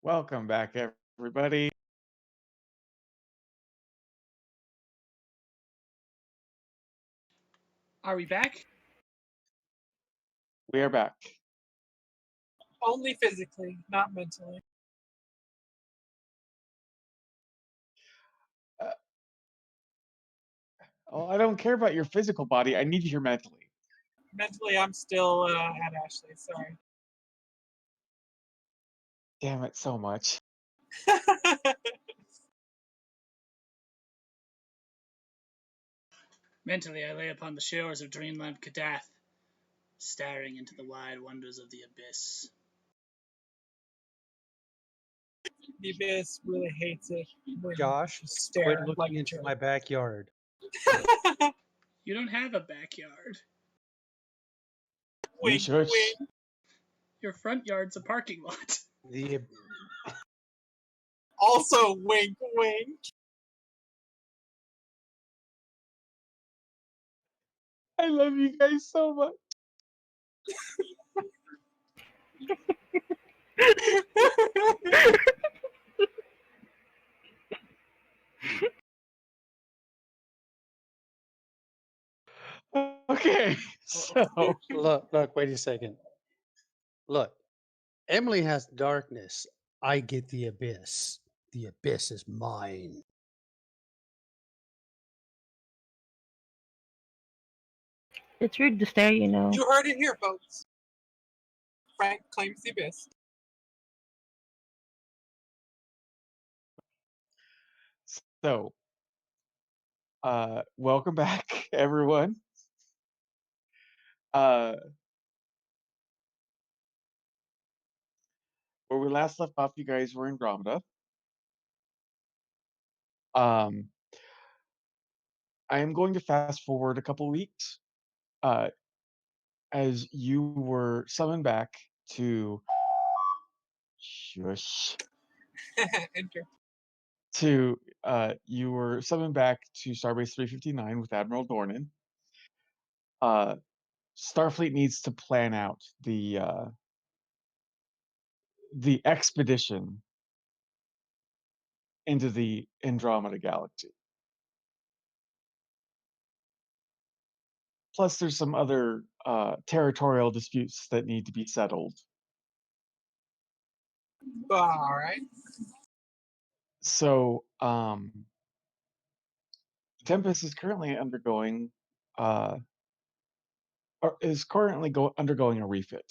Welcome back, everybody. Are we back? We are back. Only physically, not mentally. Oh, I don't care about your physical body. I need your mentally. Mentally, I'm still at Ashley. Sorry. Damn it so much. Mentally, I lay upon the shores of dreamland Kadath, staring into the wide wonders of the abyss. The abyss really hates it when Josh, you stare quit like looking a into jerk. my backyard. You don't have a backyard. You Wink, should. wink. Your front yard's a parking lot. The Also, wink, wink. I love you guys so much. Okay, so look, wait a second. Look, Emily has darkness. I get the abyss. The abyss is mine. It's rude to stare, you know. You heard it here, folks. Frank claims the abyss. so welcome back, everyone. Where we last left off, you guys were in Andromeda. I am going to fast forward a couple weeks, as you were summoned back to shush. Enter. You were summoned back to Starbase 359 with Admiral Dornan. Starfleet needs to plan out the expedition into the Andromeda galaxy. Plus, there's some other territorial disputes that need to be settled. All right. So, Tempest is currently undergoing undergoing a refit.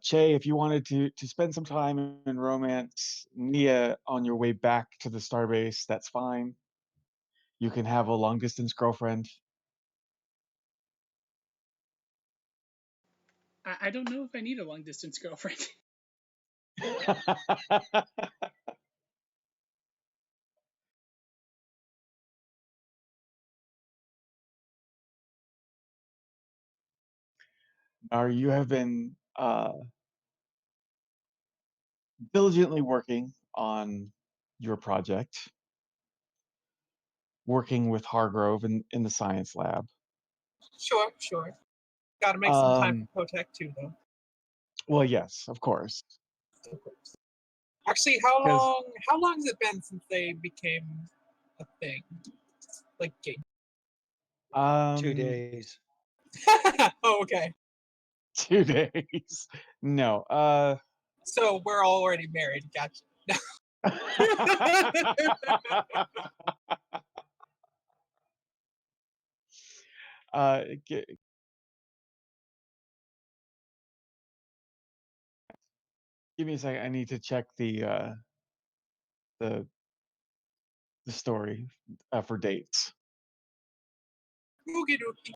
Che, if you wanted to spend some time in romance Nia on your way back to the starbase, that's fine. You can have a long distance girlfriend. I don't know if I need a long distance girlfriend. Now, you have been diligently working on your project, working with Hargrove in the science lab. Sure. Gotta make some time for Protect too, though. Well, yes, of course. Of course. Actually, how long has it been since they became a thing? Like game. 2 days. Oh, okay. 2 days. No. So we're already married. Gotcha. G- give me a second. I need to check the story for dates. Oogie dookie.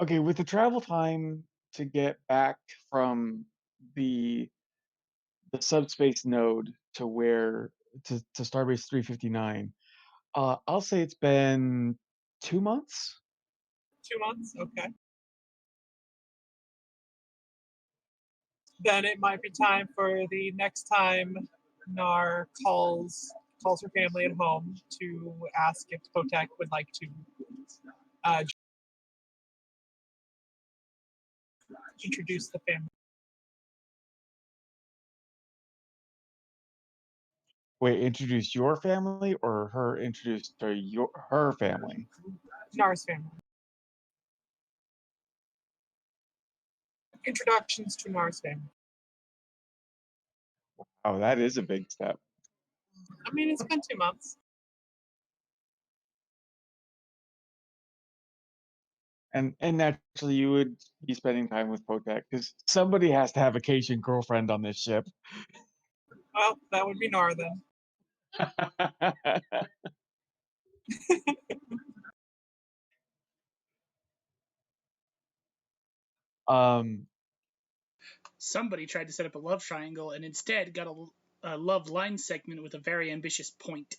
Okay, with the travel time to get back from the subspace node to where to Starbase 359, I'll say it's been 2 months. 2 months? Okay. Then it might be time for the next time Nar calls her family at home to ask if Kotek would like to introduce the family. Wait, introduce your family or her introduce to her family? Nar's family. Introductions to Nar's family. Oh, that is a big step. I mean, it's been 2 months. And naturally, you would be spending time with Kotek because somebody has to have a Cajun girlfriend on this ship. Well, that would be Nar then. um, Somebody tried to set up a love triangle and instead got a love line segment with a very ambitious point.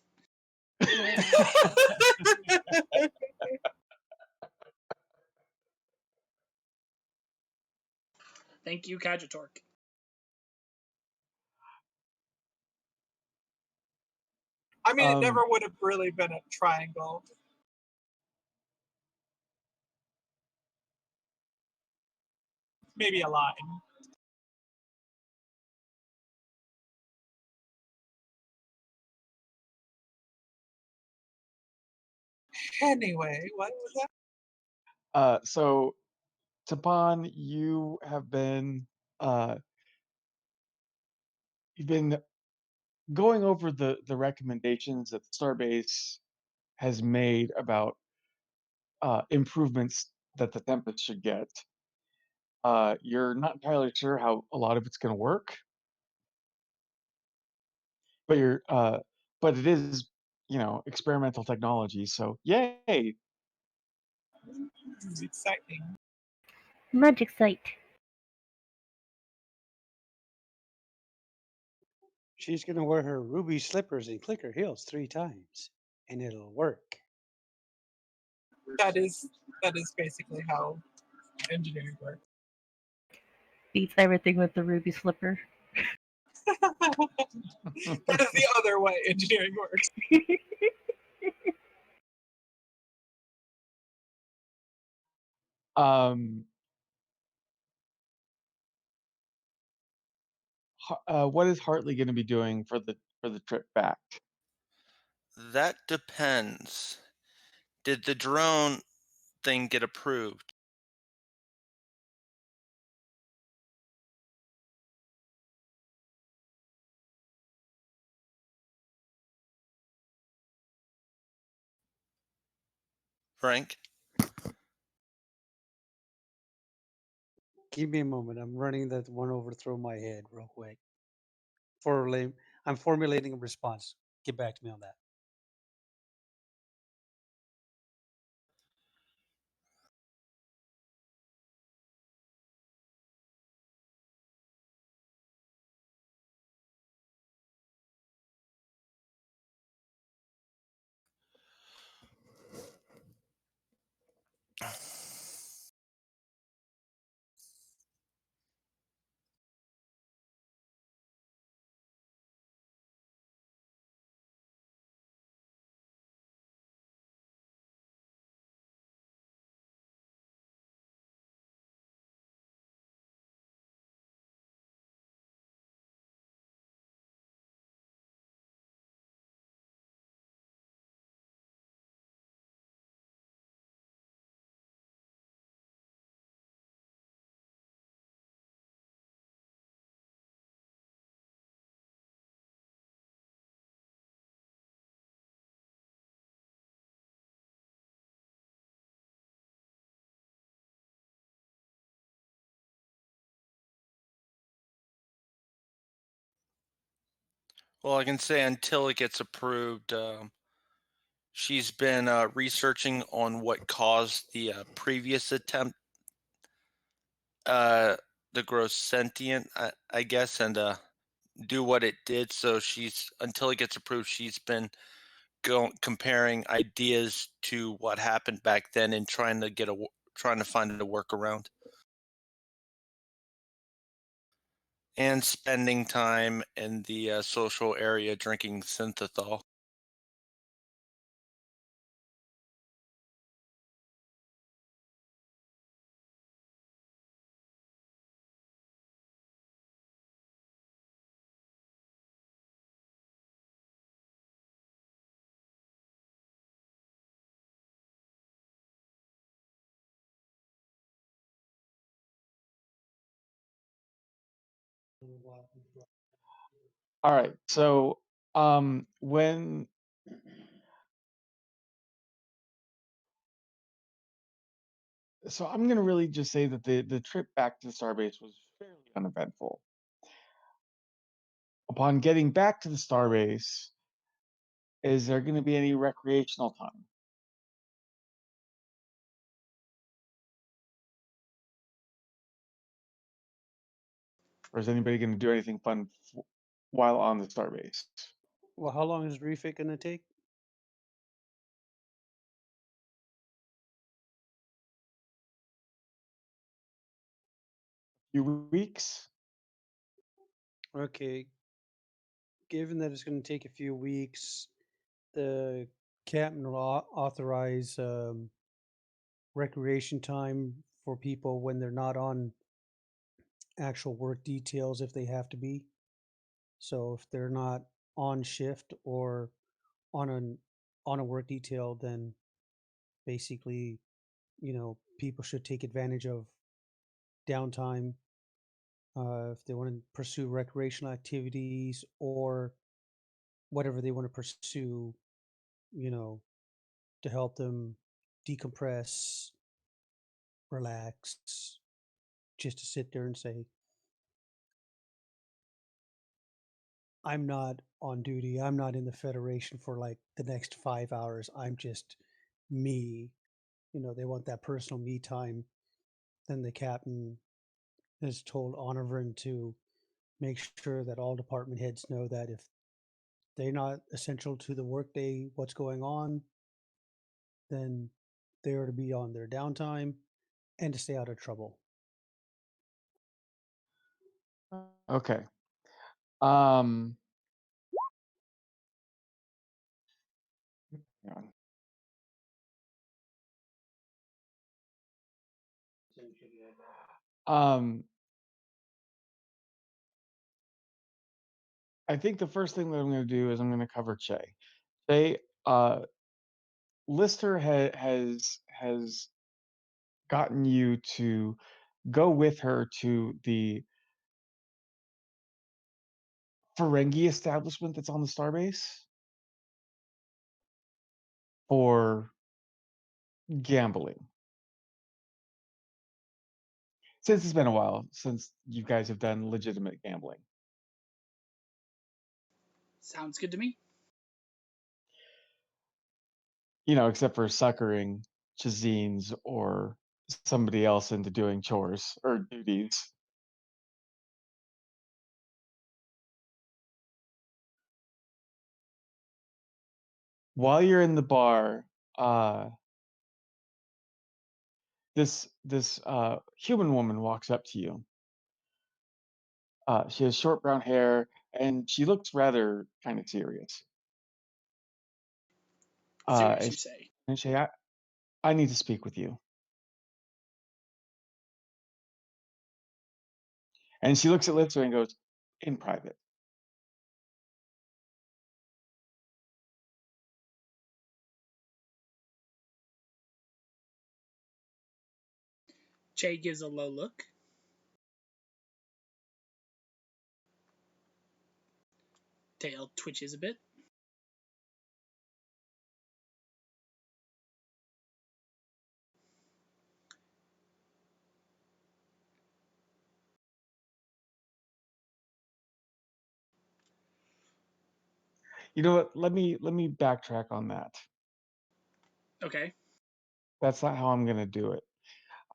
Thank you, Kajatork. I mean, it never would have really been a triangle. Maybe a line. Anyway, what was that? So Tapan, you have been you've been going over the recommendations that the Starbase has made about improvements that the Tempest should get. You're not entirely sure how a lot of it's going to work, but but it is, experimental technology. So yay! Exciting. Magic site. She's going to wear her ruby slippers and click her heels 3 times, and it'll work. That is basically how engineering works. Beats everything with the ruby slipper. That is the other way engineering works. What is Hartley going to be doing for the trip back? That depends. Did the drone thing get approved? Frank? Give me a moment. I'm running that one over through my head real quick. I'm formulating a response. Get back to me on that. Well, I can say until it gets approved, she's been researching on what caused the previous attempt the gross sentient, I guess, and do what it did. So she's until it gets approved, she's been comparing ideas to what happened back then and trying to find a workaround and spending time in the social area drinking synthethol. All right. So when so I'm gonna really just say that the trip back to the starbase was fairly uneventful. Upon getting back to the starbase, is there gonna be any recreational time? Or is anybody gonna do anything fun while on the starbase? Well, how long is refit going to take? Few weeks? Okay. Given that it's going to take a few weeks, the captain will authorize recreation time for people when they're not on actual work details if they have to be. So if they're not on shift or on an on a work detail, then basically, people should take advantage of downtime if they want to pursue recreational activities or whatever they want to pursue, you know, to help them decompress, relax, just to sit there and say, I'm not on duty. I'm not in the Federation for like the next 5 hours. I'm just me. They want that personal me time. Then the captain has told Honorvern to make sure that all department heads know that if they're not essential to the workday, what's going on, then they are to be on their downtime and to stay out of trouble. Okay. Um hang on. Um I think the first thing that I'm gonna do is I'm gonna cover Che. Che, Lister has gotten you to go with her to the Ferengi establishment that's on the starbase for gambling. Since it's been a while since you guys have done legitimate gambling. Sounds good to me. Except for suckering Chazines or somebody else into doing chores or duties. While you're in the bar, this human woman walks up to you. She has short brown hair and she looks rather kind of serious. Serious, And you say? I need to speak with you. And she looks at Lister and goes, in private. Che gives a low look. Tail twitches a bit. You know what? Let me backtrack on that. Okay. That's not how I'm gonna do it.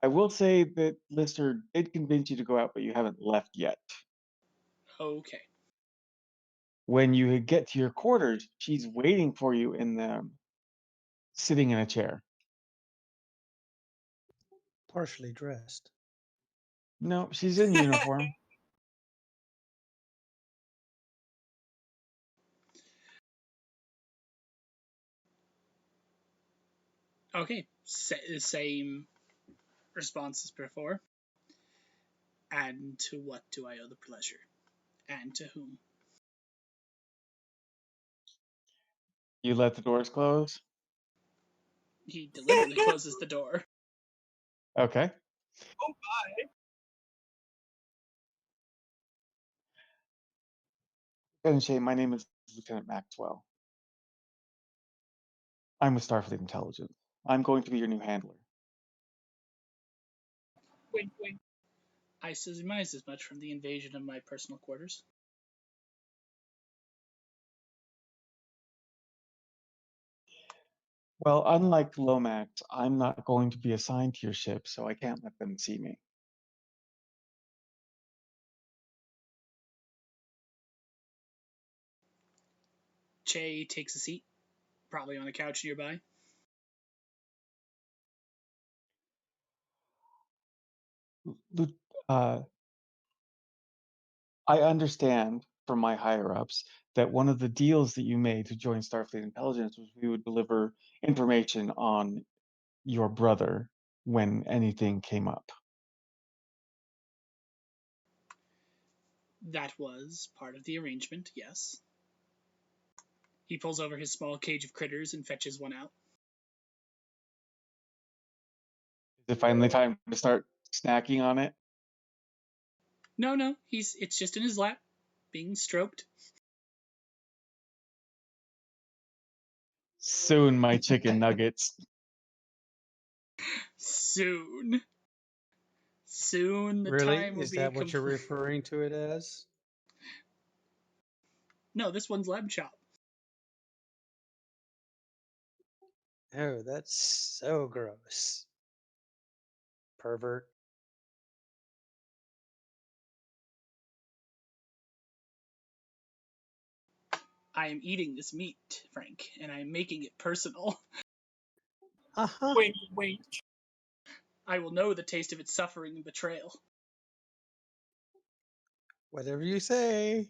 I will say that Lister did convince you to go out, but you haven't left yet. Okay. When you get to your quarters, she's waiting for you in the sitting in a chair. Partially dressed. No, she's in uniform. Okay. Same response as before. And to what do I owe the pleasure? And to whom? You let the doors close. He deliberately closes the door. Okay. Oh my. And Shay, my name is Lieutenant Maxwell. I'm with Starfleet Intelligence. I'm going to be your new handler. Wink, wink. I surmise as much from the invasion of my personal quarters. Well, unlike Lomax, I'm not going to be assigned to your ship, so I can't let them see me. Che takes a seat, probably on a couch nearby. Lu- Uh, I understand from my higher ups that one of the deals that you made to join Starfleet Intelligence was we would deliver information on your brother when anything came up. That was part of the arrangement, yes. He pulls over his small cage of critters and fetches one out. Is it finally time to start snacking on it? No, it's just in his lap, being stroked. Soon, my chicken nuggets. Soon the Really? time will Is be that what you're referring to it as? No, this one's lamb chop. Oh, that's so gross. Pervert. I am eating this meat, Frank, and I am making it personal. Uh-huh. Wink, wink. I will know the taste of its suffering and betrayal. Whatever you say.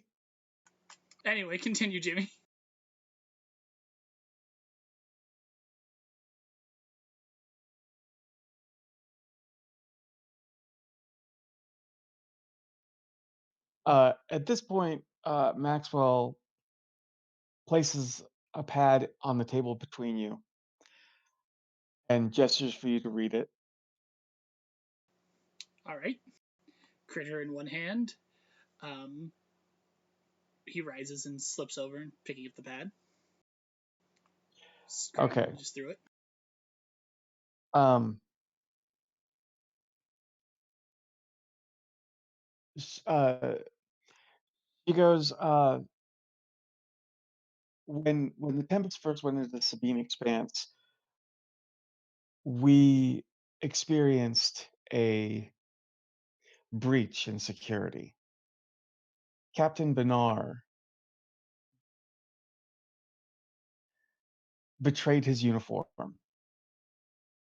Anyway, continue, Jimmy. At this point, Maxwell places a pad on the table between you and gestures for you to read it. All right. Critter in one hand. He rises and slips over and picking up the pad. Okay. Just through it. Um, he goes, when the Tempest first went into the Sabine Expanse, we experienced a breach in security. Captain Benar betrayed his uniform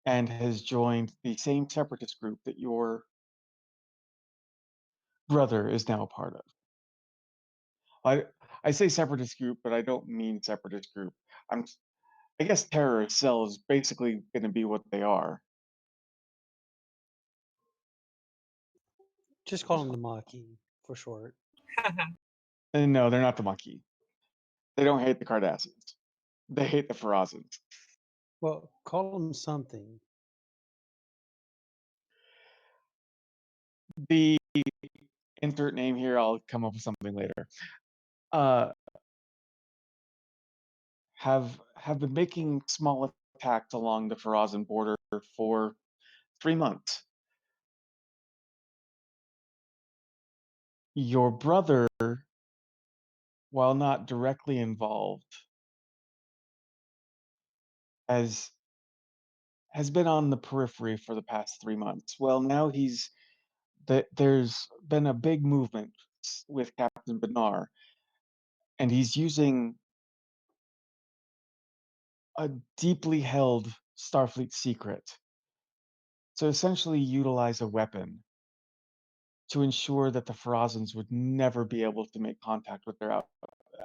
and has joined the same separatist group that your brother is now a part of. I say separatist group, but I don't mean separatist group. I guess terrorist cell is basically going to be what they are. Just call them the Maquis for short. And no, they're not the Maquis. They don't hate the Cardassians. They hate the Ferasans. Well, call them something. The insert name here, I'll come up with something later. Uh, have been making small attacks along the Ferasan border for 3 months. Your brother, while not directly involved, has has been on the periphery for the past 3 months. Well, now there's been a big movement with Captain Benar, and he's using a deeply held Starfleet secret to essentially utilize a weapon to ensure that the Ferasans would never be able to make contact with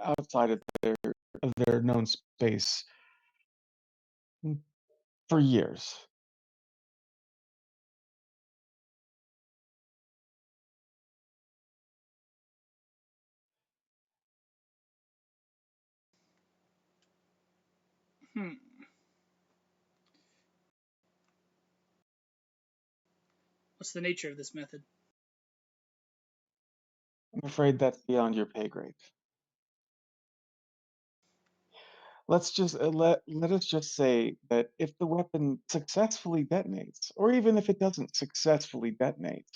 outside of their known space for years. Hmm. What's the nature of this method? I'm afraid that's beyond your pay grade. Let us just say that if the weapon successfully detonates, or even if it doesn't successfully detonate,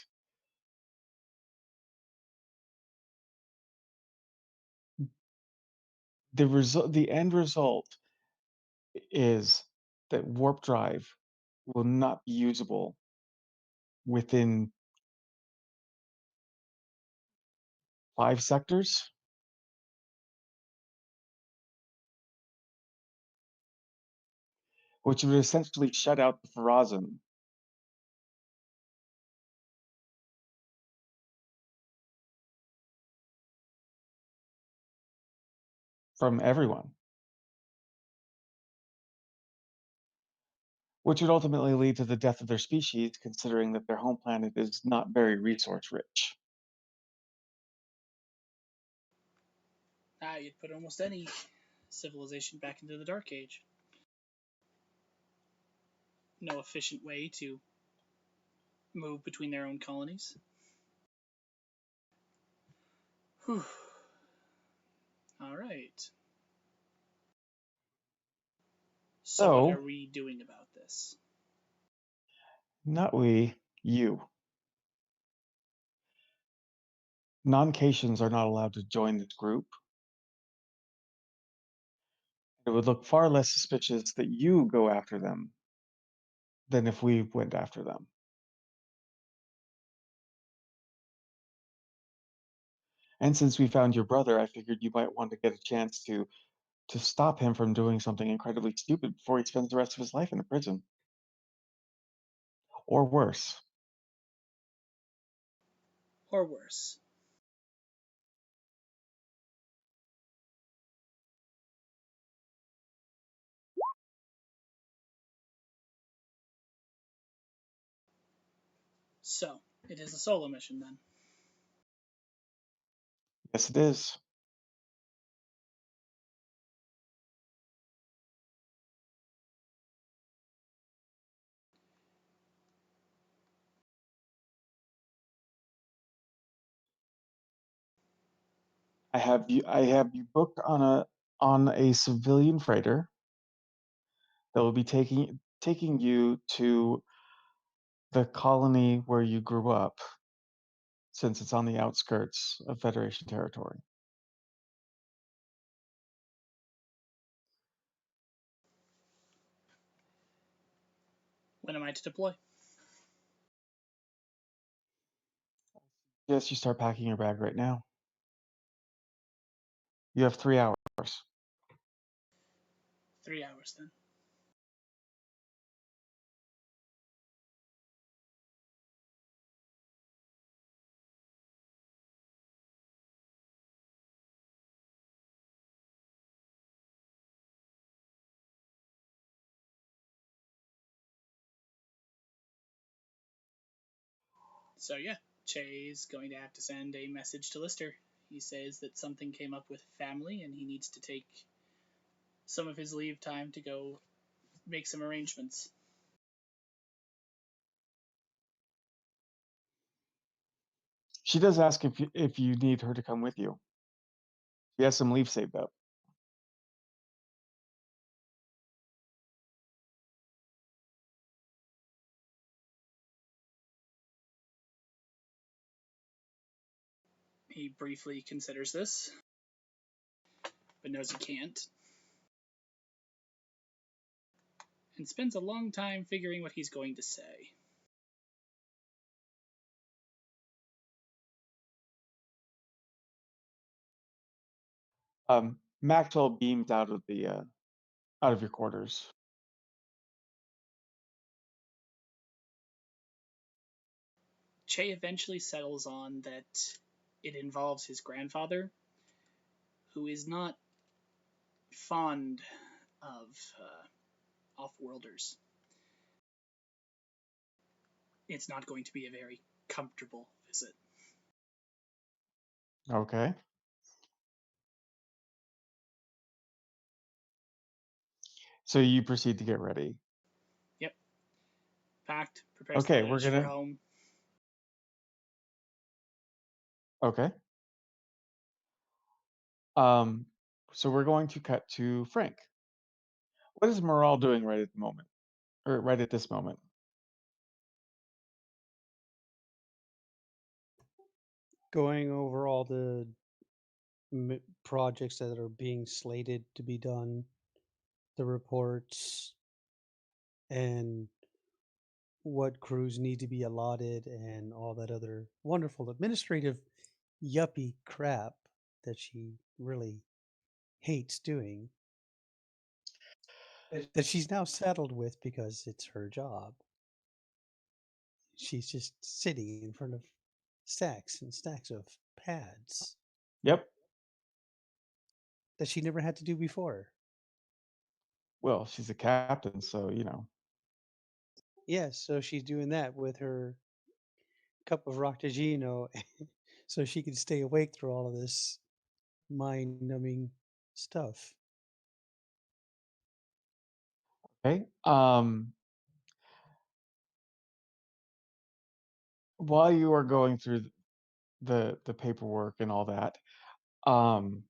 the end result is that warp drive will not be usable within 5 sectors, which would essentially shut out the Ferasan from everyone, which would ultimately lead to the death of their species, considering that their home planet is not very resource rich. You'd put almost any civilization back into the Dark Age. No efficient way to move between their own colonies. Whew. All right. So what are So, we doing about this? not we, you. Non-Caitians are not allowed to join this group. It would look far less suspicious that you go after them than if we went after them. And since we found your brother, I figured you might want to get a chance to stop him from doing something incredibly stupid before he spends the rest of his life in a prison. Or worse. Or worse. So, it is a solo mission then. Yes, it is. I have you booked on a civilian freighter that will be taking you to the colony where you grew up, since it's on the outskirts of Federation territory. When am I to deploy? Yes, you start packing your bag right now. You have 3 hours. 3 hours then. So yeah, Che's going to have to send a message to Lister. He says that something came up with family and he needs to take some of his leave time to go make some arrangements. She does ask if you need her to come with you. She has some leave saved up. He briefly considers this, but knows he can't. and spends a long time figuring what he's going to say. Maxwell beams out of the out of your quarters. Che eventually settles on that it involves his grandfather, who is not fond of off-worlders. It's not going to be a very comfortable visit. Okay. So you proceed to get ready. Yep. Packed, prepares Okay, the we're luggage for gonna. home. Okay. Um, so we're going to cut to Frank. What is Miral doing right at the moment, or right at this moment? Going over all the projects that are being slated to be done, the reports, and what crews need to be allotted, and all that other wonderful administrative yuppie crap that she really hates doing, that she's now settled with because it's her job. She's just sitting in front of stacks and stacks of pads Yep. that she never had to do before. Well, she's a captain, so you know. Yes, so she's doing that with her cup of Roctagino so she can stay awake through all of this mind numbing stuff. Okay. While you are going through the paperwork and all that, um,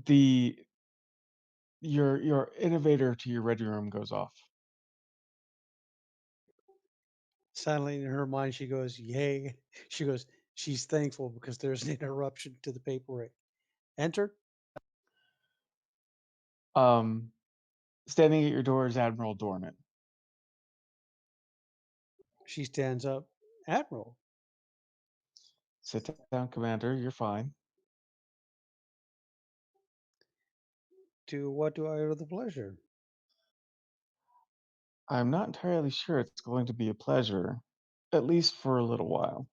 the your innovator to your ready room goes off. Suddenly in her mind, she goes, Yay. She goes, she's thankful because there's an interruption to the paperwork. Enter. Um, Standing at your door is Admiral Dorman. She stands up. Admiral, Sit down, Commander. You're fine. to what do I owe the pleasure? I'm not entirely sure it's going to be a pleasure, at least for a little while.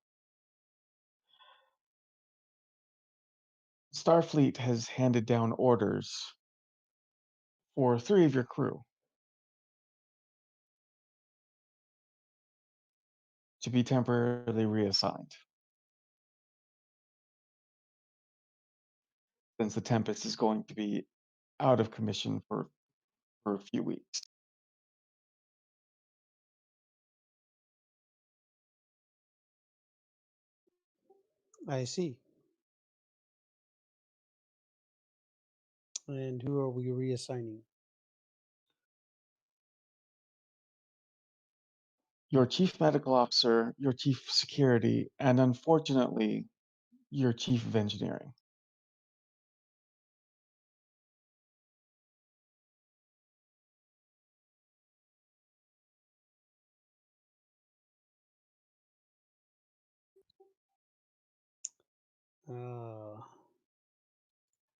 Starfleet has handed down orders for 3 of your crew to be temporarily reassigned, since the Tempest is going to be out of commission for a few weeks. I see. And who are we reassigning? Your chief medical officer, your chief security, and unfortunately, your chief of engineering. Uh,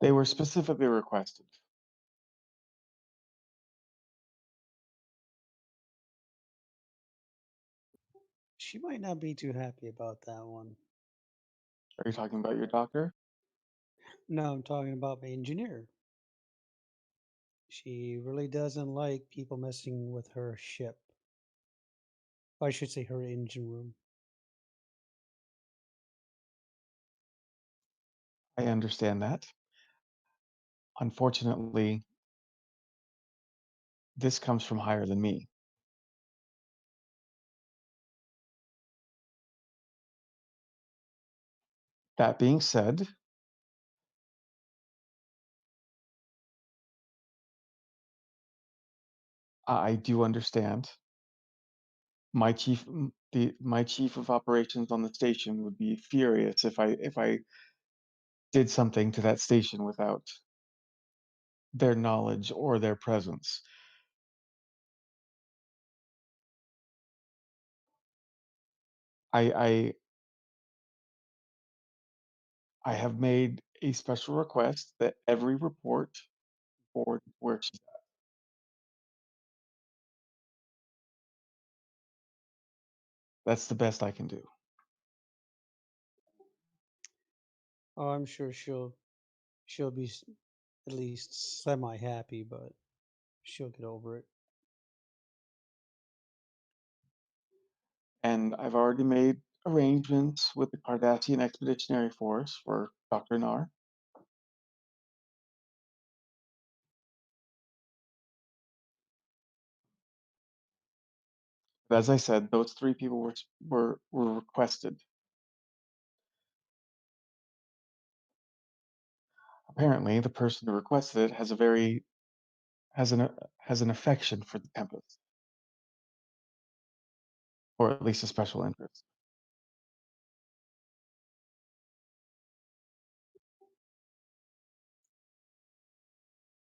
They were specifically requested. she might not be too happy about that one. Are you talking about your doctor? No, I'm talking about my engineer. She really doesn't like people messing with her ship. I should say her engine room. I understand that. Unfortunately, this comes from higher than me. That being said, I do understand. My chief of operations on the station would be furious if I did something to that station without their knowledge or their presence. I I have made a special request that every report forward where she's at. That's the best I can do. Oh, I'm sure she'll be at least semi happy, but she'll get over it. And I've already made arrangements with the Cardassian Expeditionary Force for Dr. Nar. But as I said, those three people were requested. Apparently, the person who requested it has a very has an affection for the Tempest, or at least a special interest.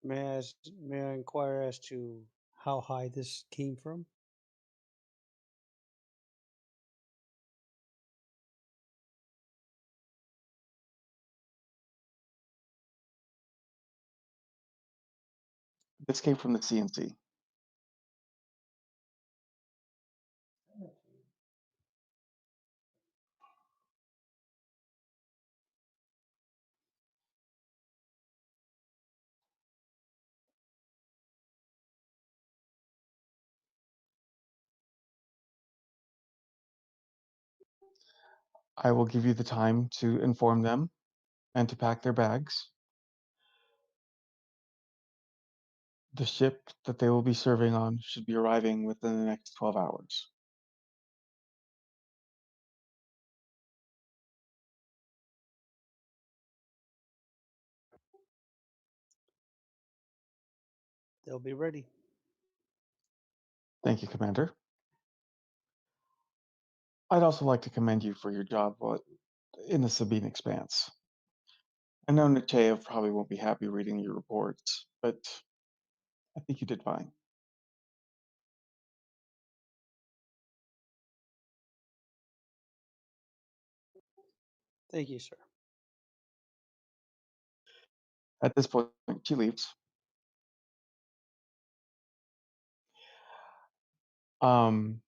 May I inquire as to how high this came from? This came from the CNC. I will give you the time to inform them and to pack their bags. The ship that they will be serving on should be arriving within the next 12 hours. They'll be ready. Thank you, Commander. I'd also like to commend you for your job in the Sabine Expanse. I know Nechayev probably won't be happy reading your reports, but I think you did fine. Thank you, sir. At this point, she leaves. Um,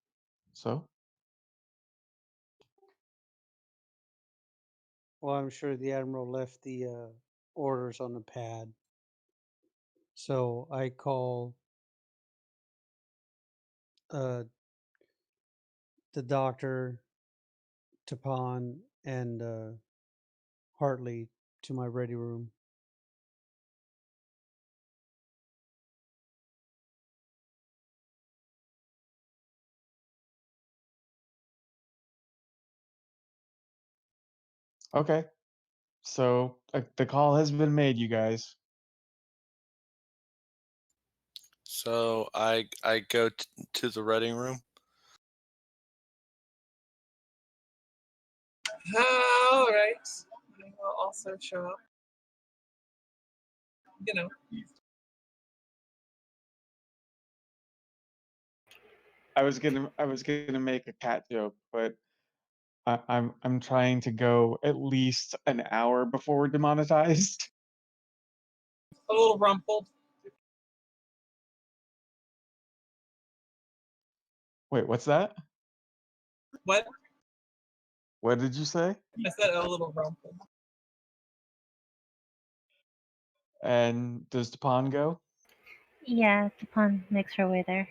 so Well, I'm sure the admiral left the orders on the pad, so I call uh, the doctor, Tapan, and Hartley to my ready room. okay, so the call has been made, you guys. So I go to the reading room. All right. I will also show up. You know. I was gonna make a cat joke, but I'm trying to go at least an hour before we're demonetized. A little rumpled. Wait, what's that? What? What did you say? I said a little rumpled. And does Tapan go? Yeah, Tapan makes her way there.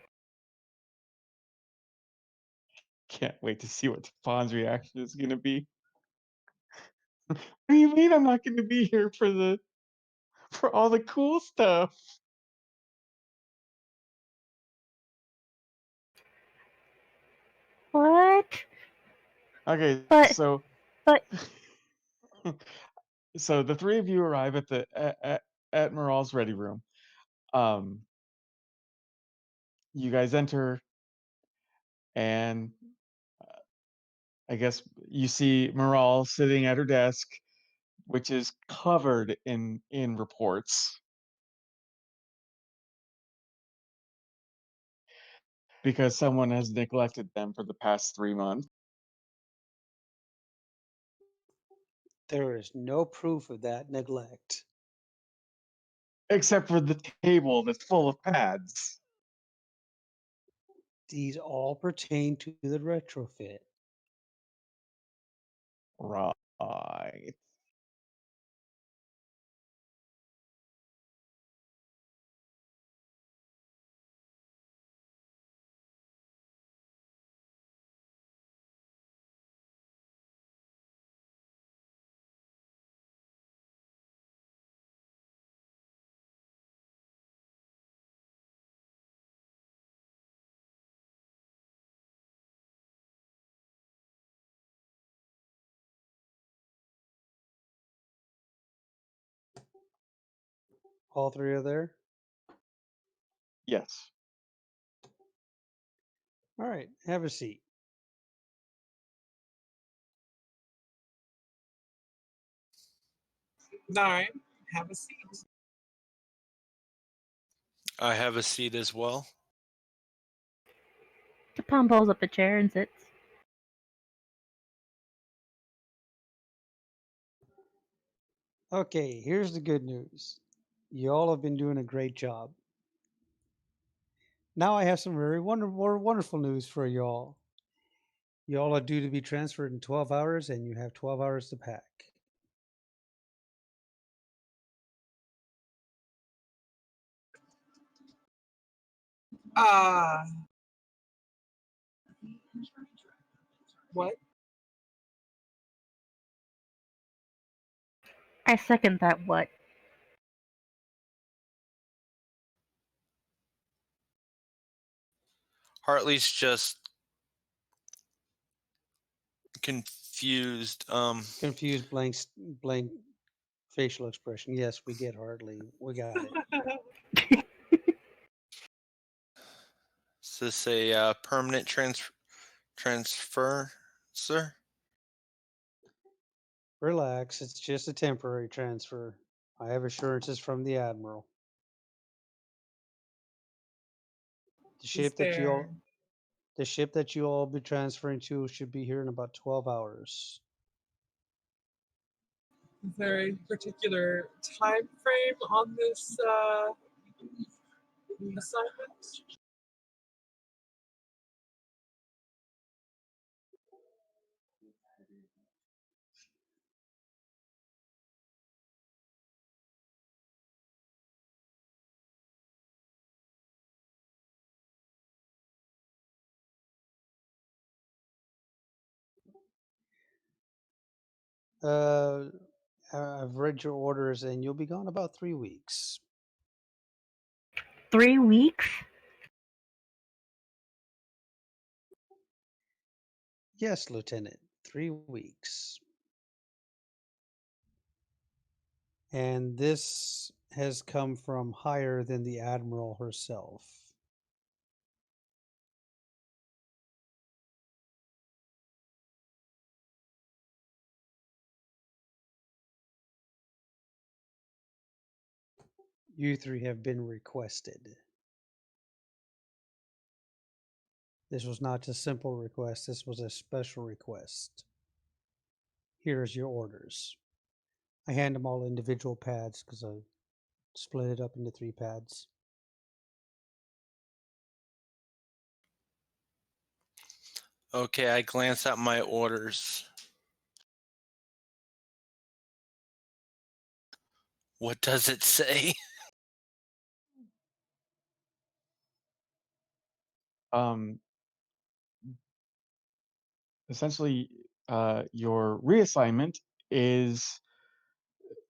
Can't wait to see what Tapan's reaction is gonna be. What do you mean I'm not gonna be here for all the cool stuff? What? Okay, But so but so the three of you arrive at the at Miral's ready room. Um, you guys enter, and I guess you see Miral sitting at her desk, which is covered in reports. because someone has neglected them for the past 3 months. There is no proof of that neglect. Except for the table that's full of pads. These all pertain to the retrofit. Right. All three are there? Yes. All right, have a seat. All right, have a seat. I have a seat as well. Tom pulls up a chair and sits. Okay, here's the good news. You all have been doing a great job. Now I have some very wonderful news for y'all. You all are due to be transferred in 12 hours, and you have 12 hours to pack. Uh, what? I second that what? Hartley's just confused. Confused blank facial expression. Yes, we get Hartley. We got it. Is this a permanent transfer, sir? Relax, it's just a temporary transfer. I have assurances from the Admiral. The Is ship that you there all the ship that you all be transferring to should be here in about 12 hours. is there a particular time frame on this assignment? Uh, I've read your orders, and you'll be gone about 3 weeks. 3 weeks? Yes, Lieutenant, 3 weeks. And this has come from higher than the Admiral herself. You three have been requested. This was not a simple request, this was a special request. Here's your orders. I hand them all individual pads because I split it up into 3 pads. Okay, I glance at my orders. What does it say? Um, essentially, your reassignment is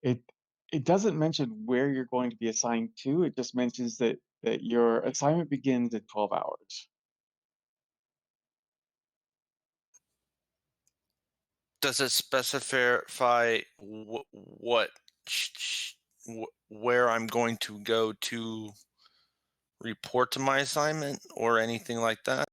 it. It doesn't mention where you're going to be assigned to. It just mentions that your assignment begins in 12 hours. Does it specify where I'm going to go to report to my assignment or anything like that?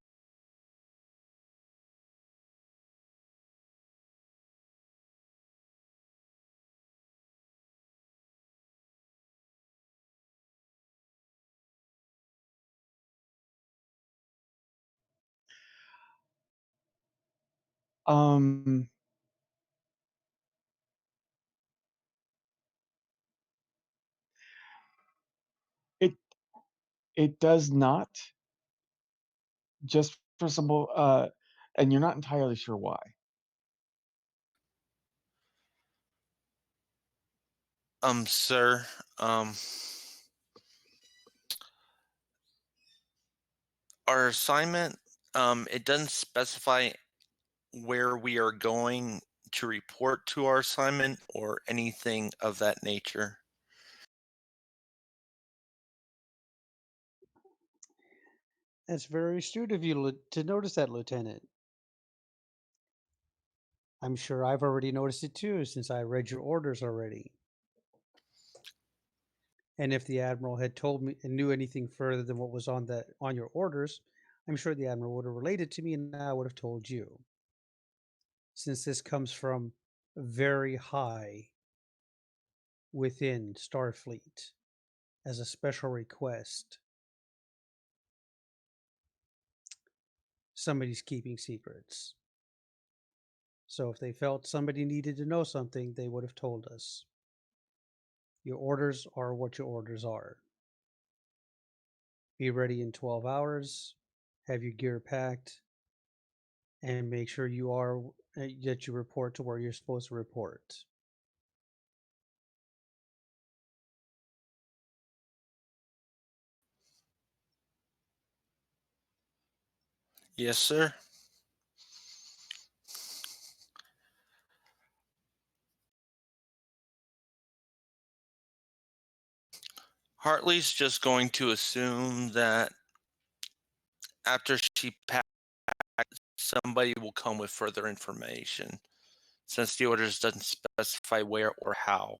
Um, it it does not, just for simple, and you're not entirely sure why. Sir, our assignment, it doesn't specify where we are going to report to our assignment or anything of that nature. That's very astute of you to notice that, Lieutenant. I'm sure I've already noticed it too, since I read your orders already. And if the Admiral had told me and knew anything further than what was on your orders, I'm sure the Admiral would have relayed to me and I would have told you. Since this comes from very high within Starfleet as a special request, somebody's keeping secrets. So if they felt somebody needed to know something, they would have told us. Your orders are what your orders are. Be ready in 12 hours, have your gear packed, and make sure that you report to where you're supposed to report. Yes, sir. Hartley's just going to assume that after she packs, somebody will come with further information, since the orders doesn't specify where or how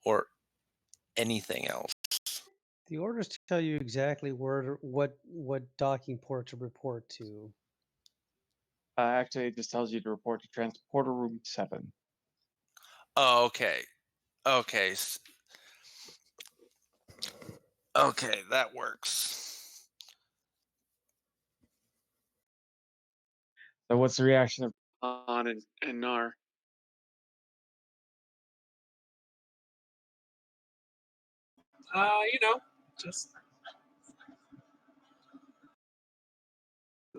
or anything else. The orders tell you exactly what docking port to report to. Actually, it just tells you to report to transporter room 7. Oh, okay. Okay. Okay, that works. So, what's the reaction of Han and Nar? You know, just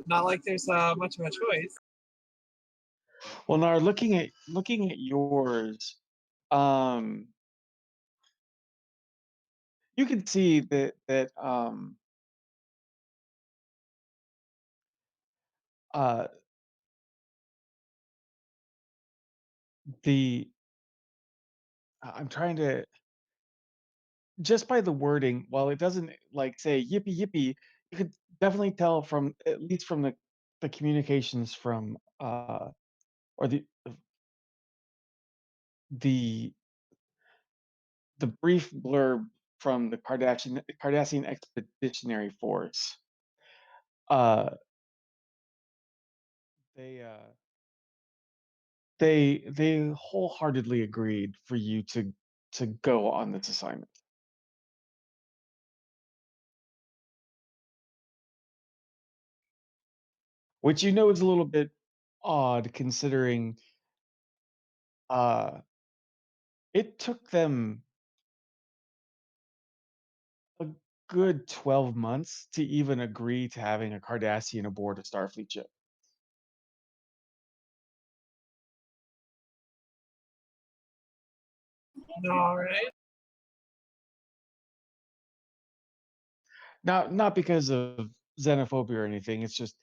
not like there's much of a choice. Well, Nar, looking at yours, um, you can see that uh, the I'm trying to, just by the wording, while it doesn't like say yippee yippee, you could definitely tell from, at least from the communications from or the the brief blurb from the Cardassian Expeditionary Force. Uh, they they wholeheartedly agreed for you to go on this assignment. Which you know is a little bit odd, considering uh, it took them a good 12 months to even agree to having a Cardassian aboard a Starfleet ship. All right. Not because of xenophobia or anything. It's just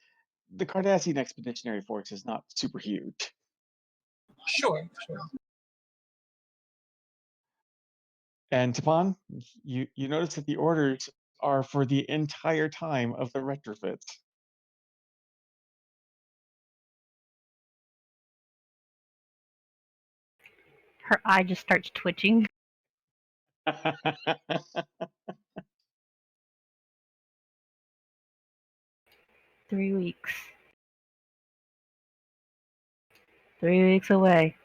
the Cardassian Expeditionary Force is not super huge. Sure, sure. And Tapan, you notice that the orders are for the entire time of the retrofits. Her eye just starts twitching. 3 weeks. 3 weeks away.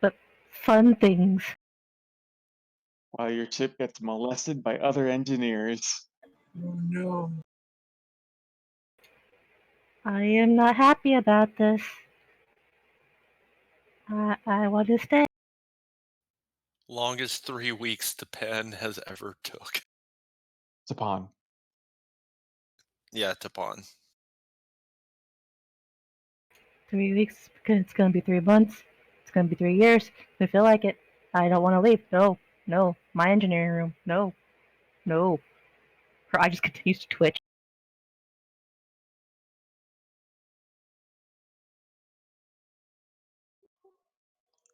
But fun things. While your ship gets molested by other engineers. Oh no. I am not happy about this. I want to stay. Longest 3 weeks the pen has ever took. It's a pawn. Yeah, Tapan. 3 weeks. It's gonna be 3 months. It's gonna be 3 years. I feel like it. I don't want to leave. No, no. My engineering room. No, no. Her eye just continues to twitch.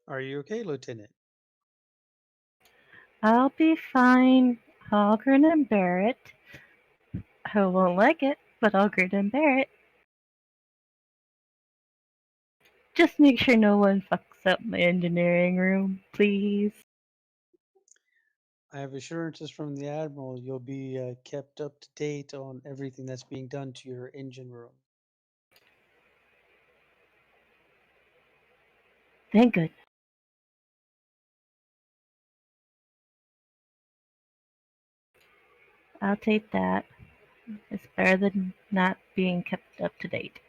Are you okay, Lieutenant? I'll be fine. I'll grin and bear it. I won't like it, but I'll grin and bear it. Just make sure no one fucks up my engineering room, please. I have assurances from the Admiral you'll be kept up to date on everything that's being done to your engine room. Thank good. I'll take that. It's better than not being kept up to date.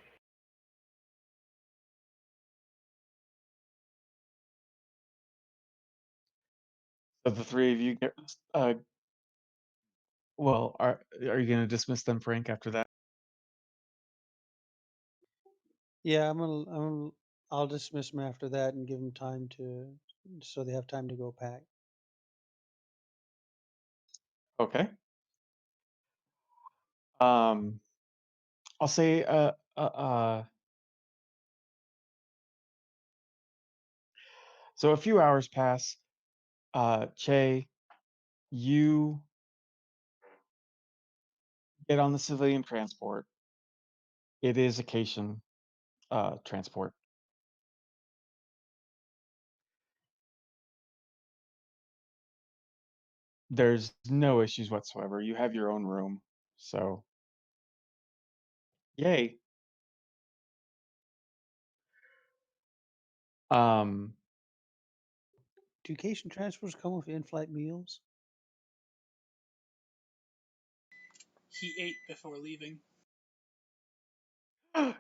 So the three of you get. Well, are you going to dismiss them, Frank? After that? Yeah, I'll dismiss them after that and give them time so they have time to go pack. Okay. Um, I'll say. So a few hours pass. Che, you get on the civilian transport. It is a Cation transport. There's no issues whatsoever. You have your own room, so yay. Um, Do Cation transports come with in-flight meals? He ate before leaving. he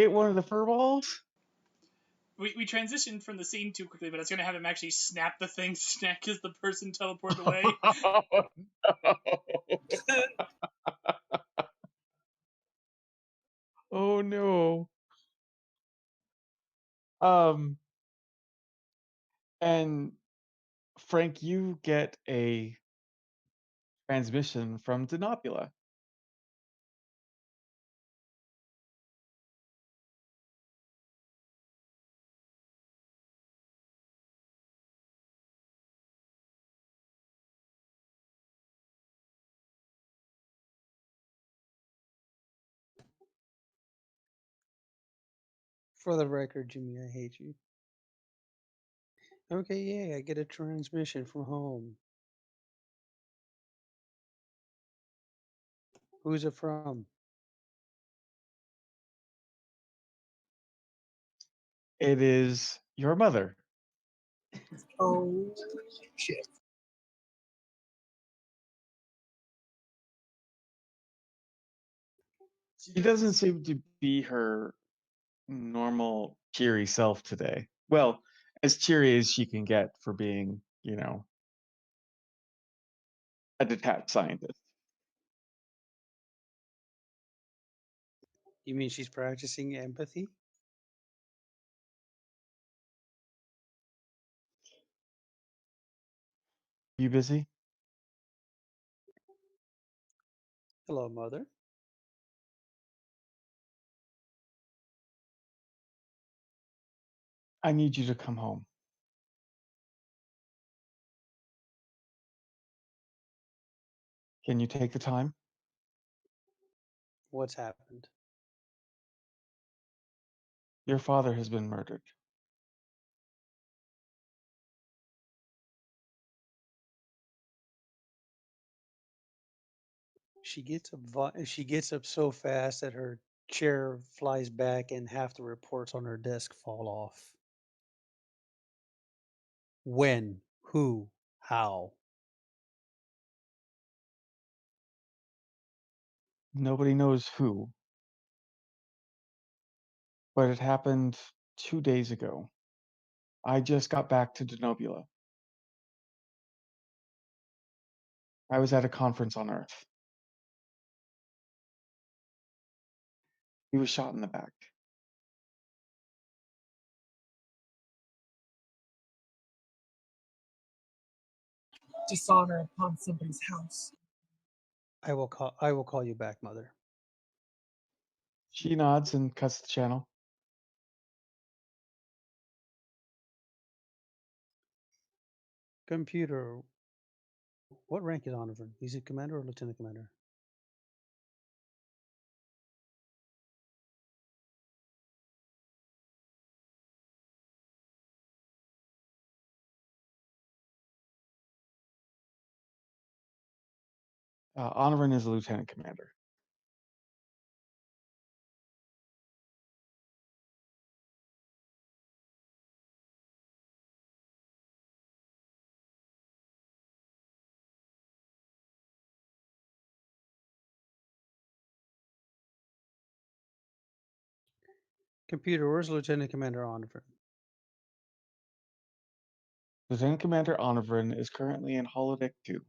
ate one of the fur balls. We transitioned from the scene too quickly, but I was going to have him actually snap the thing snack as the person teleported away. Oh no. Um, and Frank, you get a transmission from Denobula. For the record, Jimmy, I hate you. Okay, yay, I get a transmission from home. Who's it from? It is your mother. Oh shit. She doesn't seem to be her normal cheery self today. Well, as cheery as she can get for being, a detached scientist. You mean she's practicing empathy? You busy? Hello, Mother. I need you to come home. Can you take the time? What's happened? Your father has been murdered. She gets up so fast that her chair flies back and half the reports on her desk fall off. When? Who? How? Nobody knows who. but it happened 2 days ago. I just got back to Denobula. I was at a conference on Earth. He was shot in the back. Dishonor upon somebody's house. I will call you back, Mother. She nods and cuts the channel. Computer, what rank is Oliver? He's a commander or lieutenant commander? Honorin is a lieutenant commander. Computer, where's Lieutenant Commander Oliver? Lieutenant Commander Honorin is currently in holodeck 2.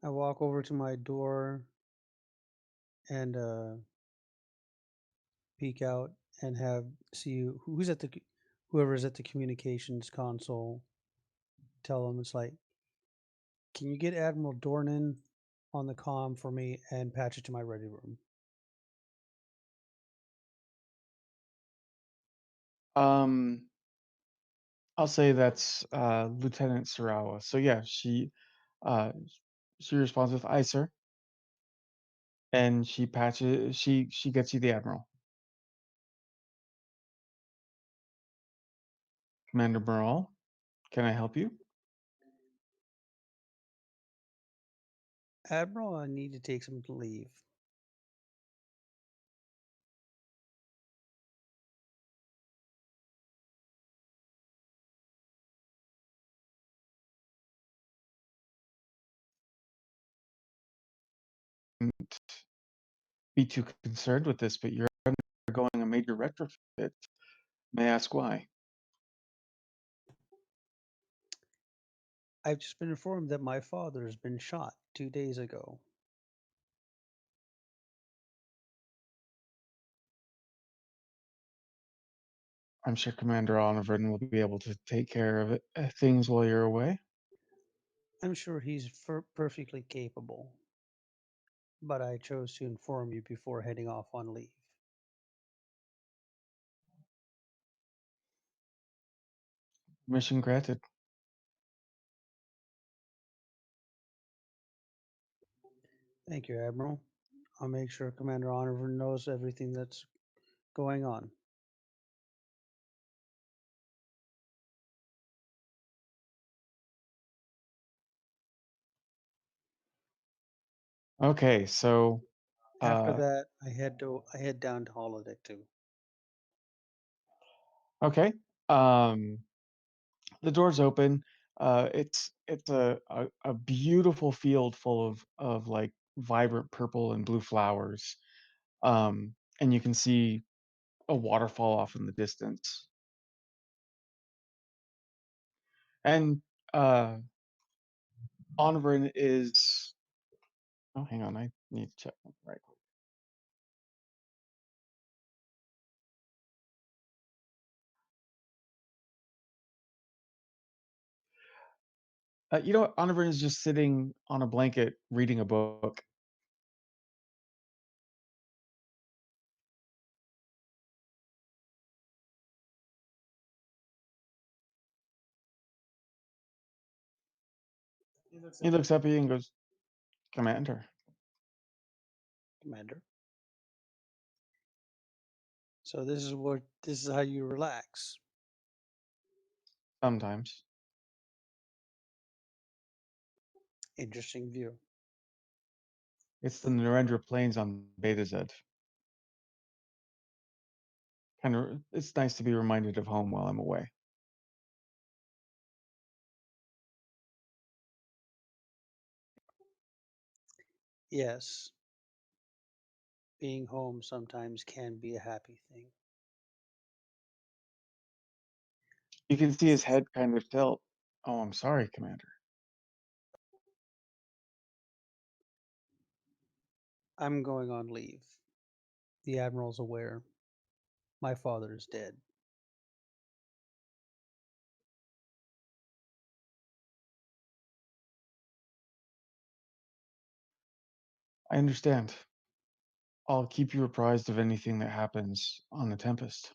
I walk over to my door and peek out and see who's at whoever's at the communications console. Tell them it's like, can you get Admiral Dornan on the comm for me and patch it to my ready room? I'll say that's Lieutenant Sarawa. So yeah, uh, she responds with "Aye, sir," and she patches. She gets you the Admiral. Commander Miral, can I help you? Admiral, I need to take some leave. Be too concerned with this, but you're undergoing a major retrofit. May I ask why? I've just been informed that my father has been shot 2 days ago. I'm sure Commander Oliver will be able to take care of things while you're away. I'm sure he's perfectly capable, but I chose to inform you before heading off on leave. Mission granted. Thank you, Admiral. I'll make sure Commander Oliver knows everything that's going on. Okay, so After uh, that, I head down to holodeck 2. okay. The doors open. It's a beautiful field full of like vibrant purple and blue flowers. And you can see a waterfall off in the distance. And uh Onvrin is oh hang on, I need to check something right quick. You know what? Onvrin is just sitting on a blanket reading a book. He looks up at you and goes, Commander. Commander. So this is how you relax. Sometimes. Interesting view. It's the Narendra Plains on Beta Z. and it's nice to be reminded of home while I'm away. Yes, being home sometimes can be a happy thing. You can see his head kind of tilt. Oh, I'm sorry, Commander. I'm going on leave. The Admiral's aware. My father is dead. I understand. I'll keep you apprised of anything that happens on the Tempest.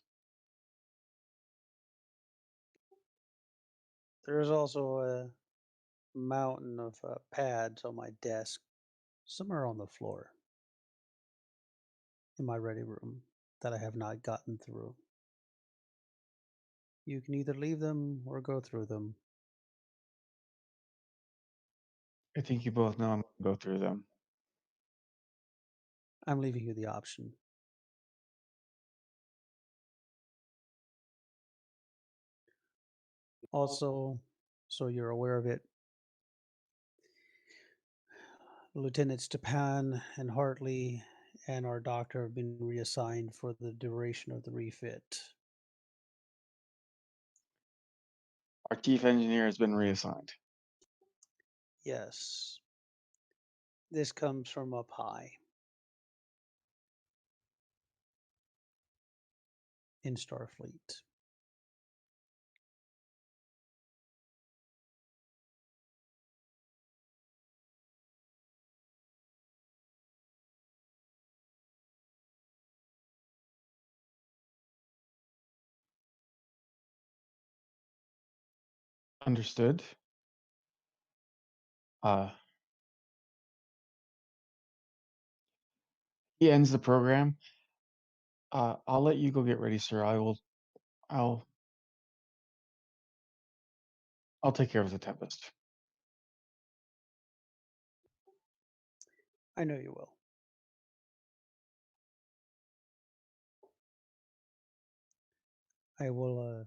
There is also a mountain of pads on my desk, somewhere on the floor, in my ready room that I have not gotten through. You can either leave them or go through them. I think you both know I'm gonna go through them. I'm leaving you the option. Also, so you're aware of it, Lieutenant Stepan and Hartley and our doctor have been reassigned for the duration of the refit. Our chief engineer has been reassigned. Yes, this comes from up high in Starfleet. Understood. Uh, he ends the program. I'll let you go get ready, sir. I'll I'll take care of the Tempest. I know you will. I will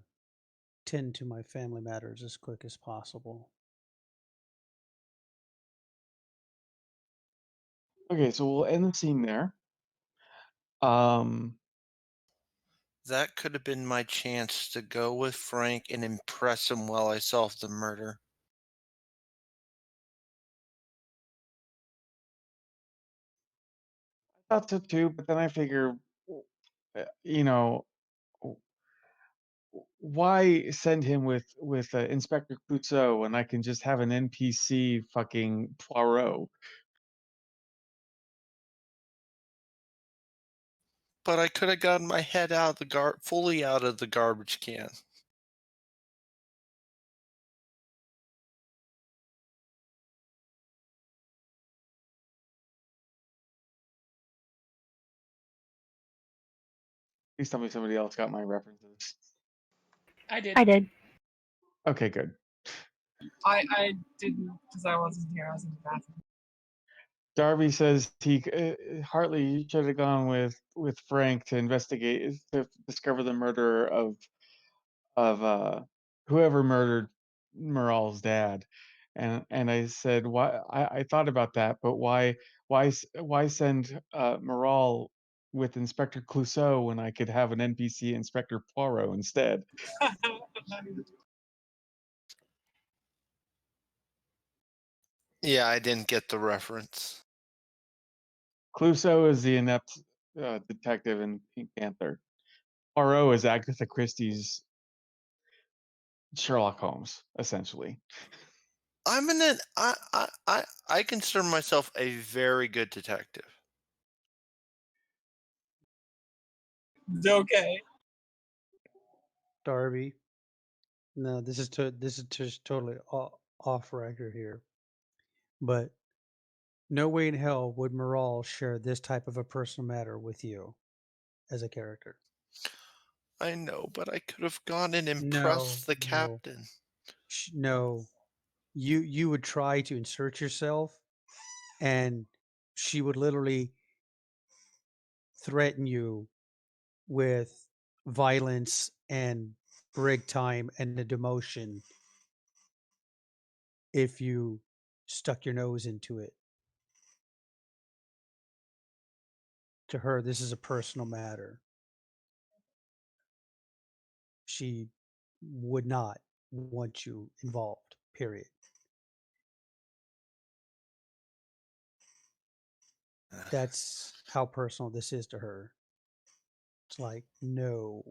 tend to my family matters as quick as possible. Okay, so we'll end the scene there. Um, That could have been my chance to go with Frank and impress him while I solved the murder. I thought so too, but then I figure, you know, w- why send him with Inspector Clouseau when I can just have an NPC fucking Poirot? But I could have gotten my head out of the fully out of the garbage can. Please tell me somebody else got my references. I did. I did. Okay, good. I didn't because I wasn't here. I was in the bathroom. Darby says Hartley, you should have gone with Frank to investigate to discover the murderer of whoever murdered Miral's dad. And I said, why? I thought about that, but why send Miral with Inspector Clouseau when I could have an NPC Inspector Poirot instead? Yeah, I didn't get the reference. Clouseau is the inept detective in Pink Panther. Poirot is Agatha Christie's Sherlock Holmes, essentially. I'm an I consider myself a very good detective. Okay. Darby, no, this is just totally off record here. But no way in hell would Miral share this type of a personal matter with you as a character. I know, but I could have gone and No, impressed the no, captain. no. You would try to insert yourself, and she would literally threaten you with violence and break time and the demotion if you stuck your nose into it. To her, this is a personal matter. She would not want you involved, period. That's how personal this is to her. It's like, no.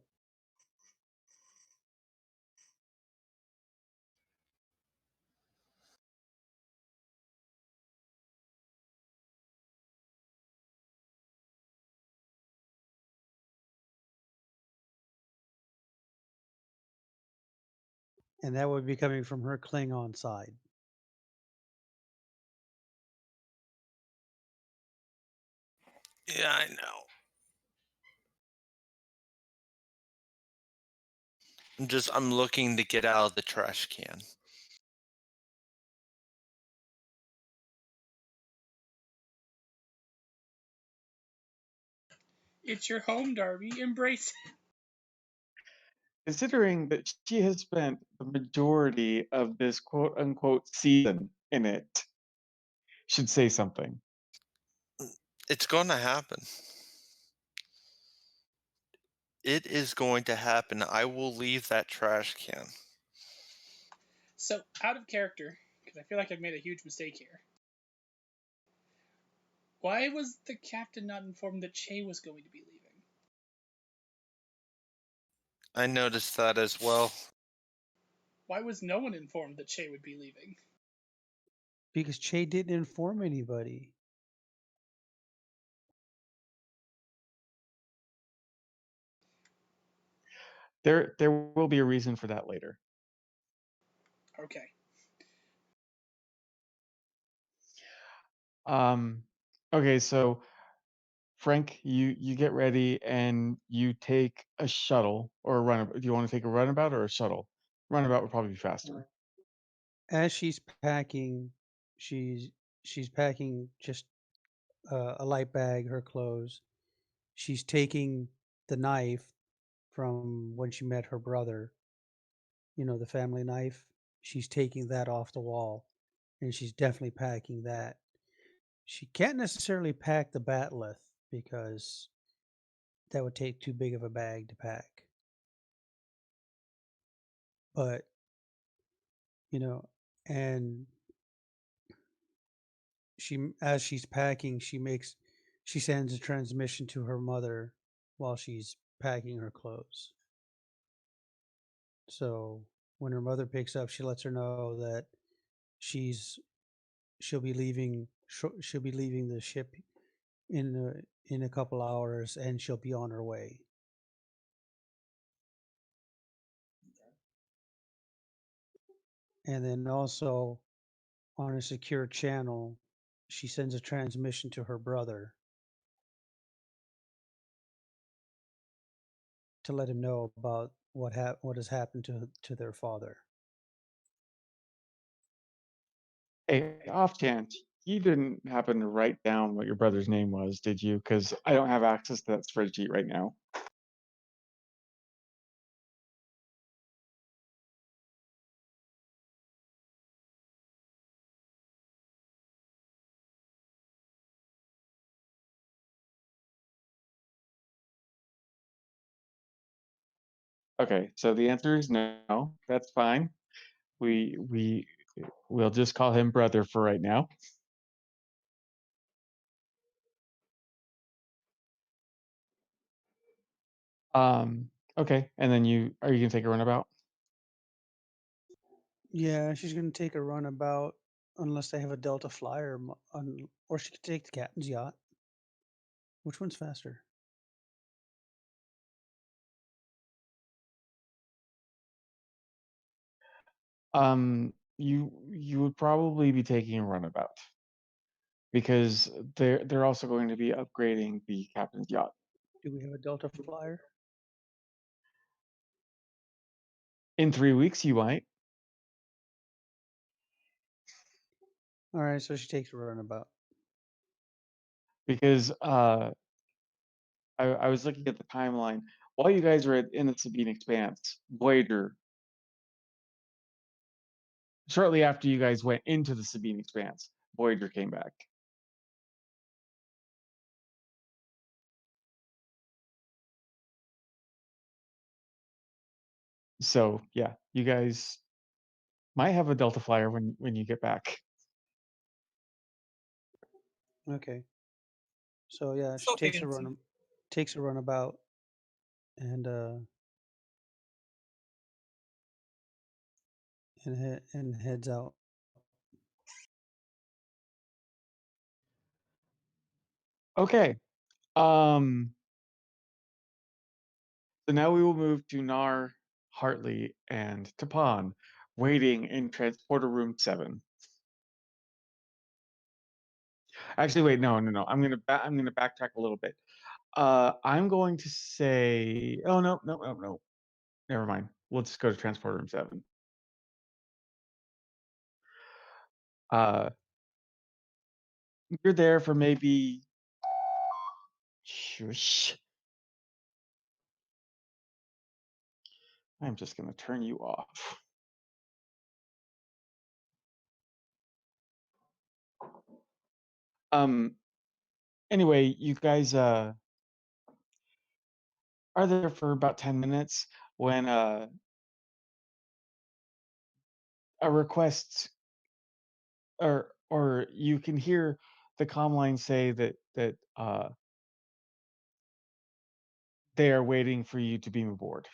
And that would be coming from her Klingon side. Yeah, I know. I'm looking to get out of the trash can. It's your home, Darby. Embrace it. Considering that she has spent the majority of this quote unquote season in it, should say something. It's going to happen. It is going to happen. I will leave that trash can. So, out of character, because I feel like I've made a huge mistake here. Why was the captain not informed that Che was going to be leaving? I noticed that as well. Why was no one informed that Che would be leaving? Because Che didn't inform anybody. There will be a reason for that later. Okay. Okay, so Frank, you get ready and you take a shuttle or a runabout. Do you want to take a runabout or a shuttle? Runabout would probably be faster. As she's packing, she's she's packing just a light bag, her clothes. She's taking the knife from when she met her brother, the family knife. She's taking that off the wall and she's definitely packing that. She can't necessarily pack the batleth because that would take too big of a bag to pack. But, you know, and as she's packing, she sends a transmission to her mother while she's packing her clothes. So when her mother picks up, she lets her know that she's she'll be leaving she'll be leaving the ship in a couple hours and she'll be on her way. And then also on a secure channel, she sends a transmission to her brother to let him know about what has happened to their father. Hey, off chance, you didn't happen to write down what your brother's name was, did you? Because I don't have access to that spreadsheet right now. Okay, so the answer is no. That's fine. We'll just call him brother for right now. Okay, and then are you gonna take a runabout? Yeah, she's gonna take a runabout unless they have a Delta Flyer, or she could take the captain's yacht. Which one's faster? You would probably be taking a runabout because they're also going to be upgrading the captain's yacht. Do we have a Delta Flyer? In 3 weeks, you might. All right, so she takes a runabout. Because I was looking at the timeline. while you guys were in the Sabine Expanse, Voyager, shortly after you guys went into the Sabine Expanse, Voyager came back. So yeah, you guys might have a Delta Flyer when you get back. Okay. So yeah, she So fancy. takes a runabout and and heads out. Okay. So now we will move to Nar, Hartley, and Tapan, waiting in transporter room 7. Actually, wait, no. I'm gonna backtrack a little bit. I'm going to say, oh no. Never mind. We'll just go to transporter room 7. Uh, you're there for maybe. Shush. I'm just gonna turn you off. Anyway, you guys are there for about 10 minutes when a request or you can hear the comm line say that they are waiting for you to beam aboard.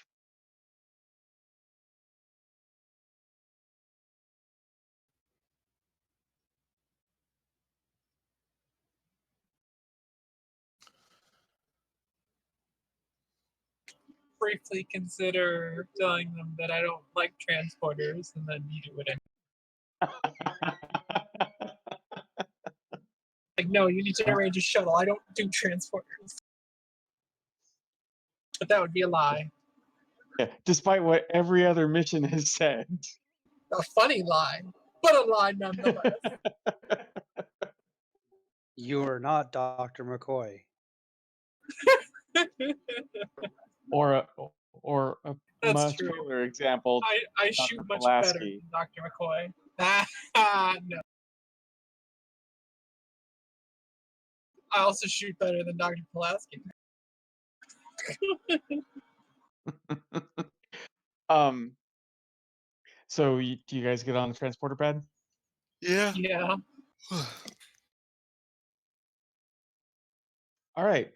Briefly consider telling them that I don't like transporters, and then you do it anyway. Like, no, you need to arrange a shuttle. I don't do transporters. But that would be a lie. Yeah, despite what every other mission has said. A funny lie, but a lie nonetheless. You are not Dr. McCoy. or a That's much true. cooler example, I shoot Dr. much better Pulaski. than Dr. McCoy. No. I also shoot better than Dr. Pulaski. So do you guys get on the transporter pad? Yeah. Yeah. All right.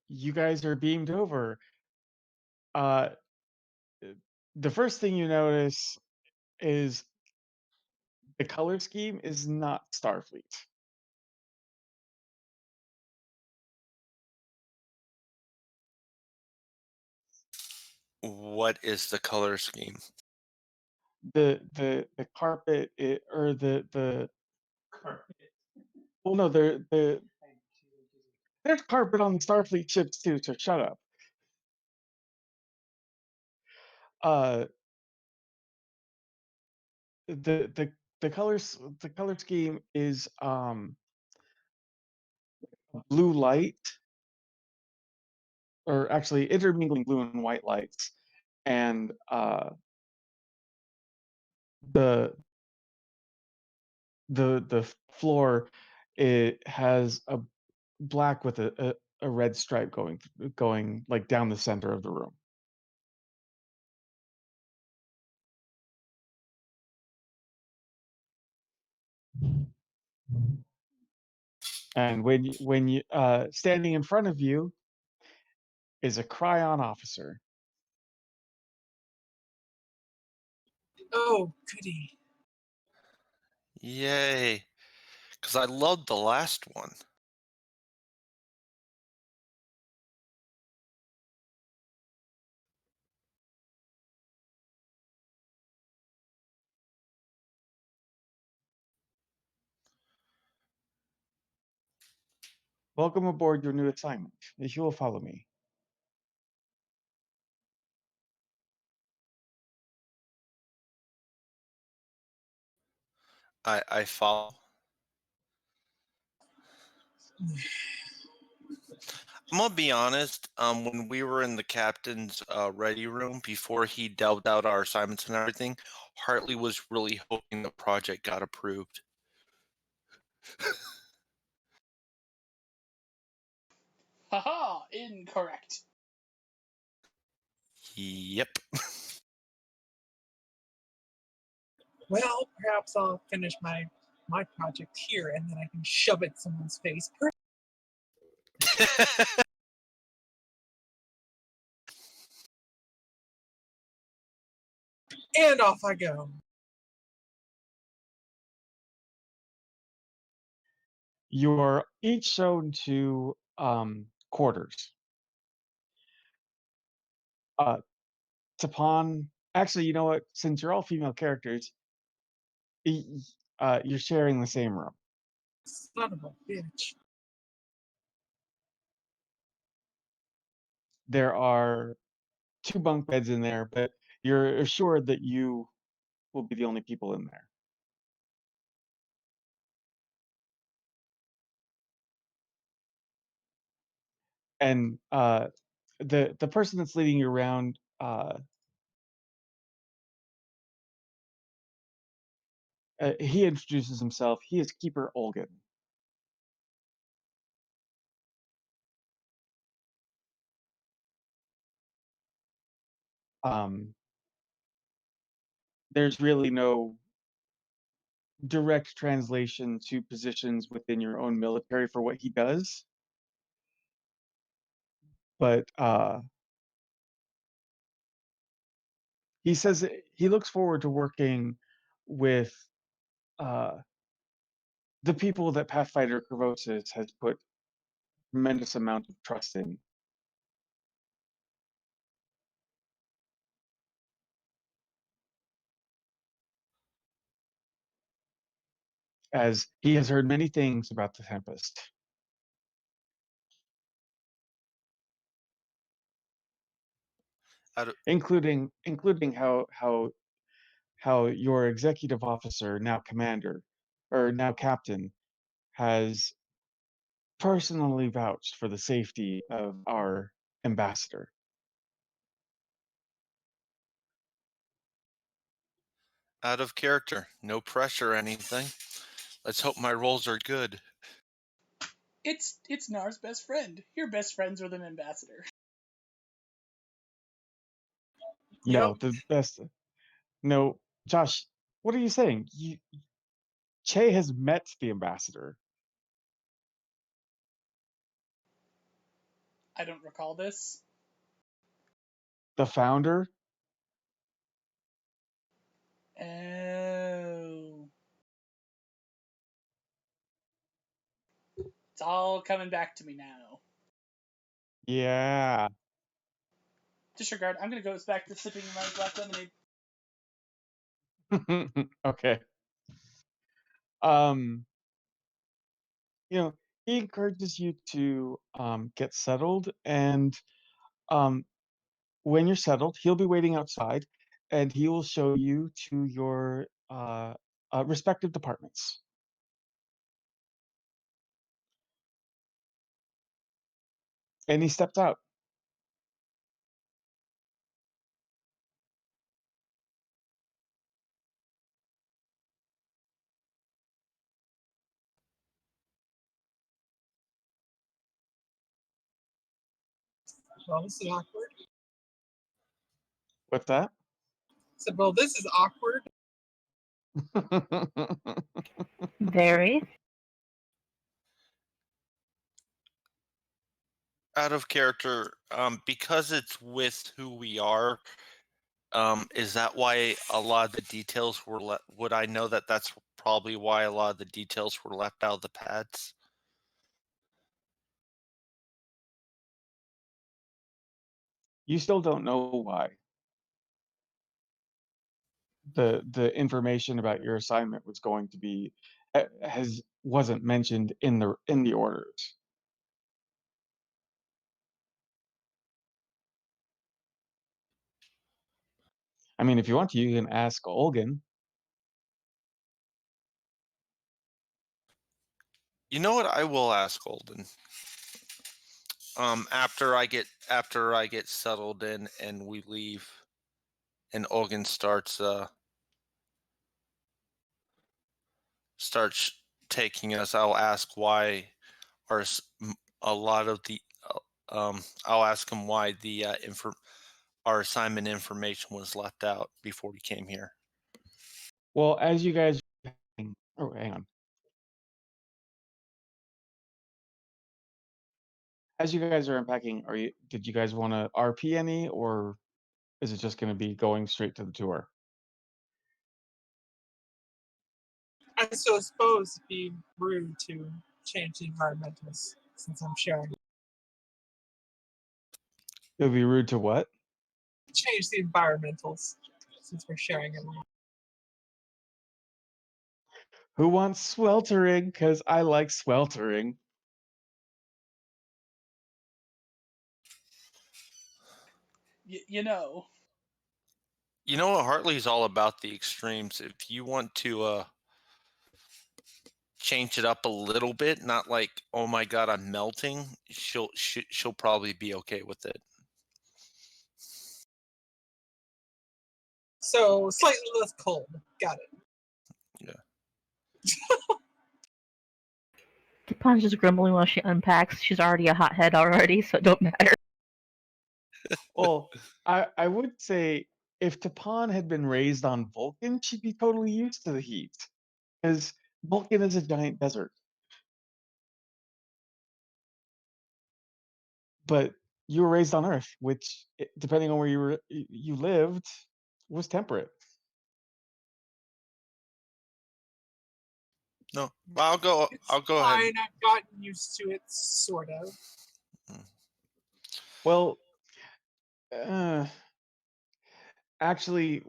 You guys are beamed over. Uh, the first thing you notice is the color scheme is not Starfleet. What is the color scheme? The carpet or the well no there's carpet on the Starfleet ships too, so shut up. Uh, the color scheme is blue light, or actually intermingling blue and white lights, and the the floor, it has a black with a red stripe going like down the center of the room. And when you standing in front of you is a Krion officer. Oh, goody. Yay. Because I loved the last one. Welcome aboard your new assignment. If you will follow me. I follow. I'm gonna be honest. When we were in the captain's ready room before he delved out our assignments and everything, Hartley was really hoping the project got approved. Haha, incorrect. Yep. Well, perhaps I'll finish my project here, and then I can shove it in someone's face. And off I go. You're each shown to quarters. Tapan, actually, you know what? Since you're all female characters, you're sharing the same room. Son of a bitch. There are 2 bunk beds in there, but you're assured that you will be the only people in there. And the person that's leading you around, he introduces himself. He is Keeper Olgan. Um, there's really no direct translation to positions within your own military for what he does, but he says that he looks forward to working with uh, the people that Pathfinder Corvosis has put tremendous amount of trust in. As he has heard many things about the Tempest, Out of, including how your executive officer, now commander, or now captain, has personally vouched for the safety of our ambassador. out of character, no pressure or anything. Let's hope my rolls are good. It's Nar's best friend. You're best friends with an ambassador. No, Yep. the best. No, Josh, what are you saying? Che has met the ambassador, I don't recall this. the founder. Oh. It's all coming back to me now. Yeah. Disregard. I'm gonna go back to sipping my black lemonade. Okay. Um, he encourages you to get settled, and um, when you're settled, he'll be waiting outside, and he will show you to your respective departments. And he steps out. Well, this is awkward. What's that? Said, well, this is awkward. Very. Out of character, because it's with who we are. Is that why a lot of the details were would I know that that's probably why a lot of the details were left out of the pads? You still don't know why. The information about your assignment was going to be has wasn't mentioned in the orders. I mean, if you want to, you can ask Olgan. You know what? I will ask Golden. After I get settled in and we leave, and Olgan starts taking us, I'll ask why our a lot of the I'll ask him why the our assignment information was left out before we came here. Well, as you guys, oh, hang on. As you guys are unpacking, did you guys want to RP any, or is it just going to be going straight to the tour? I so suppose it'd be rude to change the environmentals since I'm sharing. It would be rude to what? Change the environmentals since we're sharing it. Who wants sweltering? Because I like sweltering. You know, You know what Hartley's all about the extremes. If you want to change it up a little bit, not like, oh my god, I'm melting, she'll probably be okay with it. So slightly less cold. Got it. Yeah. Tapan's just grumbling while she unpacks. She's already a hothead already, so it don't matter. Well, I would say if Tapan had been raised on Vulcan, she'd be totally used to the heat. Because Vulcan is a giant desert. But you were raised on Earth, which, depending on where you lived, was temperate. No, I'll go ahead. Fine, I've gotten used to it, sort of. Well, actually,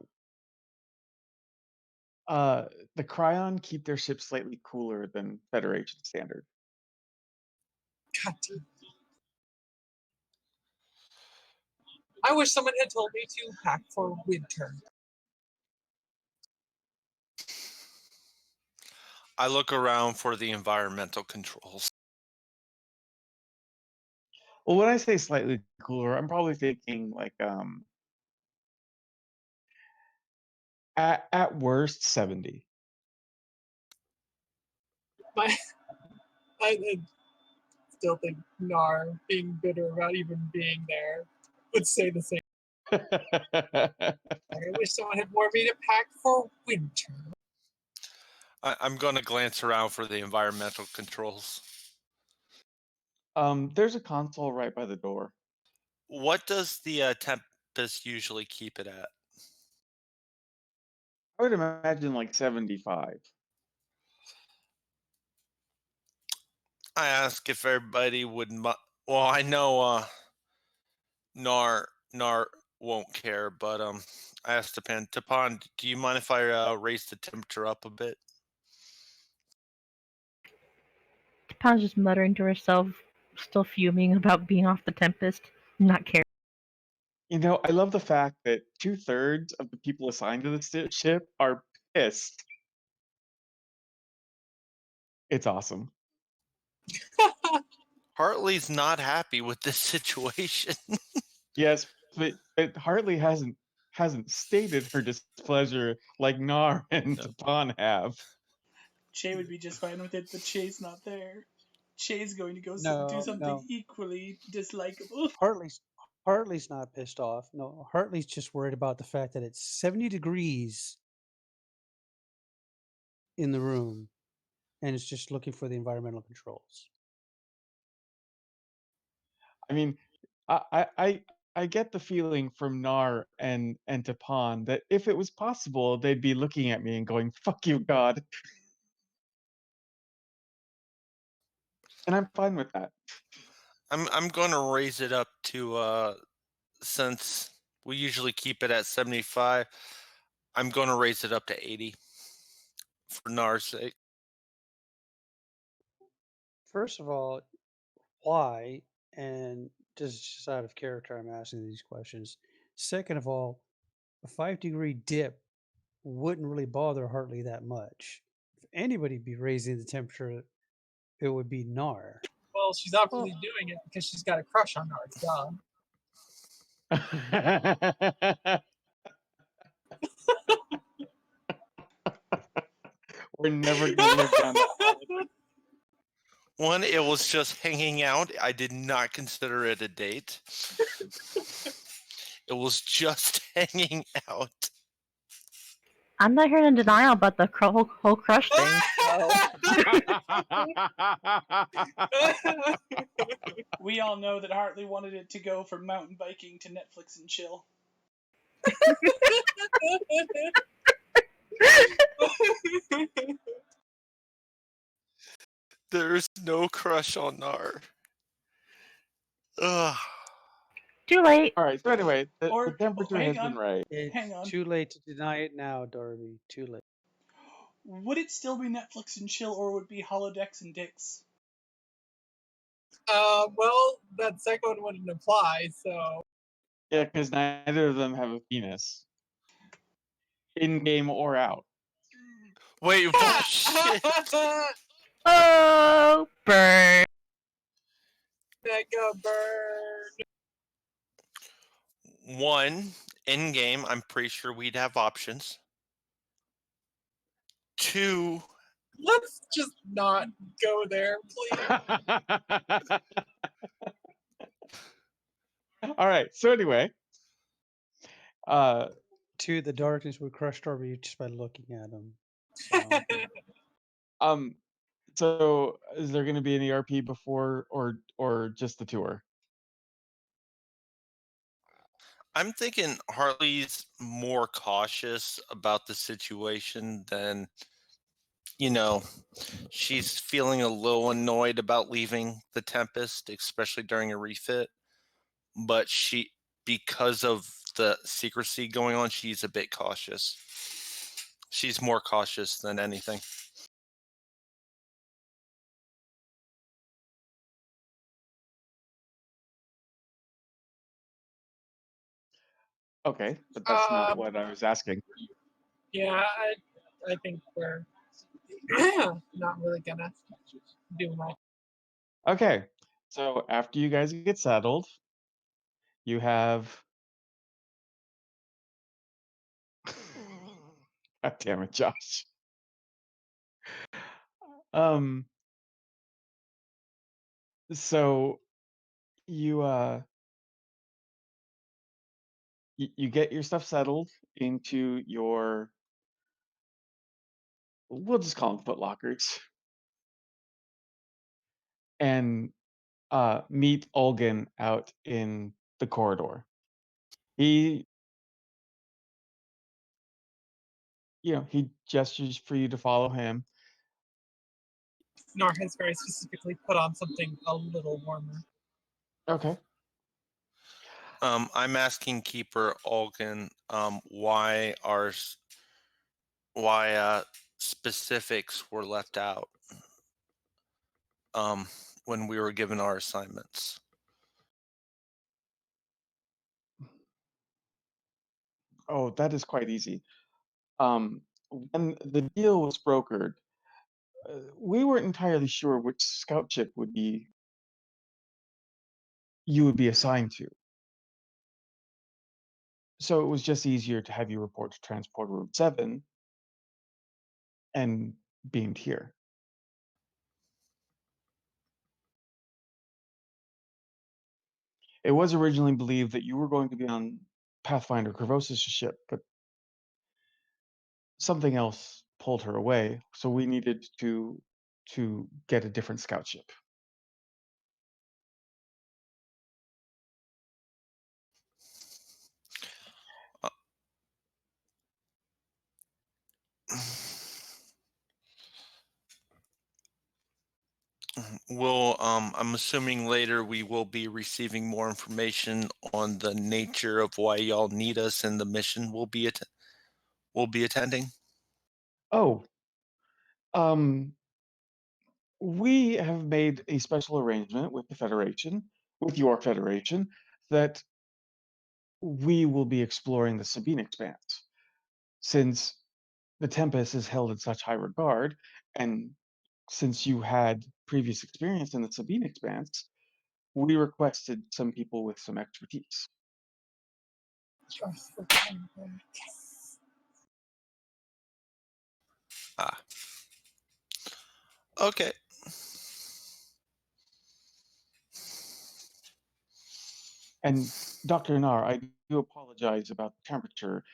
the Krion keep their ships slightly cooler than Federation standard. God damn. I wish someone had told me to pack for winter. I look around for the environmental controls. Well, when I say slightly cooler, I'm probably thinking like at worst 70. I still think Nar, being bitter about even being there, would say the same. I wish someone had warned me to pack for winter. I'm going to glance around for the environmental controls. There's a console right by the door. What does the Tempest usually keep it at? I would imagine like 75. I ask if everybody would. Well, I know Nar won't care, but I asked Tapan, do you mind if I raise the temperature up a bit? Tapan's just muttering to herself, still fuming about being off the Tempest, not caring. You know, I love the fact that 2/3 of the people assigned to the ship are pissed. It's awesome. Hartley's not happy with this situation. Yes, but Hartley hasn't stated her displeasure like Nar and No. Tapan have. Che would be just fine with it, but Che's not there. Che's going to go do something No. equally dislikable. Hartley's not pissed off. No, Hartley's just worried about the fact that it's 70 degrees in the room, and it's just looking for the environmental controls. I mean, I get the feeling from Nar and Tapan that if it was possible, they'd be looking at me and going, "Fuck you, God," and I'm fine with that. I'm going to raise it up to since we usually keep it at 75. I'm going to raise it up to 80 for Nar's sake. First of all, why? And just out of character, I'm asking these questions. Second of all, a 5-degree dip wouldn't really bother Hartley that much. If anybody be raising the temperature, it would be Nar. Well, Well, she's obviously doing it because she's got a crush on Nard. Duh. We're never gonna live down that holiday. One, it was just hanging out. I did not consider it a date. It was just hanging out. I'm not here in denial about the whole crush thing. So. We all know that Hartley wanted it to go from mountain biking to Netflix and chill. There's no crush on Nar. Ugh. Too late. All right. So anyway, the Or temperature hang has been on, right. It's hang on. too late to deny it now, Darby. Too late. Would it still be Netflix and chill, or would it be holodecks and dicks? Well, that second one wouldn't apply, so. Yeah, because neither of them have a penis, in game or out. Wait, what shit? Oh, burn. Mega burn. One, in game, I'm pretty sure we'd have options. Two, Let's just not go there, please. All right. So anyway, Two, the darkness would crush Darby just by looking at him. um, so is there going to be an ERP before or just the tour? I'm thinking Hartley's more cautious about the situation than, she's feeling a little annoyed about leaving the Tempest, especially during a refit. But because of the secrecy going on, she's a bit cautious. She's more cautious than anything. Okay, but that's not what I was asking. Yeah, I think we're not really gonna do much. Okay, so after you guys get settled, you have. God damn it, Josh. Um. So you you get your stuff settled into your, we'll just call them foot lockers, and meet Olgan out in the corridor. He, he gestures for you to follow him. Nar has very specifically put on something a little warmer. Okay. I'm asking Keeper Olgan why specifics were left out when we were given our assignments. Oh, that is quite easy. When the deal was brokered, we weren't entirely sure which scout ship you would be assigned to. So it was just easier to have you report to Transport Room 7 and beamed here. It was originally believed that you were going to be on Pathfinder Kervosis' ship, but something else pulled her away, so we needed to get a different scout ship. I'm assuming later we will be receiving more information on the nature of why y'all need us and the mission we'll be attending. Oh, we have made a special arrangement with the Federation, with your Federation, that we will be exploring the Sabine Expanse, since the Tempest is held in such high regard, and since you had previous experience in the Sabine Expanse, we requested some people with some expertise. Just for fun. Yes. Ah, okay. And Dr. Nar, I do apologize about the temperature.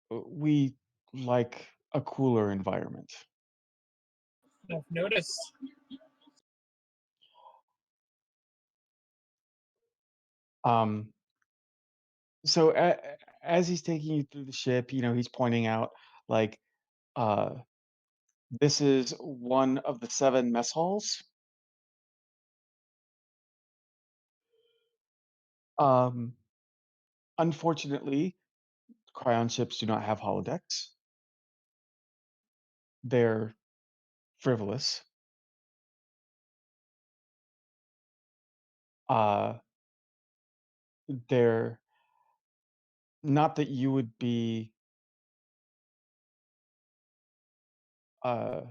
We like a cooler environment. I've noticed. Um, so as he's taking you through the ship, he's pointing out like, uh, this is one of the 7 mess halls. Um, Unfortunately, Krion ships do not have holodecks. They're frivolous. Uh, they're not that you would be uh,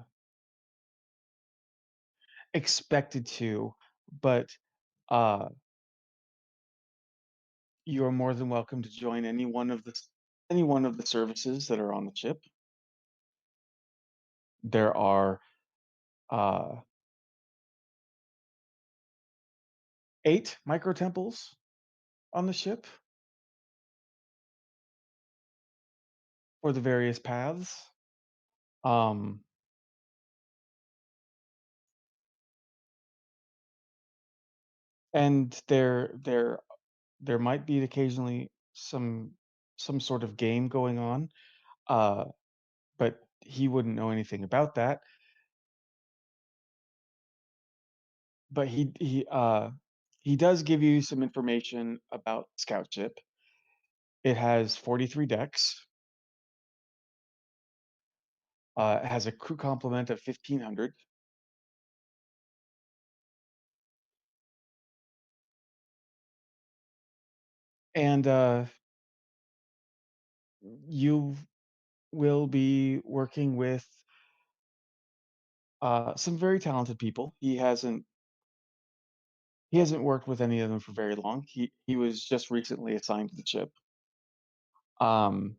expected to, but uh, you are more than welcome to join any one of the services that are on the ship. There are uh, 8 micro temples on the ship for the various paths. Um, and there might be occasionally some sort of game going on, uh, but he wouldn't know anything about that. But he does give you some information about Scout Ship. It has 43 decks. It has a crew complement of 1,500. And you will be working with some very talented people. He hasn't worked with any of them for very long. He was just recently assigned to the ship. Um,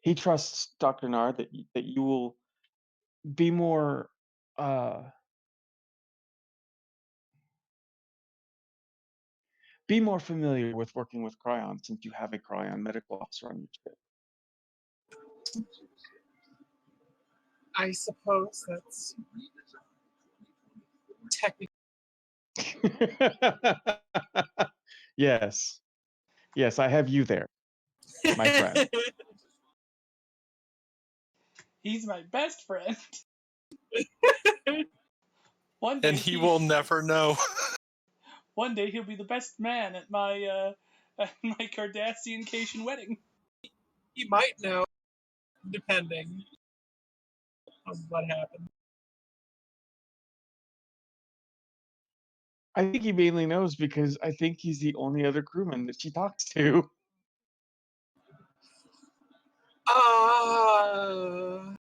he trusts Dr. Nard that you will be more uh, familiar with working with Krion since you have a Krion medical officer on your I suppose that's technically. ship. Yes, yes, I have you there, my friend. He's my best friend. One And day he will never know. one day he'll be the best man at my at my Cardassian Cation wedding. He might know, depending on what happened. I think he mainly knows because I think he's the only other crewman that she talks to. Uh,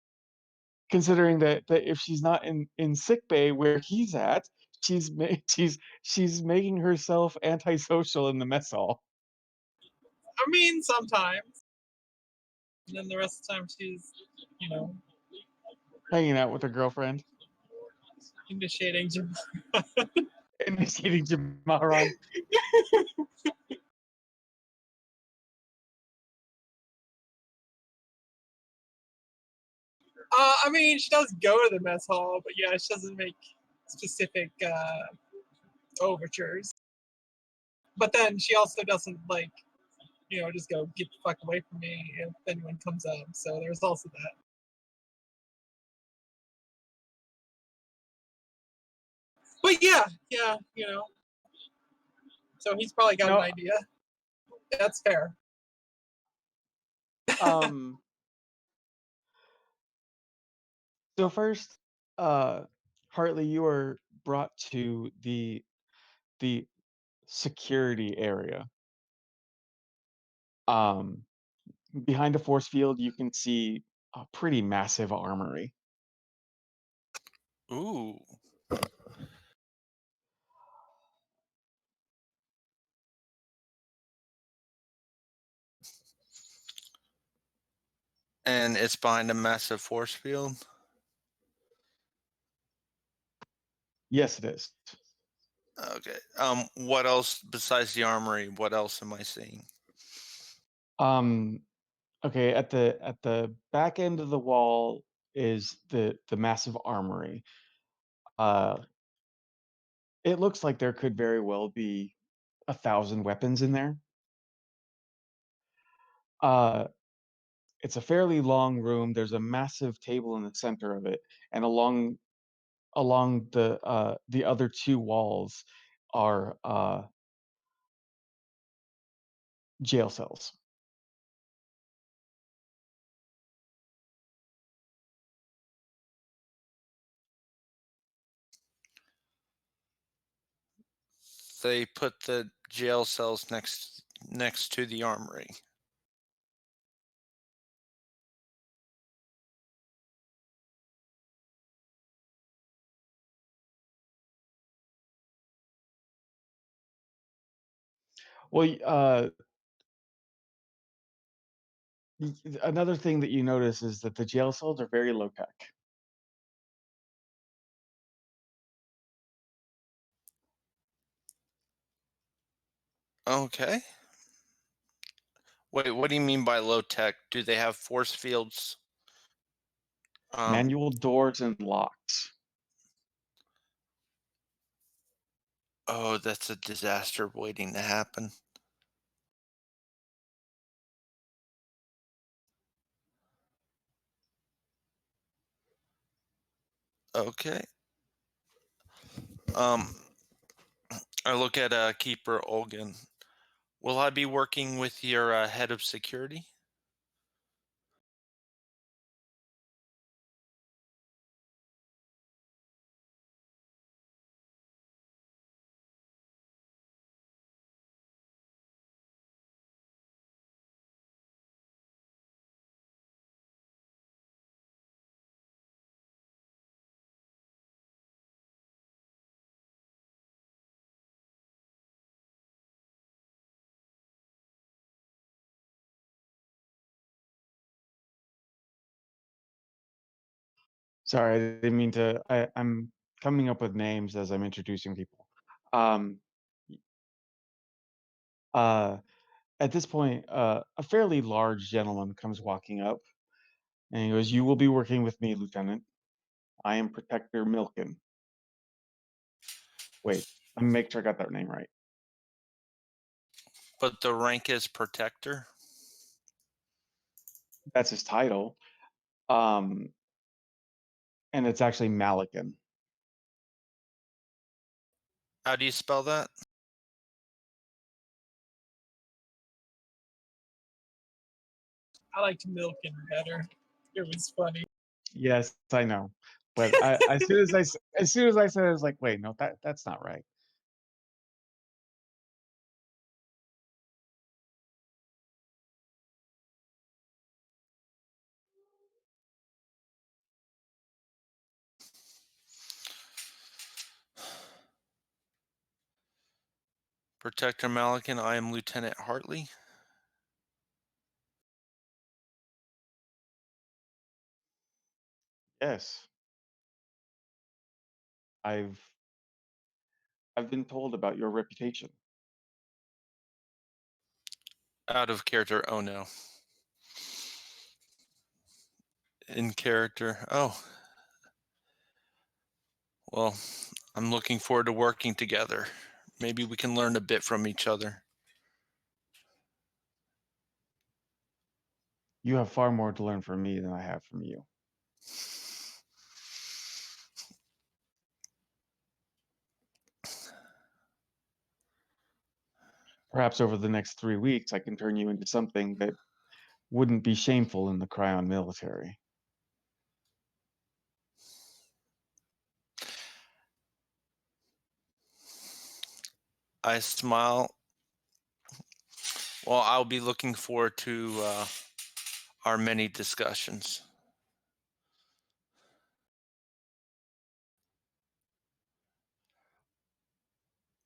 Considering that if she's not in sick bay where he's at, she's making herself antisocial in the mess hall. I mean, sometimes. And then the rest of the time she's, you know, Hanging out with her girlfriend, initiating. initiating Jamaron. I mean, she does go to the mess hall, but yeah, she doesn't make specific overtures. But then she also doesn't like, just go get the fuck away from me if anyone comes up. So there's also that. But yeah. So he's probably got an No, idea. That's fair. um. So first, Hartley, you are brought to the security area. Um, Behind a force field, you can see a pretty massive armory. Ooh. And it's behind a massive force field. Yes, it is. Okay. What else besides the armory? What else am I seeing? Um, okay, at the back end of the wall is the massive armory. Uh, it looks like there could very well be 1,000 weapons in there. Uh, it's a fairly long room. There's a massive table in the center of it, and along the other two walls are jail cells. They put the jail cells next to the armory. Well, another thing that you notice is that the jail cells are very low tech. Okay. Wait, what do you mean by low tech? Do they have force fields? Manual doors and locks. Oh, that's a disaster waiting to happen. Okay. Um, I look at Keeper Olgan. Will I be working with your head of security? Sorry, I didn't mean to. I'm coming up with names as I'm introducing people. Um, uh, at this point, a fairly large gentleman comes walking up, and he goes, "You will be working with me, Lieutenant. I am Protector Milken." Wait, let me make sure I got that name right. But the rank is Protector? That's his title. Um, and it's actually Malikan. How do you spell that? I liked Milken better. It was funny. Yes, I know. But as soon as I said it, I was like, wait, no, that's not right. Protector Malikan, I am Lieutenant Hartley. Yes, I've I've been told about your reputation. Out of character, oh no. In character, oh. Well, I'm looking forward to working together. Maybe we can learn a bit from each other. You have far more to learn from me than I have from you. Perhaps over the next 3 weeks, I can turn you into something that wouldn't be shameful in the Krion military. I smile. Well, I'll be looking forward to our many discussions.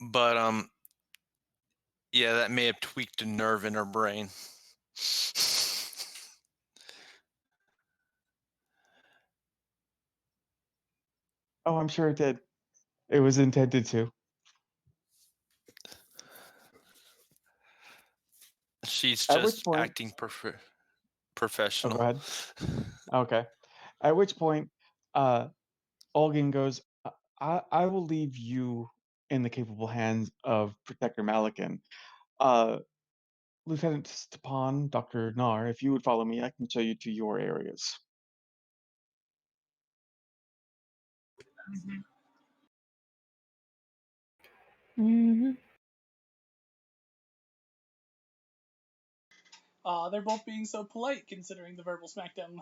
but yeah, that may have tweaked a nerve in her brain. Oh, I'm sure it did. It was intended to. She's At which just point, acting oh, go professional. ahead. Okay. At which point, uh, Olgin goes, I will leave you in the capable hands of Protector Malakin. Uh, Lieutenant Stepan, Dr. Nar, if you would follow me, I can show you to your areas. Mhm. Mm-hmm. They're both being so polite considering the verbal smackdown.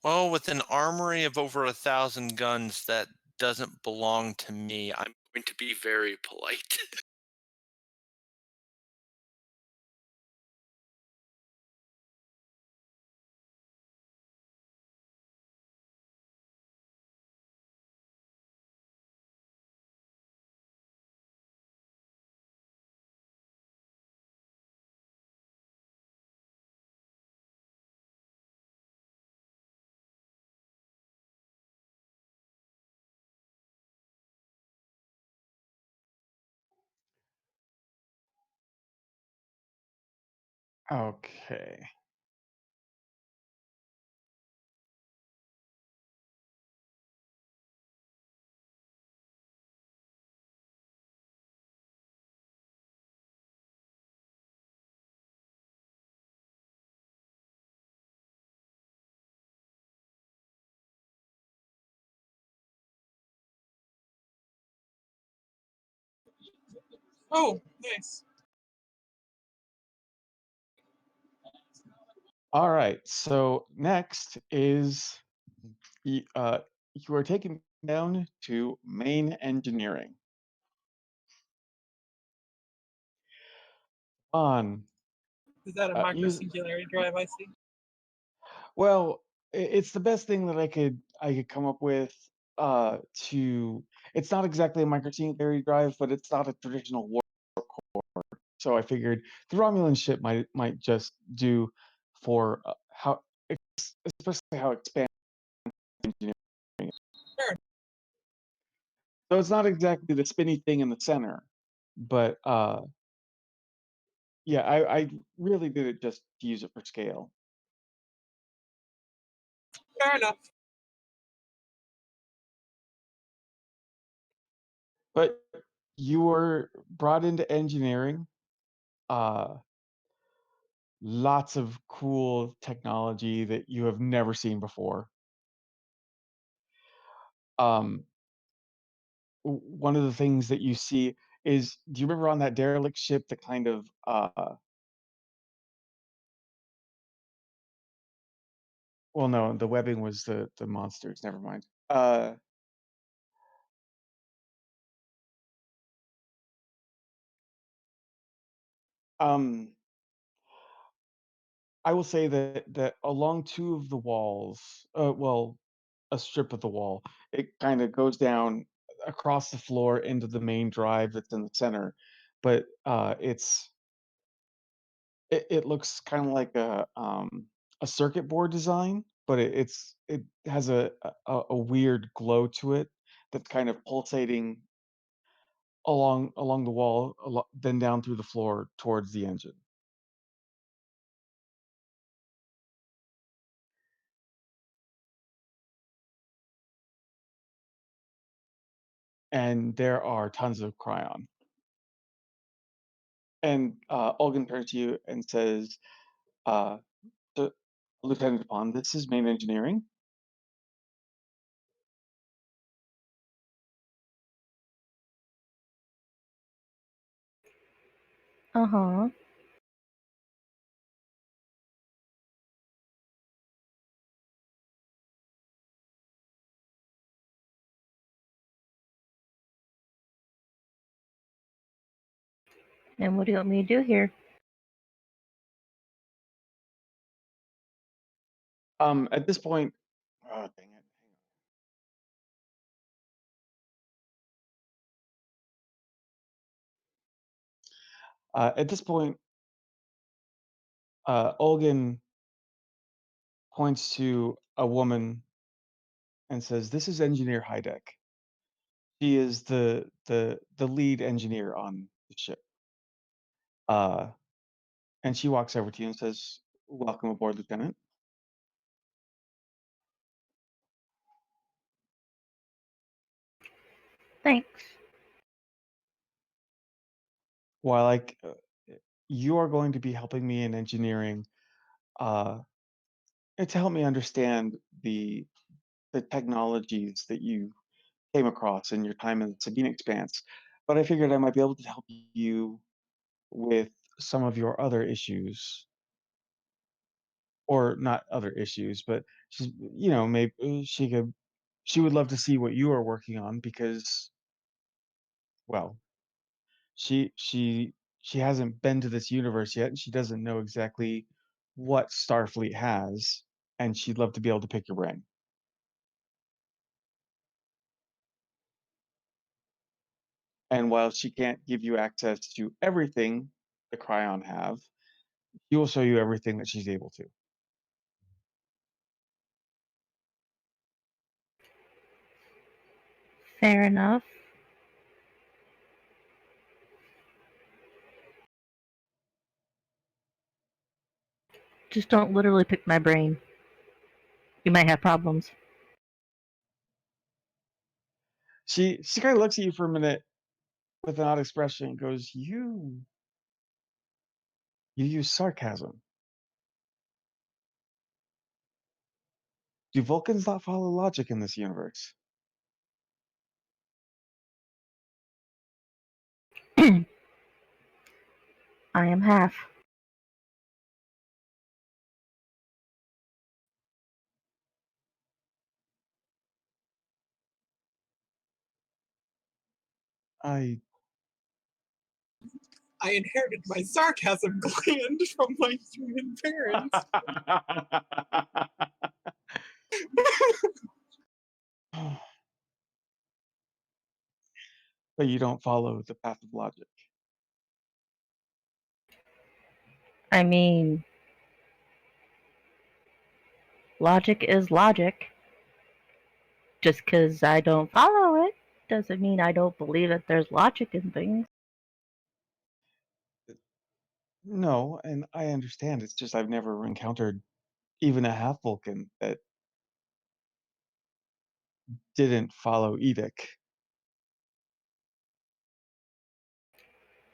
Well, with an armory of over 1,000 guns that doesn't belong to me, I'm going to be very polite. Okay. Oh, nice. All right. So next is you are taken down to main engineering. On Is that a use microsingularity drive I see? well, it's the best thing that I could come up with to it's not exactly a microsingularity drive, but it's not a traditional war. So I figured the Romulan ship might just do for how especially how expanded engineering is. Sure. So it's not exactly the spinny thing in the center, but yeah, I really did it just to use it for scale. Fair enough. But you were brought into engineering. Uh, Lots of cool technology that you have never seen before. Um, One of the things that you see is, do you remember on that derelict ship that kind of well, no, the webbing was the monsters. Never mind. Um, I will say that along two of the walls, well, a strip of the wall, it kind of goes down across the floor into the main drive that's in the center, but it looks kind of like a circuit board design, but it has a weird glow to it that's kind of pulsating along the wall, then down through the floor towards the engine. And there are tons of Krion. And Olgan turns to you and says, uh, "So, Lieutenant Bond, this is main engineering." Uh-huh. And what do you want me to do here? At this point, oh, dang it. At this point, Olgan points to a woman and says, "This is Engineer Hydeck. She is the lead engineer on the ship." Uh, and she walks over to you and says, "Welcome aboard, Lieutenant." Thanks. While you are going to be helping me in engineering, uh, and to help me understand the technologies that you came across in your time in the Sabine Expanse. But I figured I might be able to help you with some of your other issues, or not other issues, but she's, maybe she would love to see what you are working on because, well, she hasn't been to this universe yet, and she doesn't know exactly what Starfleet has, and she'd love to be able to pick your brain. And while she can't give you access to everything the Krion have, she will show you everything that she's able to. Fair enough. Just don't literally pick my brain. You might have problems. She kind of looks at you for a minute with an odd expression and goes, You use sarcasm. Do Vulcans not follow logic in this universe?" I am half. I I inherited my sarcasm gland from my human parents. But you don't follow the path of logic. I mean, logic is logic. Just because I don't follow it doesn't mean I don't believe that there's logic in things. No, and I understand. It's just I've never encountered even a half Vulcan that didn't follow Edict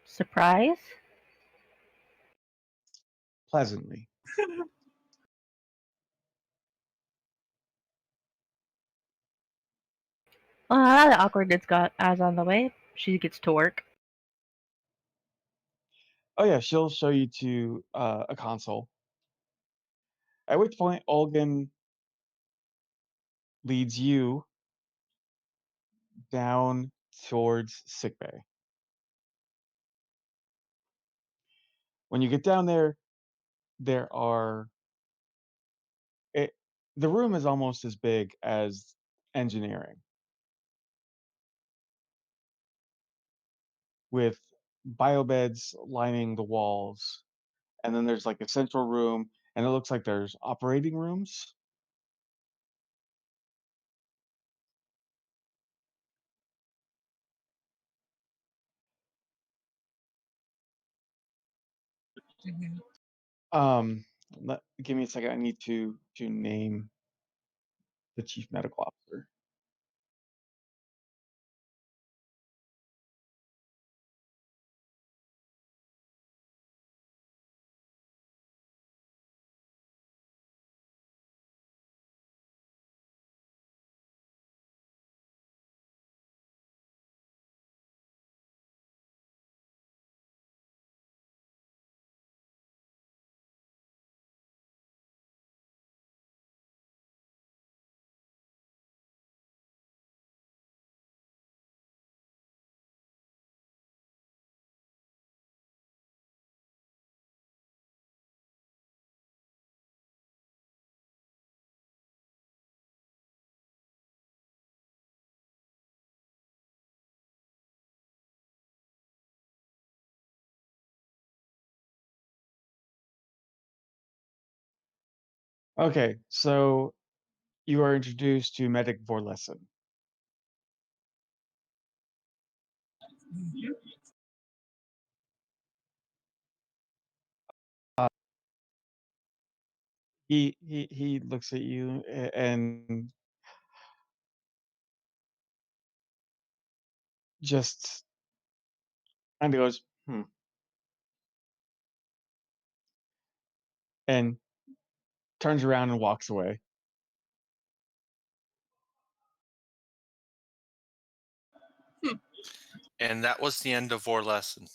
Surprise? pleasantly. Well, now that awkwardness got eyes on the way, she gets to work. Oh yeah, she'll show you to a console. At which point, Olgan leads you down towards sickbay. When you get down there, there are it, the room is almost as big as engineering, with biobeds lining the walls, and then there's like a central room, and it looks like there's operating rooms. Mhm. Give me a second. I need to name the chief medical officer. Okay, so you are introduced to Medic Vorlesen. Mhm. Uh, he looks at you and just kind of goes, hmm, and turns around and walks away. And that was the end of our lesson.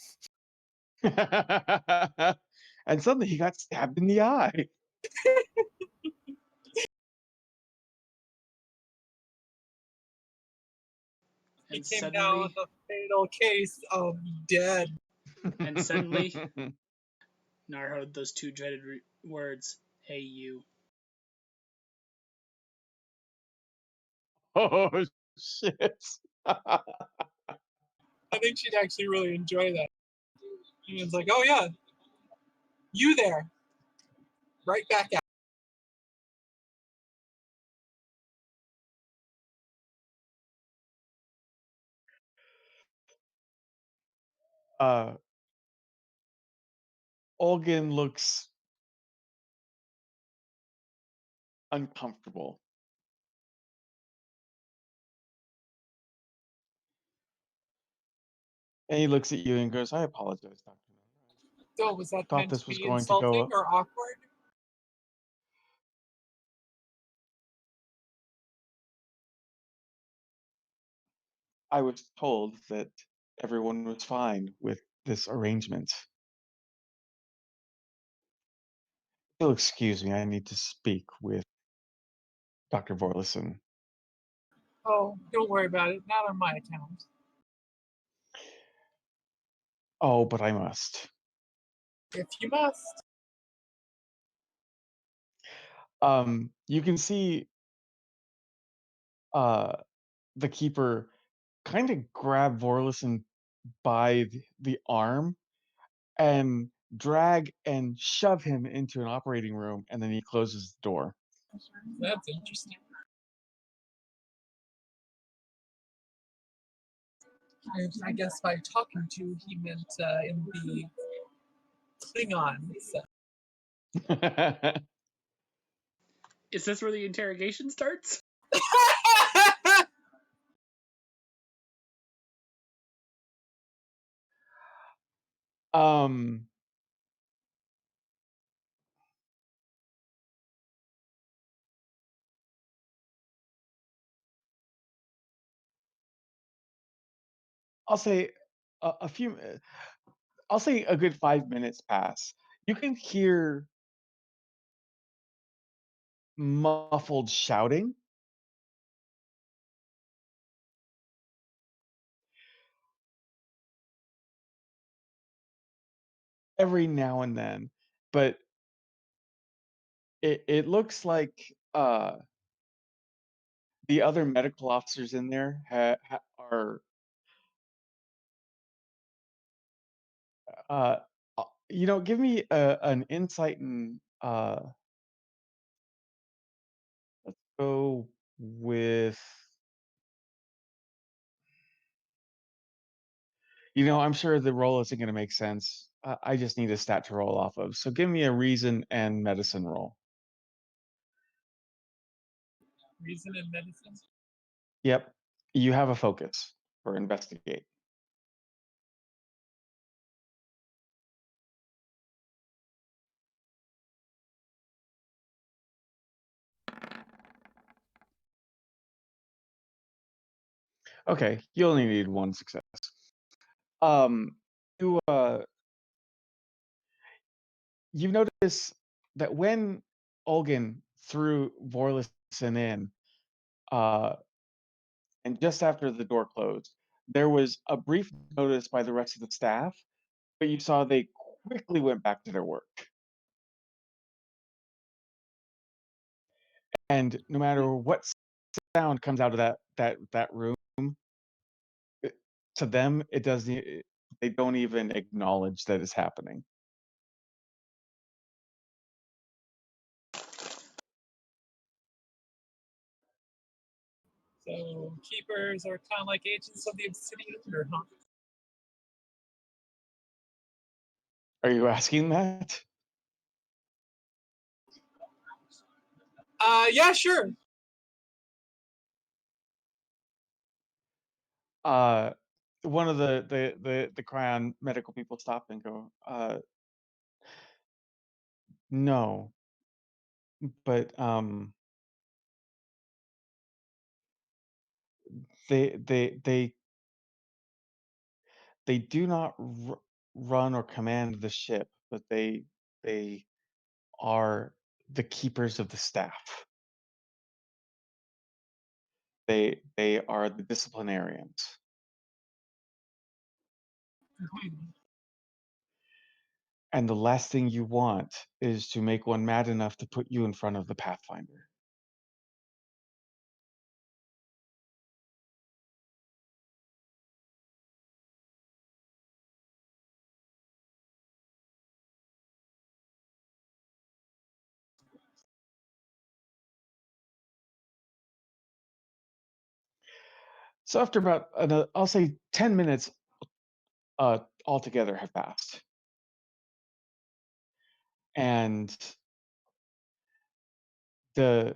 And suddenly he got stabbed in the eye. He And came down with suddenly, a fatal case of dead. and suddenly, Nar heard those two dreaded words, "Hey, you." Oh shit. I think she'd actually really enjoy that. And it's like, oh yeah, you there, right back at. uh Olgin looks uncomfortable. And he looks at you and goes, I apologize, Dr. So was that Thought meant to this was be going to insulting go. or awkward? I was told that everyone was fine with this arrangement. You'll excuse me, I need to speak with Dr. Vorlison. Oh, don't worry about it. Not on my account. Oh, but I must. If you must. You can see uh the keeper kind of grab Vorlison by the arm and drag and shove him into an operating room, and then he closes the door. That's interesting. I guess by talking to, he meant in the Klingon sense. Is this where the interrogation starts? um I'll say a few I'll say a good 5 minutes pass. You can hear muffled shouting every now and then, but it looks like the other medical officers in there are uh, give me an insight and let's go with I'm sure the roll isn't going to make sense. I just need a stat to roll off of. So give me a reason and medicine roll. Reason in medicine. Yep. You have a focus for investigate. Okay, you only need one success. Um, you you notice that when Olgin threw Vorlison in, uh, and just after the door closed, there was a brief notice by the rest of the staff, but you saw they quickly went back to their work. And no matter what sound comes out of that room, to them it doesn't. They don't even acknowledge that it's happening. So keepers are kind of like agents of the obsidian order, huh? Are you asking that? Yeah, sure. One of the Krion medical people stop and go, no, but they they they they do not run or command the ship, but they are the keepers of the staff. They are the disciplinarians. Mhm. And the last thing you want is to make one mad enough to put you in front of the Pathfinder. So after about, I'll say 10 minutes altogether have passed. And the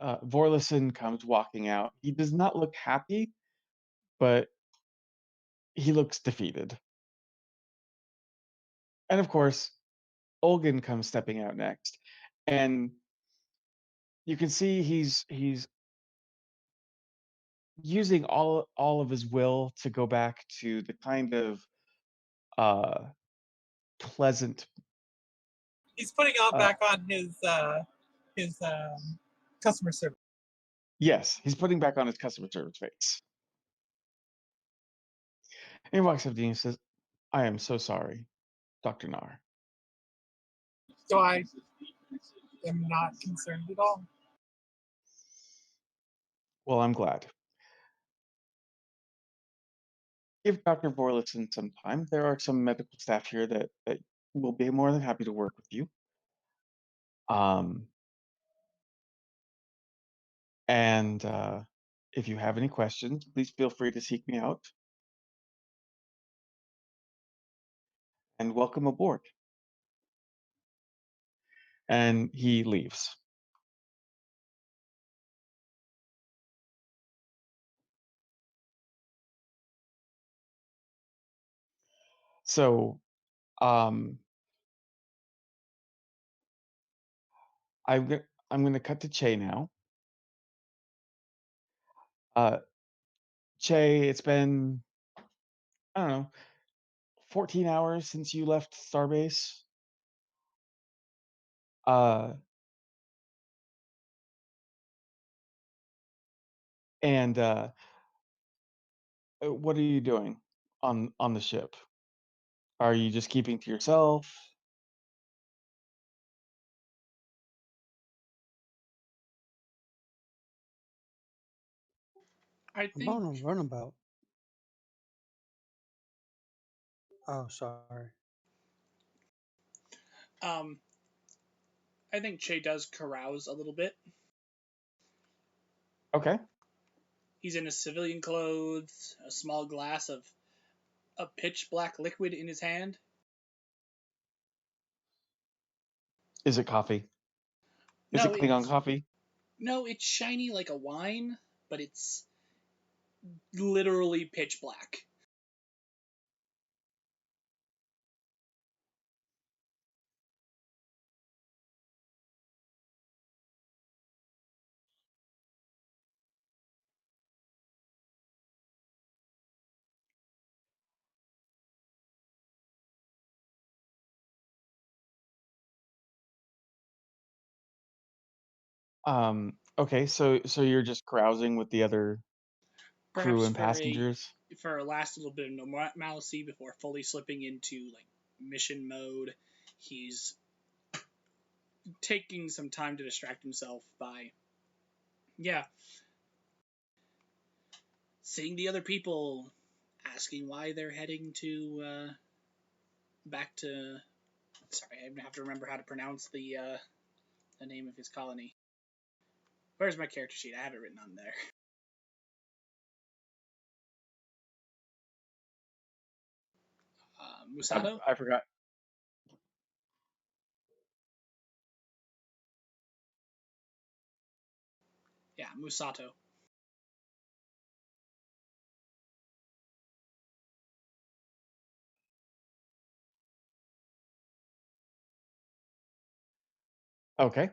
Vorlison comes walking out. He does not look happy, but he looks defeated. And of course, Olgin comes stepping out next. And you can see he's using all of his will to go back to the kind of uh pleasant He's putting on uh back on his customer service. yes, he's putting back on his customer service face. And he walks up to you and says, I am so sorry, Dr. Nar. So I am not concerned at all. Well, I'm glad. Give Dr. Vorlitson some time. There are some medical staff here that will be more than happy to work with you. Um, and if you have any questions, please feel free to seek me out. And welcome aboard. And he leaves. So um, I'm going to cut to Che now. Uh, Che, it's been, I don't know, 14 hours since you left Starbase. Uh, and what are you doing on the ship? Are you just keeping to yourself? I I'm think on a runabout. Oh, sorry. um I think Che does carouse a little bit. Okay. He's in his civilian clothes, a small glass of a pitch black liquid in his hand. Is it coffee? Is it No, Klingon coffee? it's shiny like a wine, but it's literally pitch black. Okay, so you're just carousing with the other crew Perhaps and passengers? for a last little bit of normalcy before fully slipping into like mission mode. He's taking some time to distract himself by seeing the other people, asking why they're heading to back to. Sorry, I have to remember how to pronounce the name of his colony. Where's my character sheet? I have it written on there. Musato? I forgot. Yeah, Musato. Okay.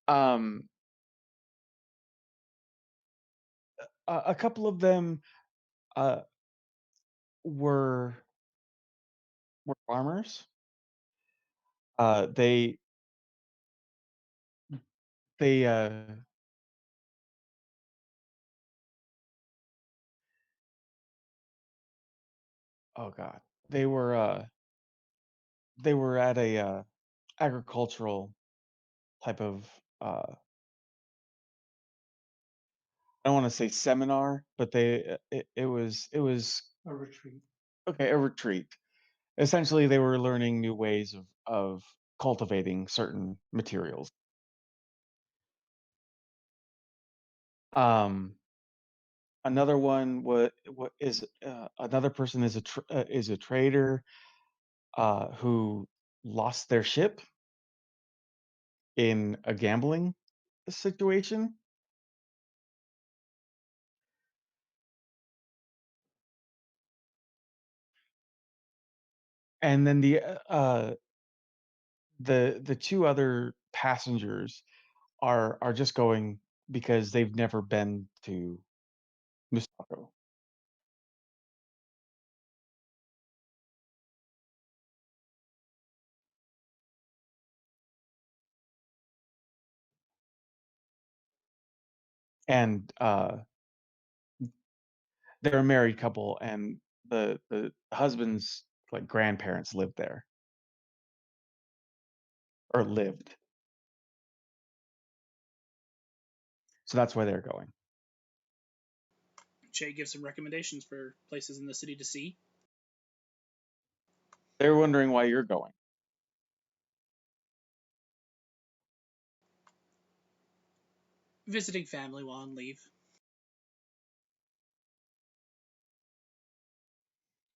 Um, a couple of them uh, were were farmers. Uh, they they oh god, they were they were at a agricultural type of I don't want to say seminar, but it was A retreat. okay, a retreat. Essentially, they were learning new ways of cultivating certain materials. Um, another one what is another person is a trader who lost their ship in a gambling situation, and then the two other passengers are just going because they've never been to Misako. And they're a married couple, and the husband's like grandparents lived there or lived, so that's why they're going. Che gives some recommendations for places in the city to see. They're wondering why you're going. Visiting family while on leave.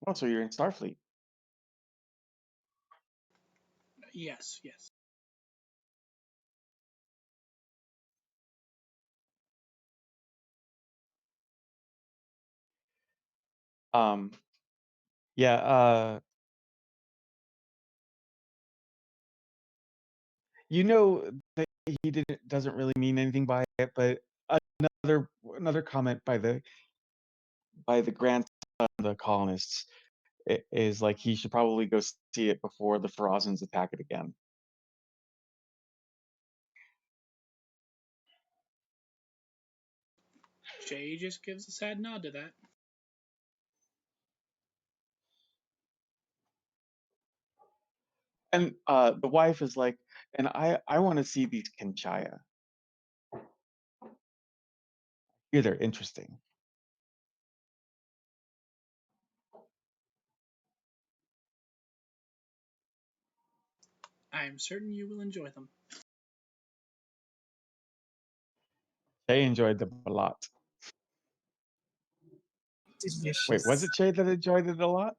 Oh, so you're in Starfleet. Yes, yes. Um, yeah, you know that he doesn't really mean anything by it, but another comment by the grandson of the colonists is like he should probably go see it before the Ferasans attack it again. Che just gives a sad nod to that. And the wife is like, and I want to see these Kenchaya. Here they're interesting. I am certain you will enjoy them. They enjoyed them a lot. Wait, was Delicious. it Shay that enjoyed it a lot?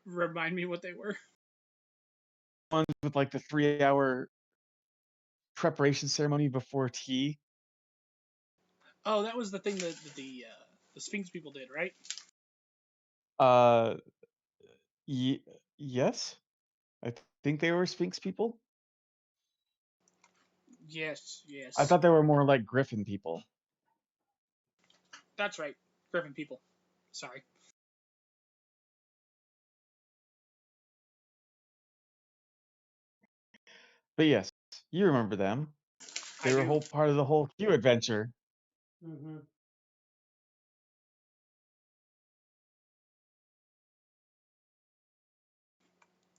Remind me what they were. Ones with like the 3 hour preparation ceremony before tea. Oh, that was the thing that the Sphinx people did, right? Uh, yes, think they were Sphinx people. Yes, I yes. thought they were more like Griffin people. That's right. Griffin people. Sorry. But yes, you remember them. I They were a do. whole part of the whole Q adventure. Mm-hmm.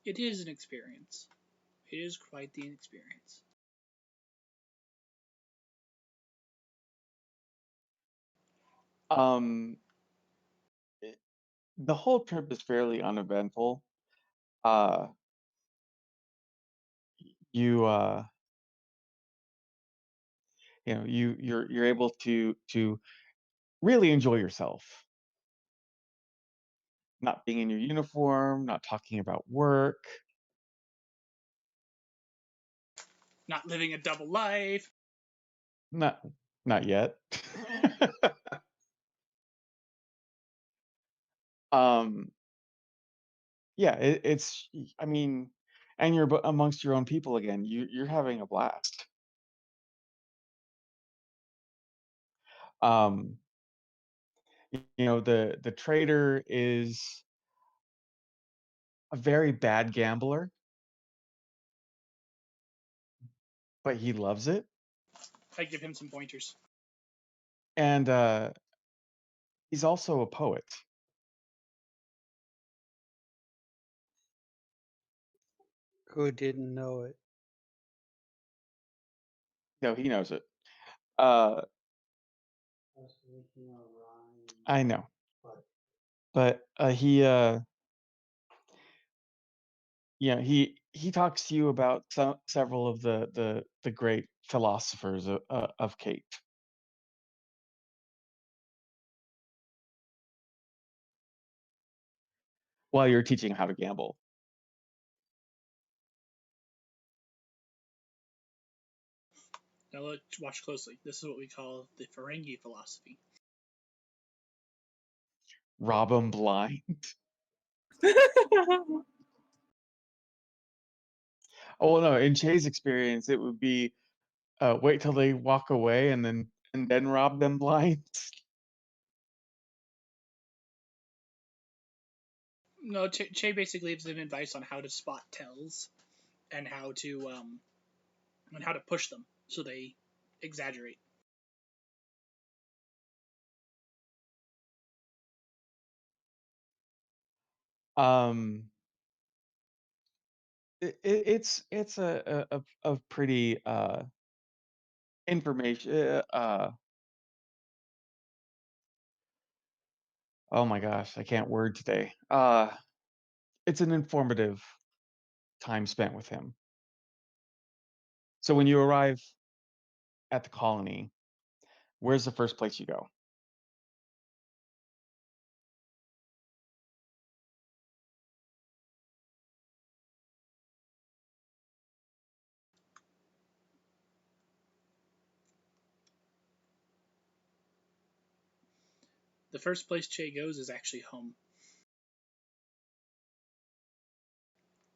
It is an experience. It is quite the experience. Um, the whole trip is fairly uneventful. Uh, you you know you're able to really enjoy yourself. not being in your uniform, not talking about work. Not living a double life. Not not yet. um yeah, it's I mean, and you're amongst your own people again. You're having a blast. Um the trader is a very bad gambler, but he loves it. I give him some pointers. And he's also a poet. Who didn't know it? No, he knows it. Uh I know. But he talks to you about several of the great philosophers of Kate. While you're teaching how to gamble. Now watch closely. This is what we call the Ferengi philosophy. Rob 'em blind. Oh, well, no, in Che's experience, it would be, wait till they walk away and then rob them blind. No, Che basically gives them advice on how to spot tells and how to push them so they exaggerate. Um, it's a pretty, information oh my gosh, I can't word today. It's an informative time spent with him. So when you arrive at the colony, where's the first place you go? The first place Che goes is actually home.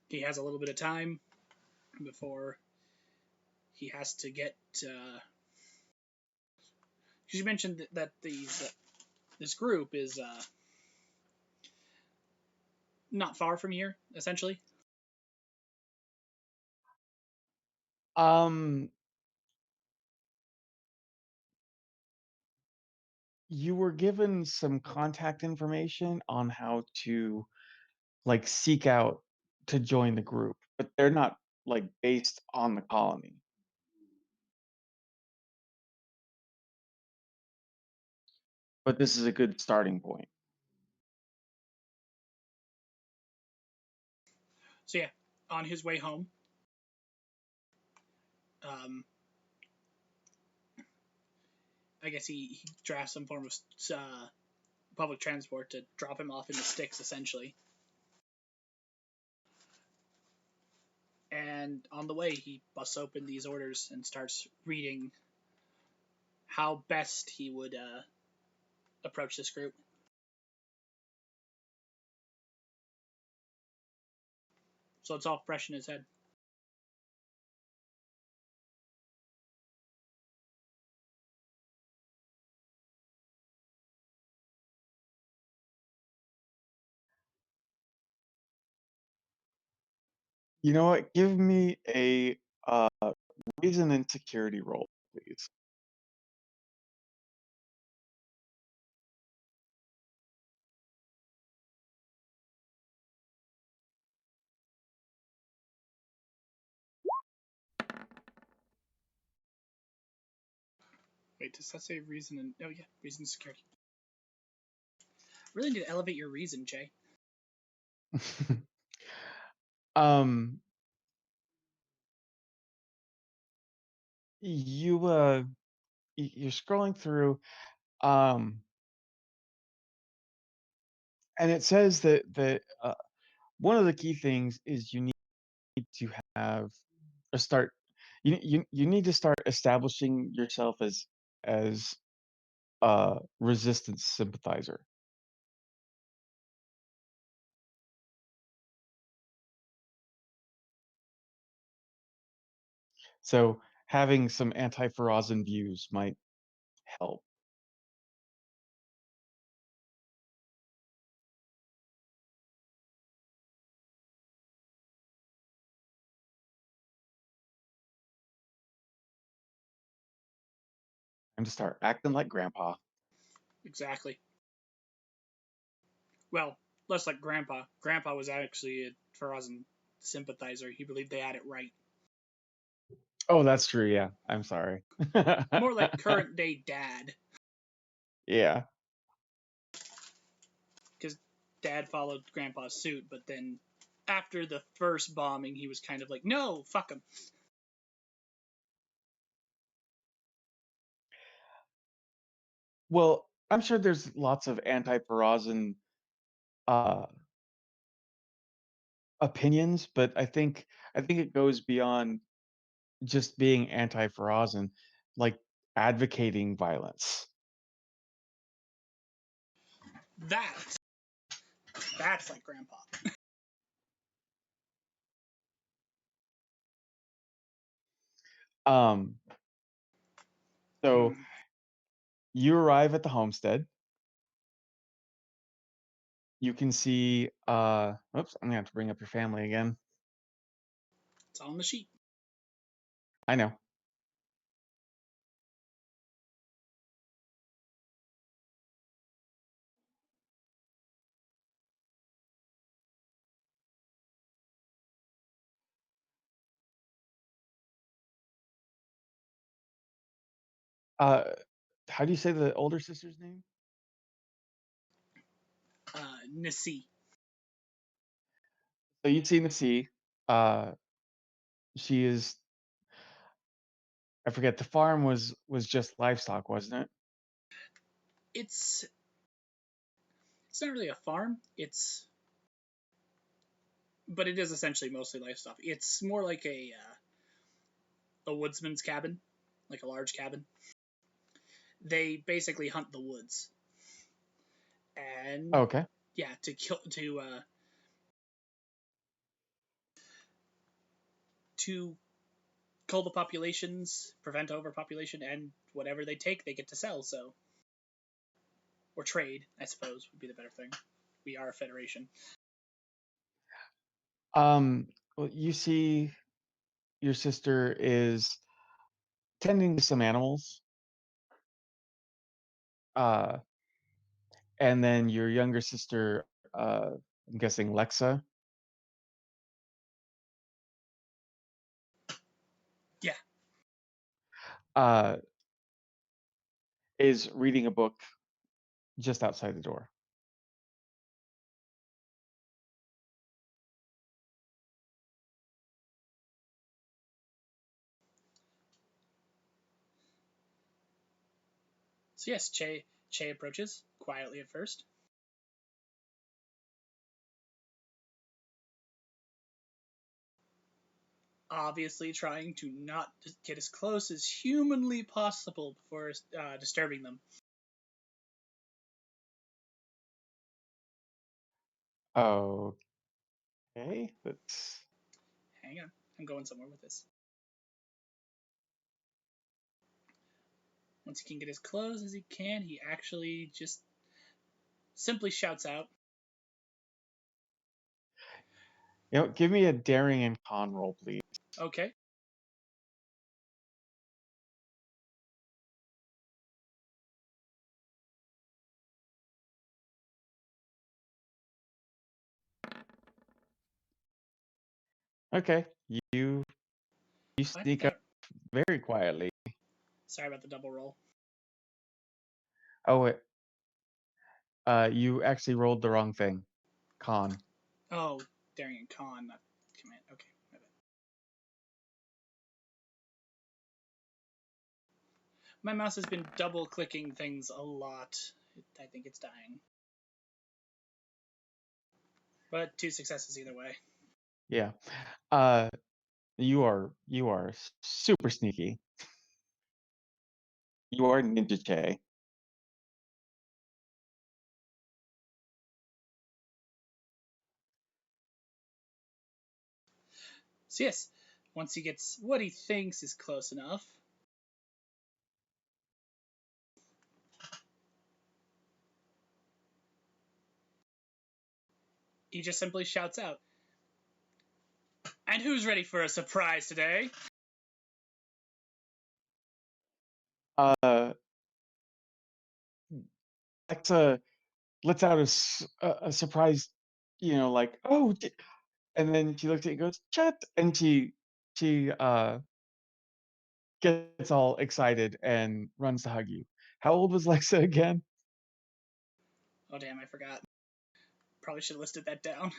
He has a little bit of time before he has to get. Because you mentioned that this group is not far from here, essentially. Um, you were given some contact information on how to, like, seek out to join the group, but they're not, like, based on the colony. But this is a good starting point. So yeah, on his way home, um, I guess he drafts some form of public transport to drop him off in the sticks, essentially. And on the way, he busts open these orders and starts reading how best he would approach this group. So it's all fresh in his head. You know what? Give me a, uh, reason and security roll, please. Wait, does that say reason and oh yeah, reason and security. Really need to elevate your reason, Jay. Um, you, you're scrolling through, um, and it says that one of the key things is you need to have a start. You need to start establishing yourself as a resistance sympathizer. So having some anti-Ferasan views might help. And to start acting like grandpa. Exactly. Well, less like Grandpa. Grandpa was actually a Ferasan sympathizer. He believed they had it right. Oh, that's true. Yeah, I'm sorry. More like current day Dad, Yeah. because Dad followed Grandpa's suit, but then after the first bombing, he was kind of like, no, fuck him. Well, I'm sure there's lots of anti-Ferasan uh, opinions, but I think it goes beyond just being anti-Ferasan, like advocating violence. That, that's like Grandpa. Um, so Hmm. you arrive at the homestead. You can see oops, I'm gonna have to bring up your family again. It's on the sheet. I know. Uh how do you say the older sister's name? Nisi. So you'd seen the sea. Uh she is I forget the farm was just livestock, wasn't it? It's it's not really a farm. But it is essentially mostly livestock. It's more like a woodsman's cabin, like a large cabin. They basically hunt the woods, and Okay. yeah, to cull the populations, prevent overpopulation, and whatever they take, they get to sell. So, or trade, I suppose, would be the better thing. We are a federation. Well, you see your sister is tending to some animals. Uh and then your younger sister, I'm guessing Lexa, Yeah. uh is reading a book just outside the door. So yes, Che approaches quietly at first. Obviously, trying to not get as close as humanly possible before disturbing them. Okay, Hang on, I'm going somewhere with this. Once he can get as close as he can, he actually just simply shouts out, give me a daring and con roll, please. okay. Okay, you you Why did sneak up that? very quietly. Sorry about the double roll. Oh, wait, you actually rolled the wrong thing. Con. Oh, daring and con, not command. Okay, my bad. My mouse has been double clicking things a lot. I think it's dying. But 2 successes either way. Yeah. You are super sneaky. You are Ninja Che. So yes, once he gets what he thinks is close enough, he just simply shouts out, "And who's ready for a surprise today?" Uh, Alexa lets out a surprise, like, oh, and then she looks at you and goes, Chet, and she gets all excited and runs to hug you. How old was Lexa again? Oh damn, I forgot. Probably should have listed that down.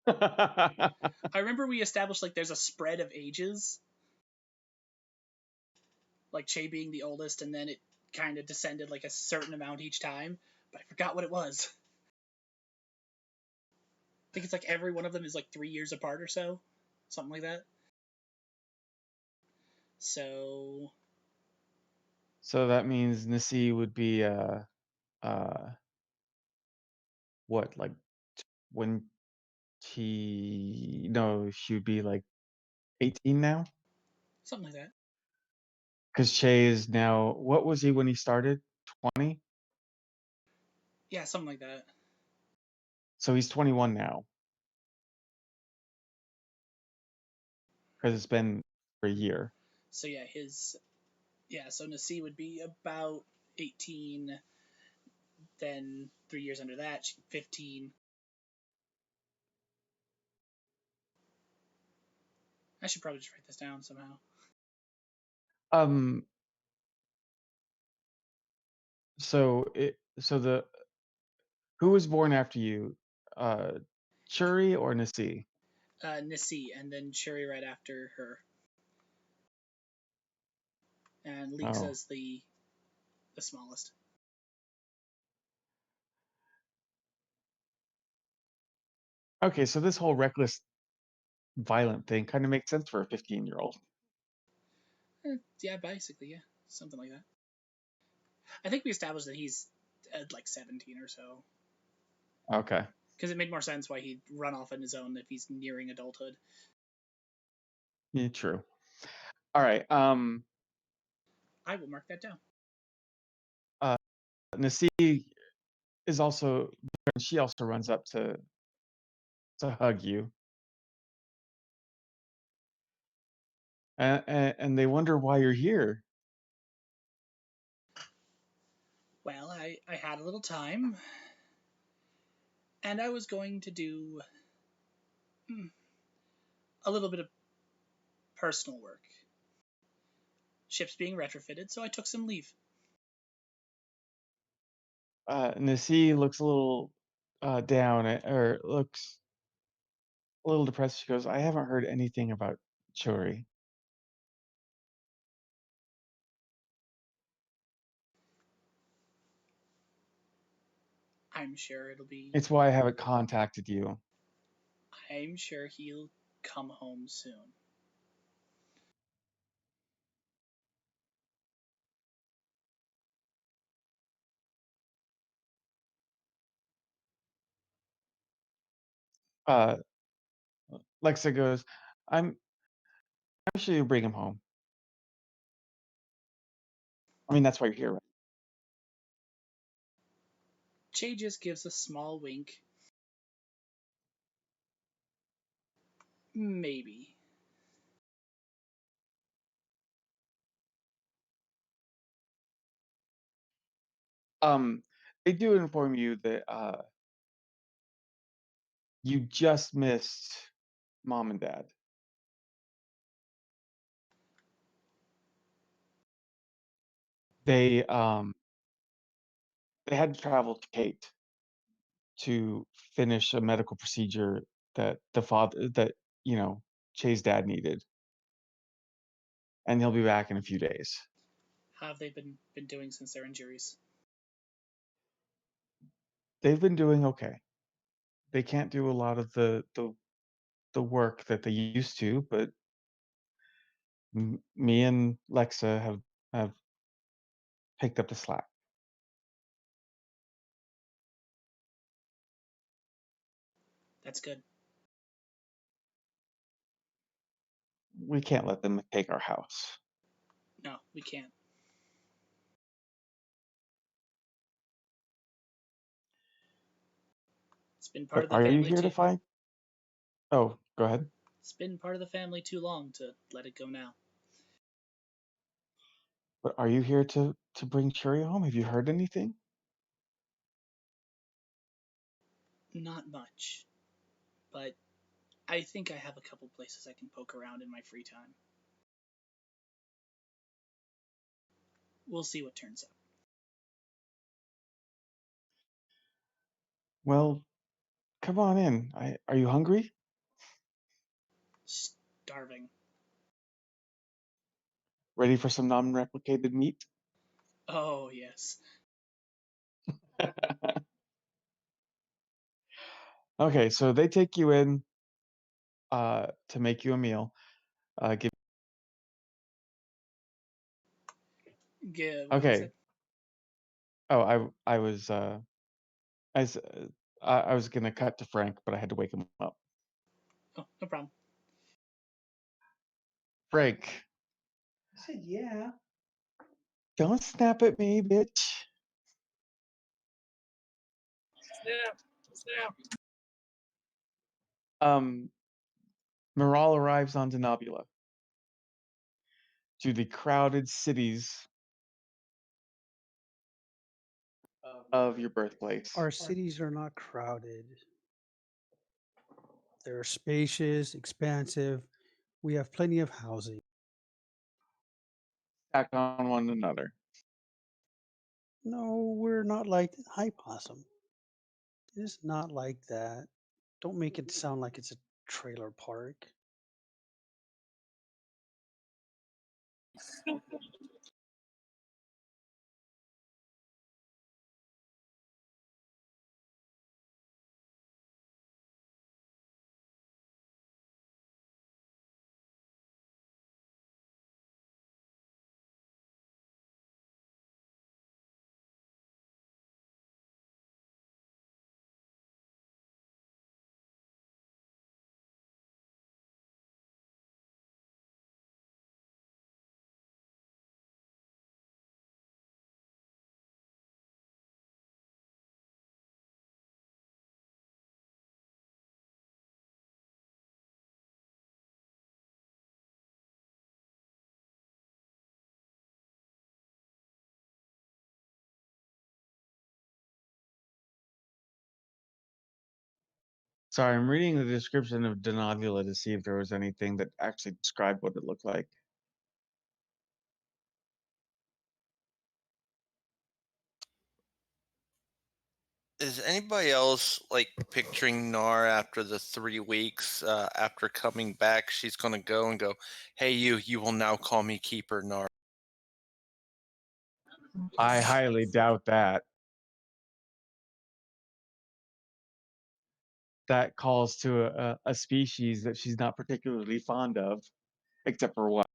I remember we established like there's a spread of ages, like Che being the oldest, and then it kind of descended like a certain amount each time, but I forgot what it was. I think it's like every one of them is like 3 years apart or so, something like that. So So that means Nisi would be what, like when she would be like 18 now? something like that. Because Che is now, what was he when he started? 20? Yeah, something like that. So he's 21 now. Because it's been for a year. So so Nasi would be about 18. Then 3 years under that, 15. I should probably just write this down somehow. Um, so who was born after you? Churi or Nasi? Nisi, and then Shuri right after her, and Oh. Leeksa's the smallest. Okay, so this whole reckless, violent thing kind of makes sense for a 15-year-old. Yeah, basically, yeah, something like that. I think we established that he's like 17 or so, Okay. because it made more sense why he'd run off on his own if he's nearing adulthood. Yeah, true. All right. I will mark that down. Nasi is also, she also runs up to hug you. And they wonder why you're here. Well, I had a little time, and I was going to do a little bit of personal work. Ship's being retrofitted, so I took some leave. Nasi looks a little down, or looks a little depressed. She goes, I haven't heard anything about Churi. I'm sure it'll be. It's why I haven't contacted you. I'm sure he'll come home soon. Uh, Lexa goes, I'm sure you'll bring him home. I mean, that's why you're here, right? Che just gives a small wink. Maybe. They do inform you that you just missed mom and dad. They they had to travel to Kate to finish a medical procedure that Che's dad needed, and he'll be back in a few days. How have they been doing since their injuries? They've been doing okay. they can't do a lot of the work that they used to, but me and Lexa have picked up the slack. That's good. We can't let them take our house. No, we can't. It's been part But of the are you family here to too. find? Oh, go ahead. It's been part of the family too long to let it go now. But are you here to bring Cherry home? Have you heard anything? Not much, but I think I have a couple places I can poke around in my free time. We'll see what turns up. Well, come on in. Are you hungry? Starving. Ready for some non-replicated meat? Oh, yes. Okay, so they take you in to make you a meal. Give What was Okay. it? Oh, I was I s- I was gonna cut to Frank, but I had to wake him up. Oh, no problem. Frank, I said, yeah. don't snap at me, bitch. Snap, snap. Um, Miral arrives on Denobula to the crowded cities of your birthplace. Our cities are not crowded. They're spacious, expansive. We have plenty of housing. Stacked on one another. No, we're not like Hi Possum. It's not like that. Don't make it sound like it's a trailer park. Sorry, I'm reading the description of Denobula to see if there was anything that actually described what it looked like. Is anybody else like picturing Nar after the 3 weeks after coming back? She's gonna go and go, "Hey, you will now call me Keeper Nar." I highly doubt that. That calls to a species that she's not particularly fond of, except for what?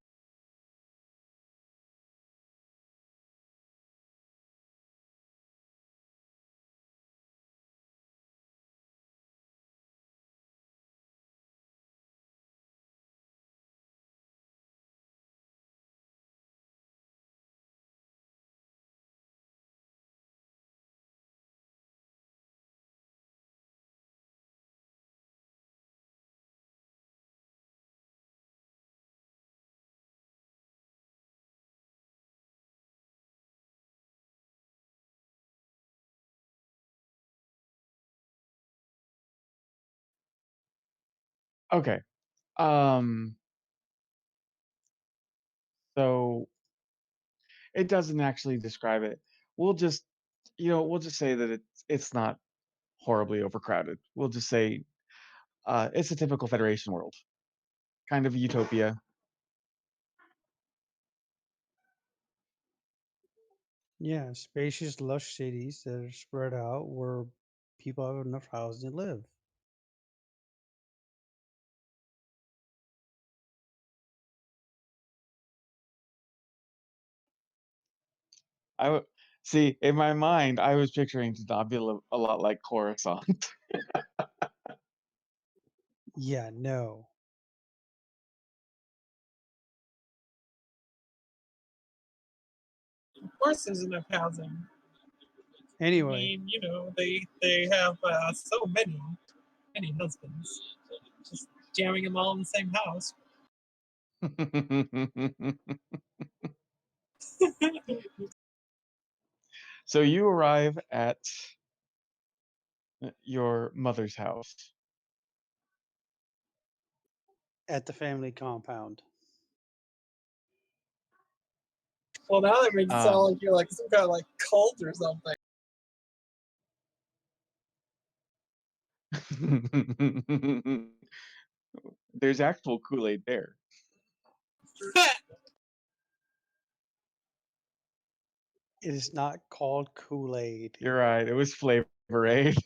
Okay. Um, so it doesn't actually describe it. We'll just, we'll just say that it's not horribly overcrowded. We'll just say it's a typical Federation world, kind of a utopia. Yeah, spacious, lush cities that are spread out where people have enough housing to live. see, in my mind, I was picturing Denobula a lot like Coruscant. Yeah, no. Of course, there's enough housing. I Anyway, mean, they have so many husbands, just jamming them all in the same house. So you arrive at your mother's house. at the family compound. Well, now that makes it sound Um, like you're like some kind of like cult or something. there's actual Kool-Aid there. It is not called Kool-Aid. You're right. It was Flavor Aid.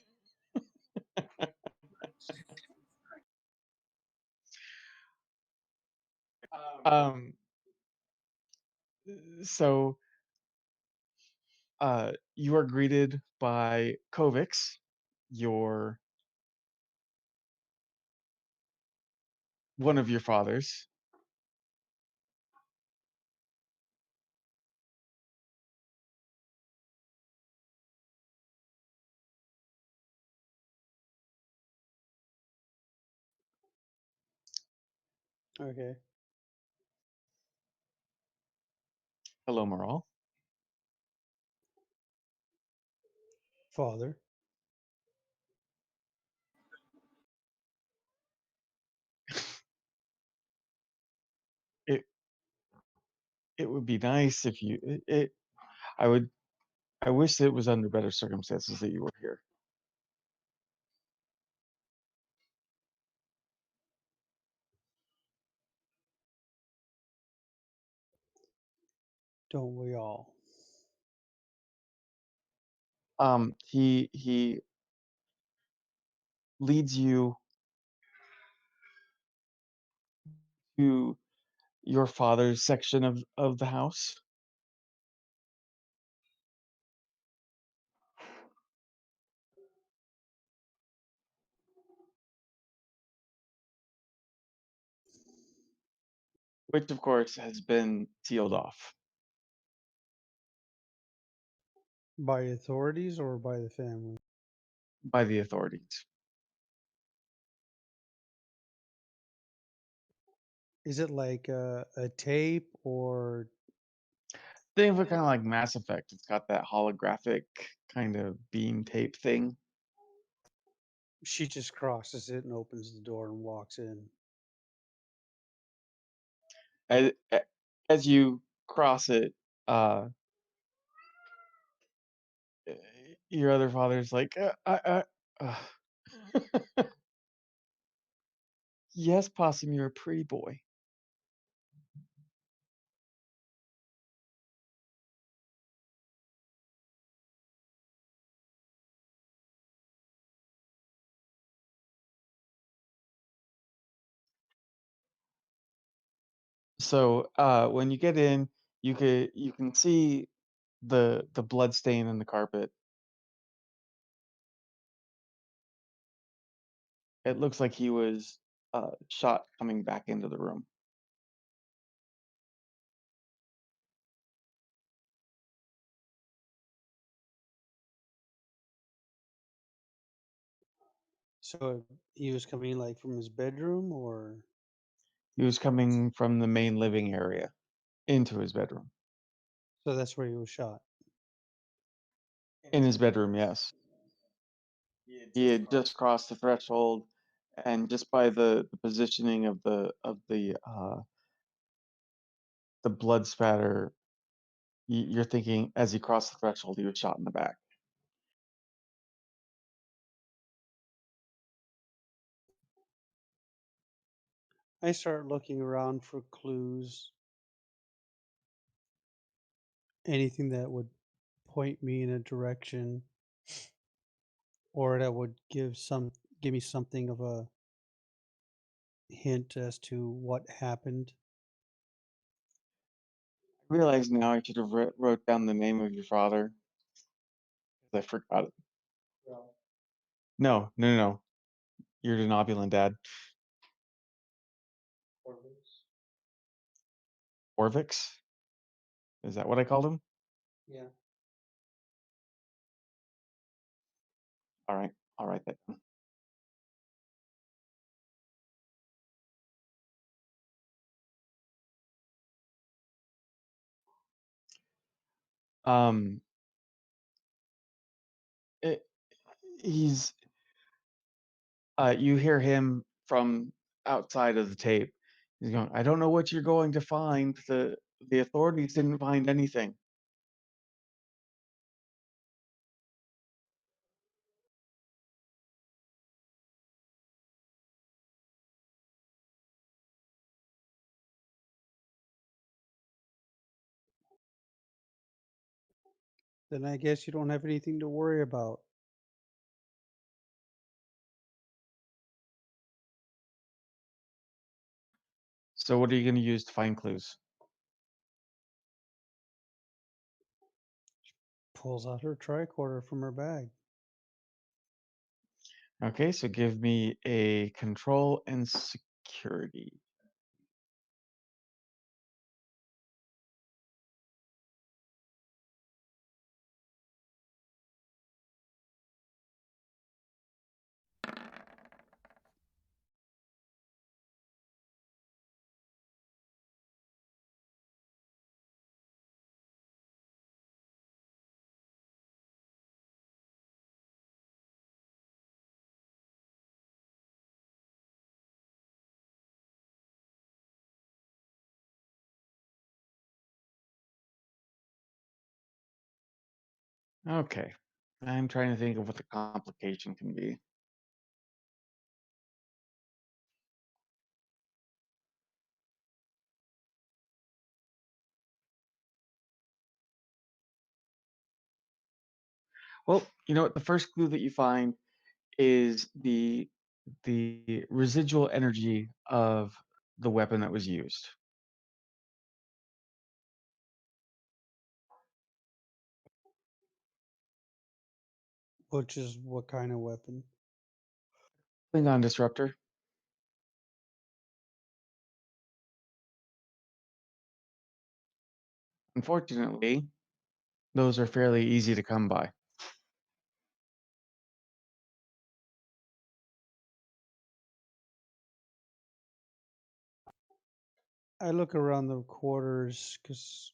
Um, so you are greeted by Kovics, your one of your fathers. Okay. Hello, Miral. Father. It it would be nice if I would I wish it was under better circumstances that you were here. Don't we all? He leads you to your father's section of the house. Which of course has been sealed off By authorities or by the family? by the authorities. Is it like a tape or Think of it kind of like Mass Effect. It's got that holographic kind of beam tape thing. she just crosses it and opens the door and walks in? As, as you cross it, uh, your other father's like, yes, Possum, you're a pretty boy. So when you get in, you can see the blood stain in the carpet. It looks like he was shot coming back into the room. So he was coming like from his bedroom, or He was coming from the main living area into his bedroom. so that's where he was shot. In his bedroom, yes. He had just crossed the threshold, and just by the positioning of the blood spatter, you're thinking as he crossed the threshold, he was shot in the back. I start looking around for clues, anything that would point me in a direction or that would give me something of a hint as to what happened. I realize now I should have wrote down the name of your father 'cause I forgot it. No, no, no, no. Your Denobulan dad. Orvix? Is that what I called him? Yeah. All right. I'll write that down. Um, it, he's you hear him from outside of the tape. He's going, "I don't know what you're going to find. The authorities didn't find anything." Then I guess you don't have anything to worry about. So what are you going to use to find clues? Pulls out her tricorder from her bag. Okay, so give me a control and security. Okay. I'm trying to think of what the complication can be. Well, you know what? The first clue that you find is the residual energy of the weapon that was used. Which is what kind of weapon? Klingon disruptor. Unfortunately, those are fairly easy to come by. I look around the quarters because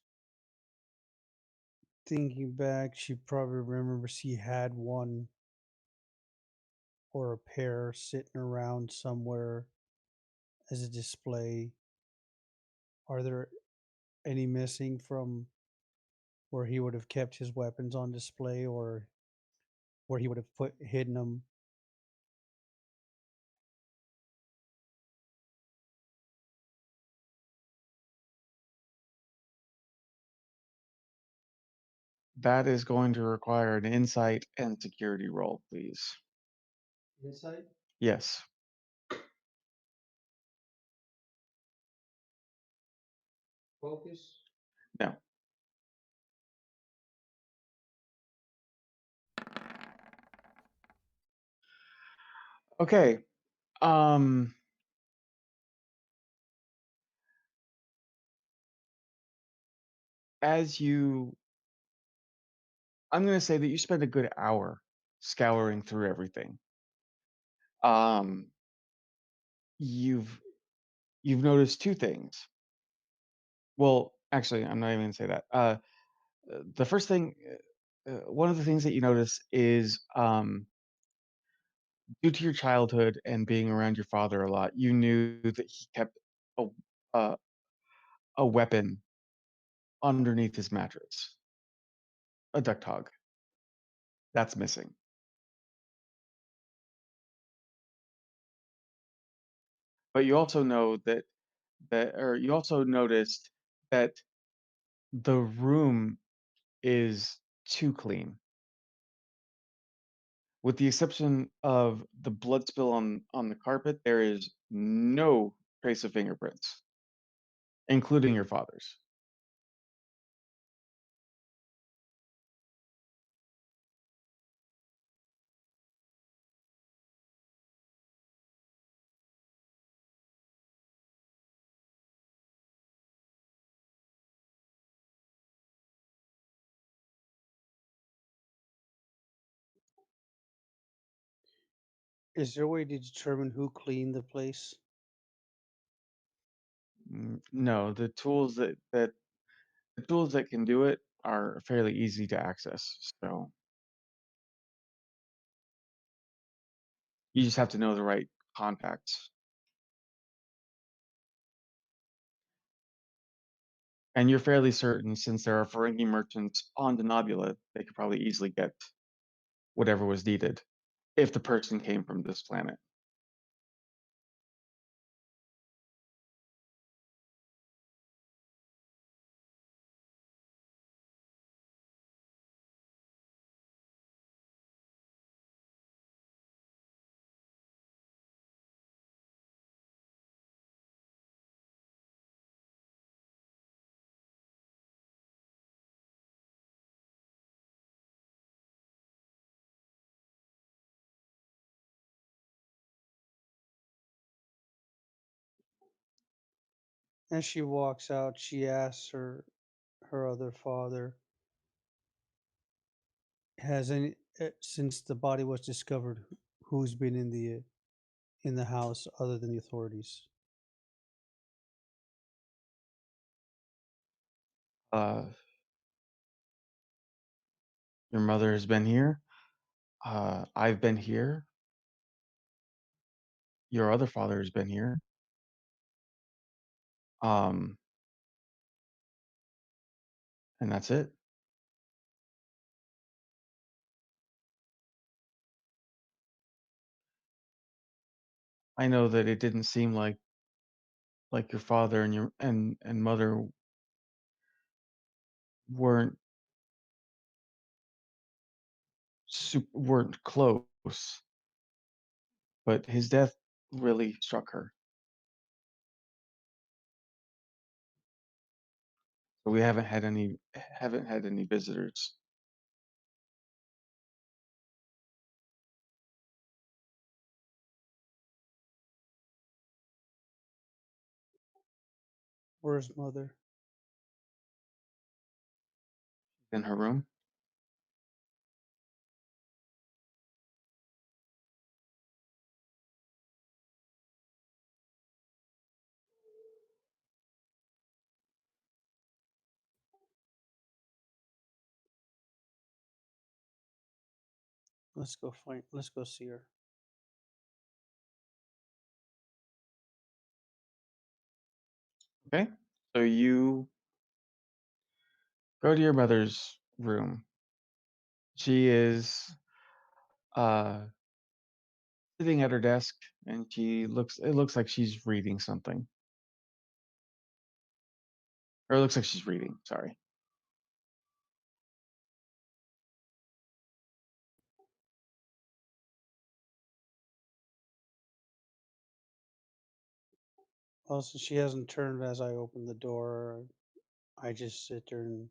thinking back, she probably remembers she had one or a pair sitting around somewhere as a display. Are there any missing from where he would have kept his weapons on display or where he would have put hidden them? That is going to require an insight and security roll, please. Insight? Yes. Focus? No. Okay. Um, as you, I'm going to say that you spend a good hour scouring through everything. Um, you've you've noticed two things. Well, actually, I'm not even going to say that. The first thing, one of the things that you notice is due to your childhood and being around your father a lot, you knew that he kept a, a, a weapon underneath his mattress, a duck hog. That's missing. But you also know or you also noticed that the room is too clean, with the exception of the blood spill on the carpet. There is no trace of fingerprints, including your father's. Is there a way to determine who cleaned the place? No, the tools that can do it are fairly easy to access. So you just have to know the right contacts. And you're fairly certain, since there are Ferengi merchants on Denobula, they could probably easily get whatever was needed if the person came from this planet. As she walks out, she asks her other father, "Has any since the body was discovered, who's been in the house other than the authorities?" Uh, your mother has been here. I've been here. Your other father has been here. Um, and that's it. I know that it didn't seem like your father and your and mother weren't weren't close, but his death really struck her. So we haven't had any visitors. Where's mother? In her room. Let's go see her. Okay. So you go to your mother's room. She is uh sitting at her desk, and it looks like she's reading something. Or it looks like she's reading, sorry. Also, she hasn't turned as I open the door. I just sit there and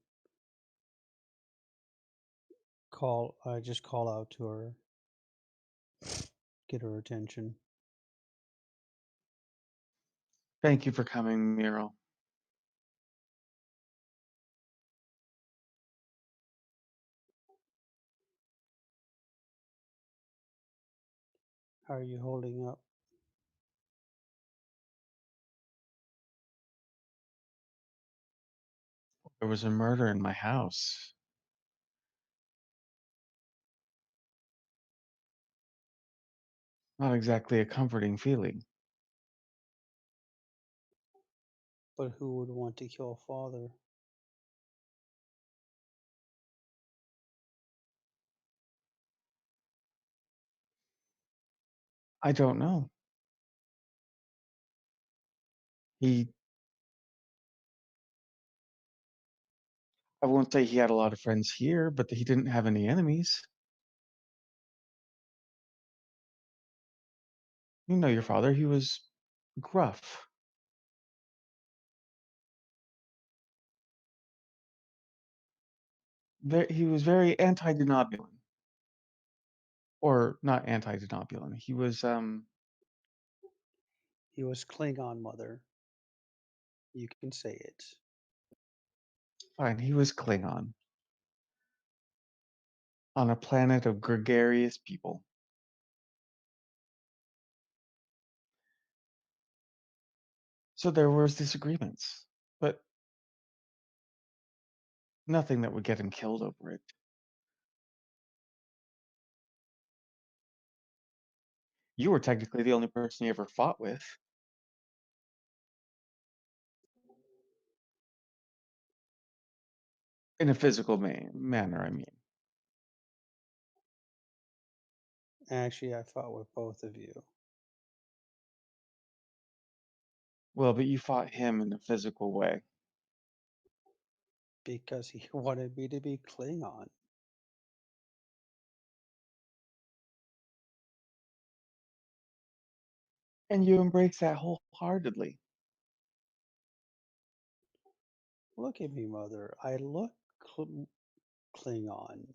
I just call out to her, get her attention. Thank you for coming, Miral. How are you holding up? There was a murder in my house. Not exactly a comforting feeling. But who would want to kill father? I don't know. He I won't say he had a lot of friends here, but he didn't have any enemies. You know your father, he was gruff. He was very anti-denobulan. Or not anti-denobulan. He was He was Klingon, mother. You can say it. fine, he was Klingon on a planet of gregarious people. So there was disagreements, but nothing that would get him killed over it. You were technically the only person he ever fought with in a physical manner, I mean. Actually, I fought with both of you Well, but you fought him in a physical way. because he wanted me to be Klingon. And you embraced that wholeheartedly. Look at me, Mother. I look Klingon.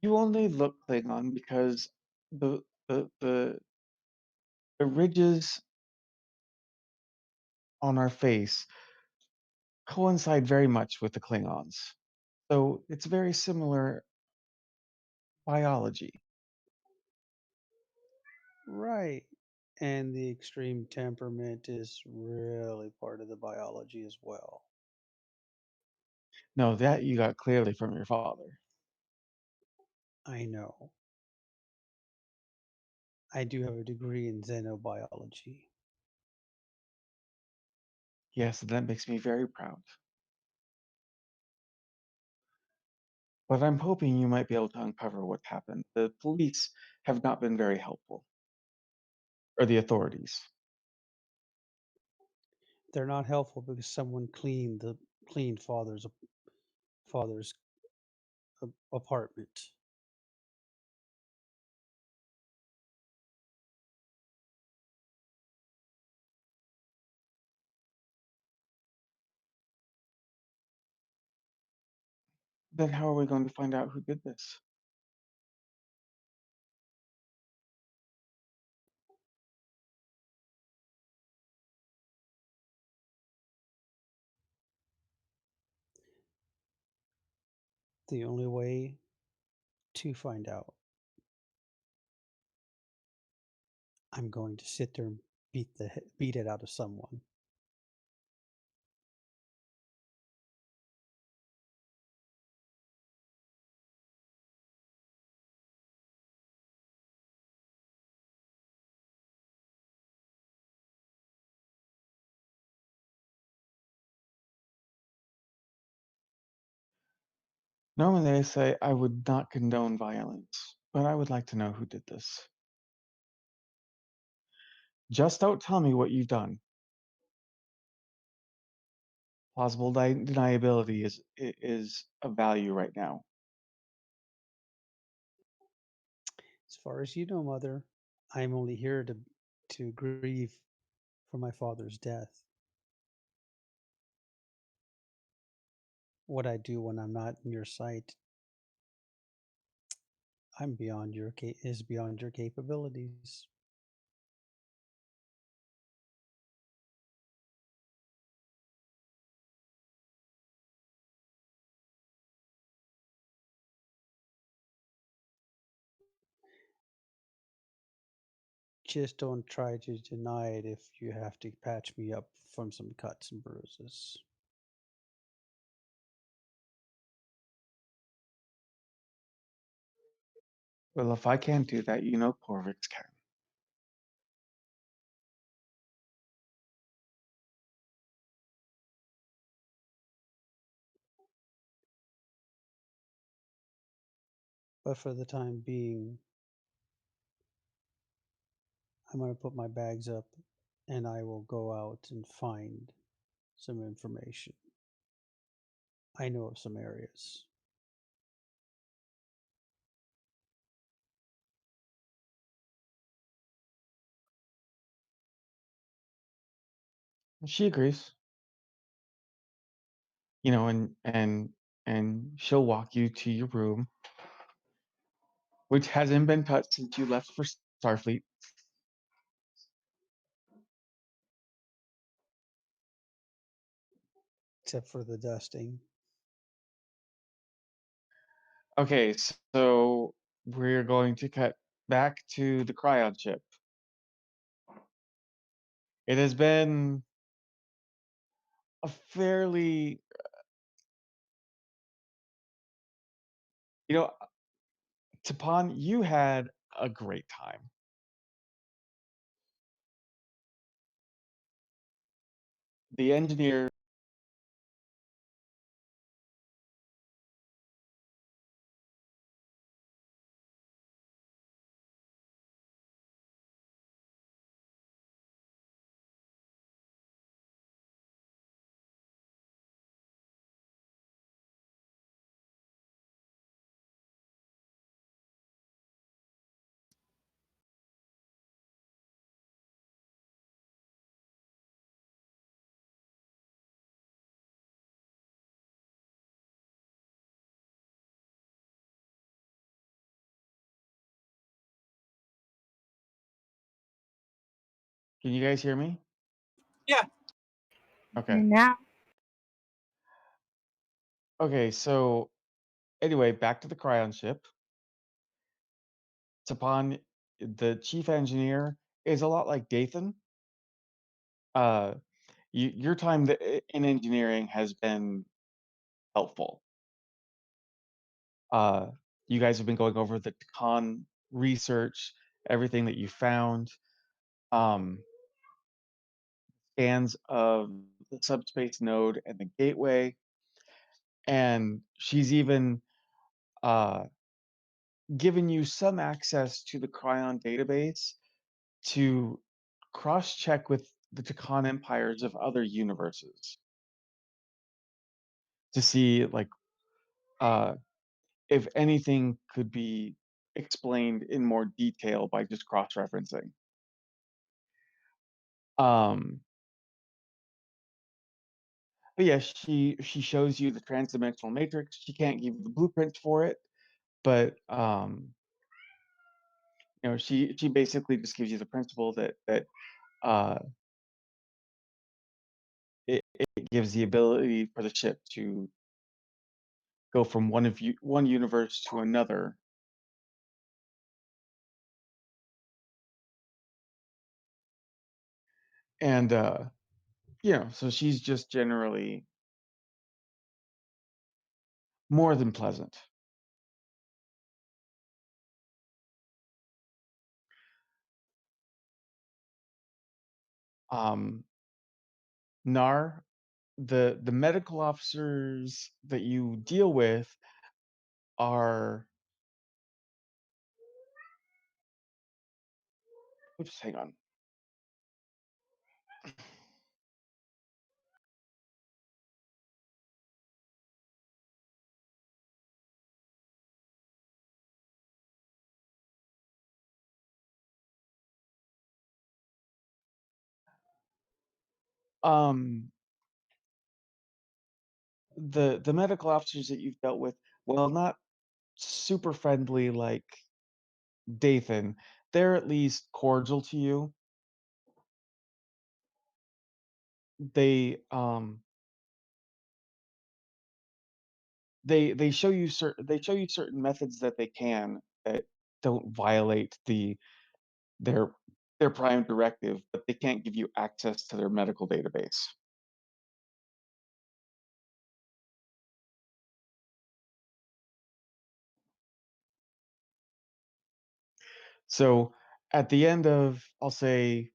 You only look Klingon because the the the, the ridges on our face coincide very much with the Klingons. So it's very similar biology. Right. And the extreme temperament is really part of the biology as well. No, that you got clearly from your father. I know. I do have a degree in xenobiology. Yes, and that makes me very proud. But I'm hoping you might be able to uncover what happened. The police have not been very helpful, or the authorities. They're not helpful because someone cleaned father's apartment. Then how are we going to find out who did this? The only way to find out, I'm going to sit there and beat it out of someone. Normally I say I would not condone violence, but I would like to know who did this. Just don't tell me what you've done. Plausible deniability is a value right now. As far as you know, Mother, I'm only here to grieve for my father's death. What I do when I'm not in your sight, is beyond your capabilities. Just don't try to deny it if you have to patch me up from some cuts and bruises. Well, if I can't do that, you know Corvix can. But for the time being, I'm going to put my bags up and I will go out and find some information. I know of some areas. She agrees. You know, and she'll walk you to your room, which hasn't been touched since you left for Starfleet. Except for the dusting. Okay, so we're going to cut back to the Krion ship. It has been a fairly, you know, Tapan, you had a great time. The engineer, can you guys hear me? Yeah. Okay. Now, Okay, so anyway, back to the Krion ship. Tapan, the chief engineer, is a lot like Dathan. Uh, your time in engineering has been helpful. Uh, you guys have been going over the con research, everything that you found, um, scans of the subspace node and the gateway, and she's even uh, given you some access to the Cryon database to cross-check with the Takan empires of other universes to see like uh, if anything could be explained in more detail by just cross-referencing. Um, but yeah, she shows you the transdimensional matrix. She can't give you the blueprint for it, but she basically just gives you the principle that uh, it gives the ability for the ship to go from one universe to another. And so she's just generally more than pleasant. Um, Nar, the medical officers that you deal with are oops, hang on. Um, the medical officers that you've dealt with, well, not super friendly like Dathan, they're at least cordial to you. They they show you certain methods that they can that don't violate their their prime directive, but they can't give you access to their medical database. So at the end of, I'll say,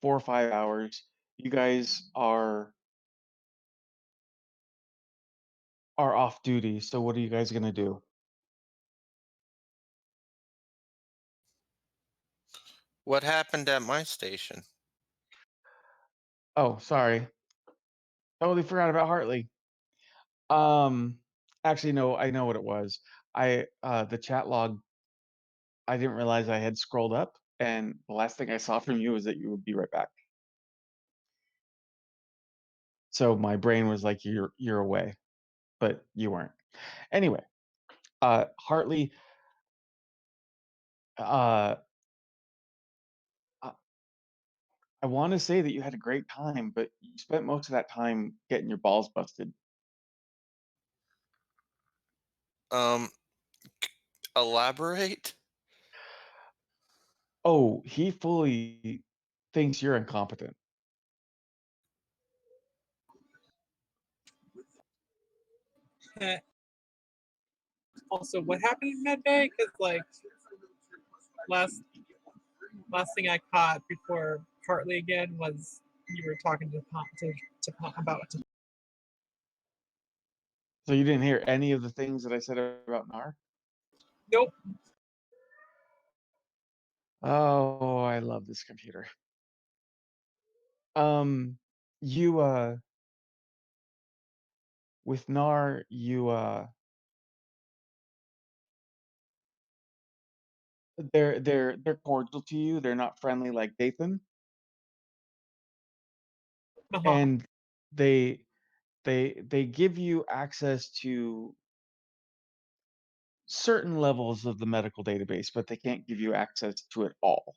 4 or 5 hours, you guys are off duty. So what are you guys gonna do? What happened at my station? Oh, sorry, totally forgot about Hartley. Um, actually, no, I know what it was. The chat log. I didn't realize I had scrolled up, and the last thing I saw from you was that you would be right back. So my brain was like, "You're away," but you weren't. Anyway, Hartley, uh, I I wanna say that you had a great time, but you spent most of that time getting your balls busted. Um, Elaborate? Oh, he fully thinks you're incompetent. Also, what happened in medbay? Because like last last thing I caught before Hartley again was you were talking about. So you didn't hear any of the things that I said about Nar? Nope. Oh, I love this computer. Um, you with Nar, they're cordial to you. They're not friendly like Dathan, Uh-huh. and they they give you access to certain levels of the medical database, but they can't give you access to it all.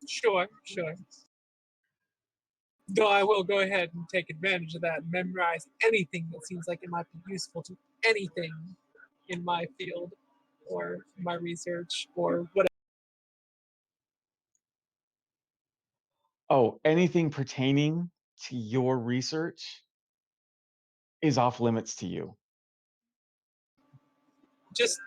Sure, sure. Though I will go ahead and take advantage of that and memorize anything that seems like it might be useful to anything in my field or my research or whatever. Oh, anything pertaining to your research is off limits to you. Just,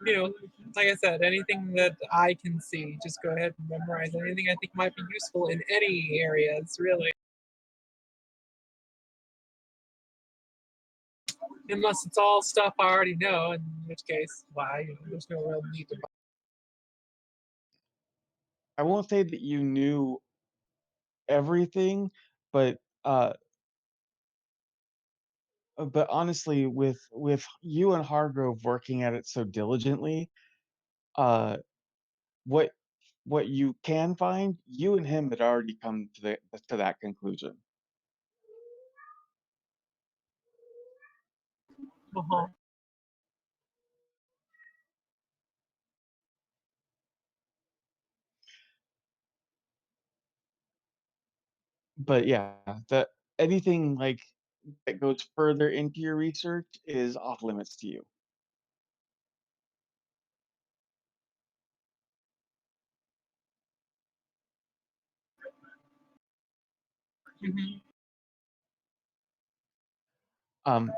you know, like I said, anything that I can see, just go ahead and memorize anything I think might be useful in any areas, really. Unless it's all stuff I already know, in which case, why? There's no real need to. I won't say that you knew everything, but but honestly, with you and Hargrove working at it so diligently, uh, what what you can find, you and him had already come to that conclusion. Uh-huh. But yeah, that anything like that goes further into your research is off limits to you. Mhm.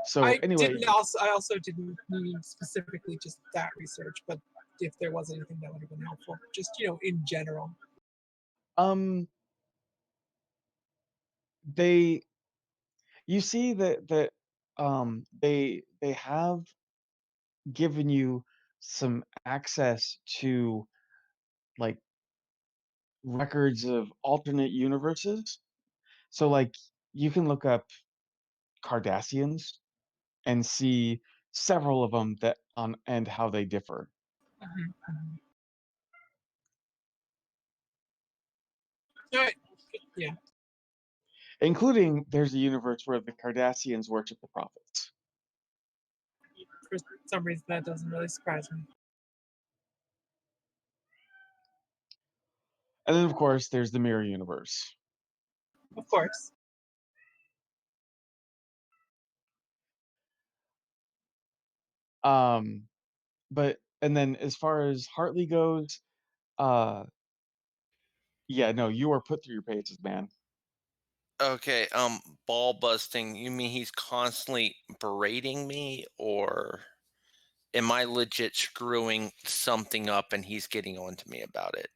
So anyway, I also didn't need specifically just that research, but if there was anything that would have been helpful, just in general. um, they you see that they have given you some access to like records of alternate universes. So like you can look up Cardassians and see several of them that on and how they differ. Mhm, mhm. All right. Yeah. Including there's a universe where the Cardassians worship the prophets. For some reason, that doesn't really surprise me. And then of course there's the mirror universe. Of course. Um but and then as far as Hartley goes, uh yeah, no, you are put through your paces, man. Okay, ball busting. You mean he's constantly berating me, or am I legit screwing something up and he's getting on to me about it?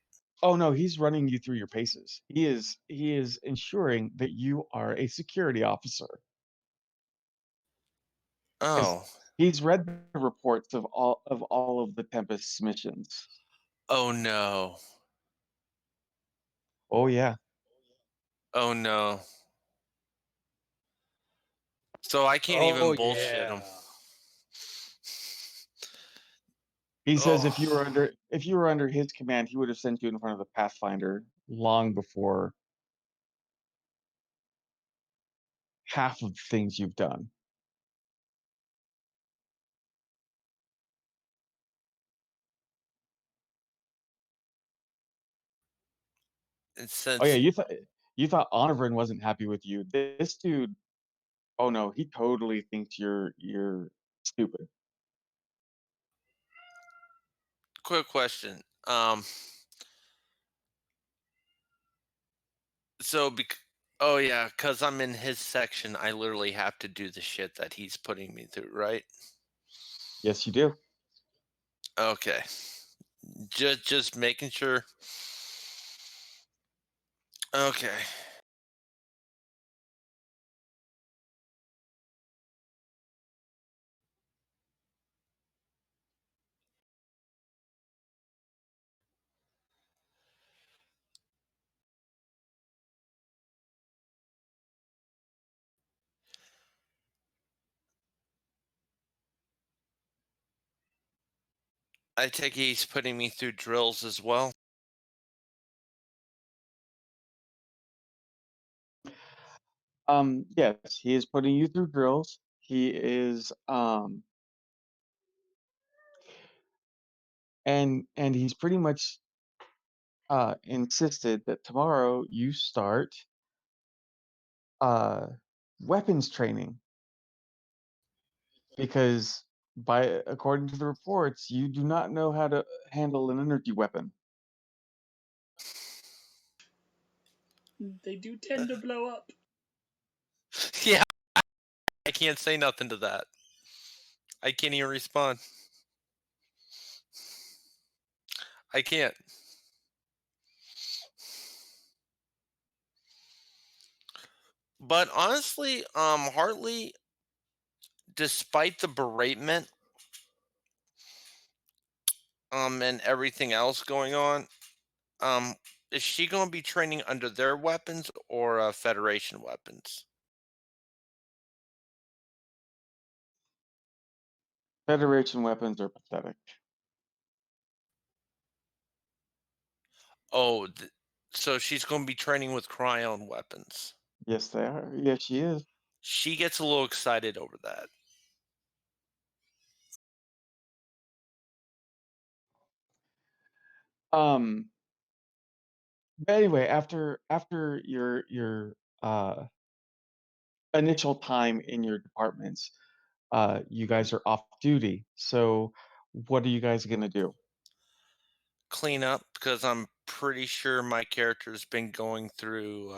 Oh no, he's running you through your paces. He is ensuring that you are a security officer. Because Oh, he's read the reports of all of the Tempest's missions. oh no, Oh yeah. oh no. So I can't Oh even bullshit him. yeah. He says Oh, if you were under his command, he would have sent you in front of the Pathfinder long before half of the things you've done. it Oh yeah, says, you thought Honorin wasn't happy with you. This dude, oh no, he totally thinks you're stupid. quick question. So Oh yeah, because I'm in his section. I literally have to do the shit that he's putting me through, right? Yes, you do. Okay. Just making sure. Okay. I take it he's putting me through drills as well. Yes, he is putting you through drills. He is and he's pretty much insisted that tomorrow you start uh weapons training because by according to the reports, you do not know how to handle an energy weapon. They do tend to blow up. Yeah, I can't say nothing to that. I can't even respond. I can't. But honestly, Hartley, despite the beratement, and everything else going on, um, is she going to be training under their weapons or Federation weapons? Federation weapons are pathetic. Oh, so she's going to be training with Krion weapons. Yes, they are. Yes, she is. She gets a little excited over that. Um, but anyway, after your initial time in your departments, you guys are off duty. So, what are you guys gonna do? Clean up because I'm pretty sure my character's been going through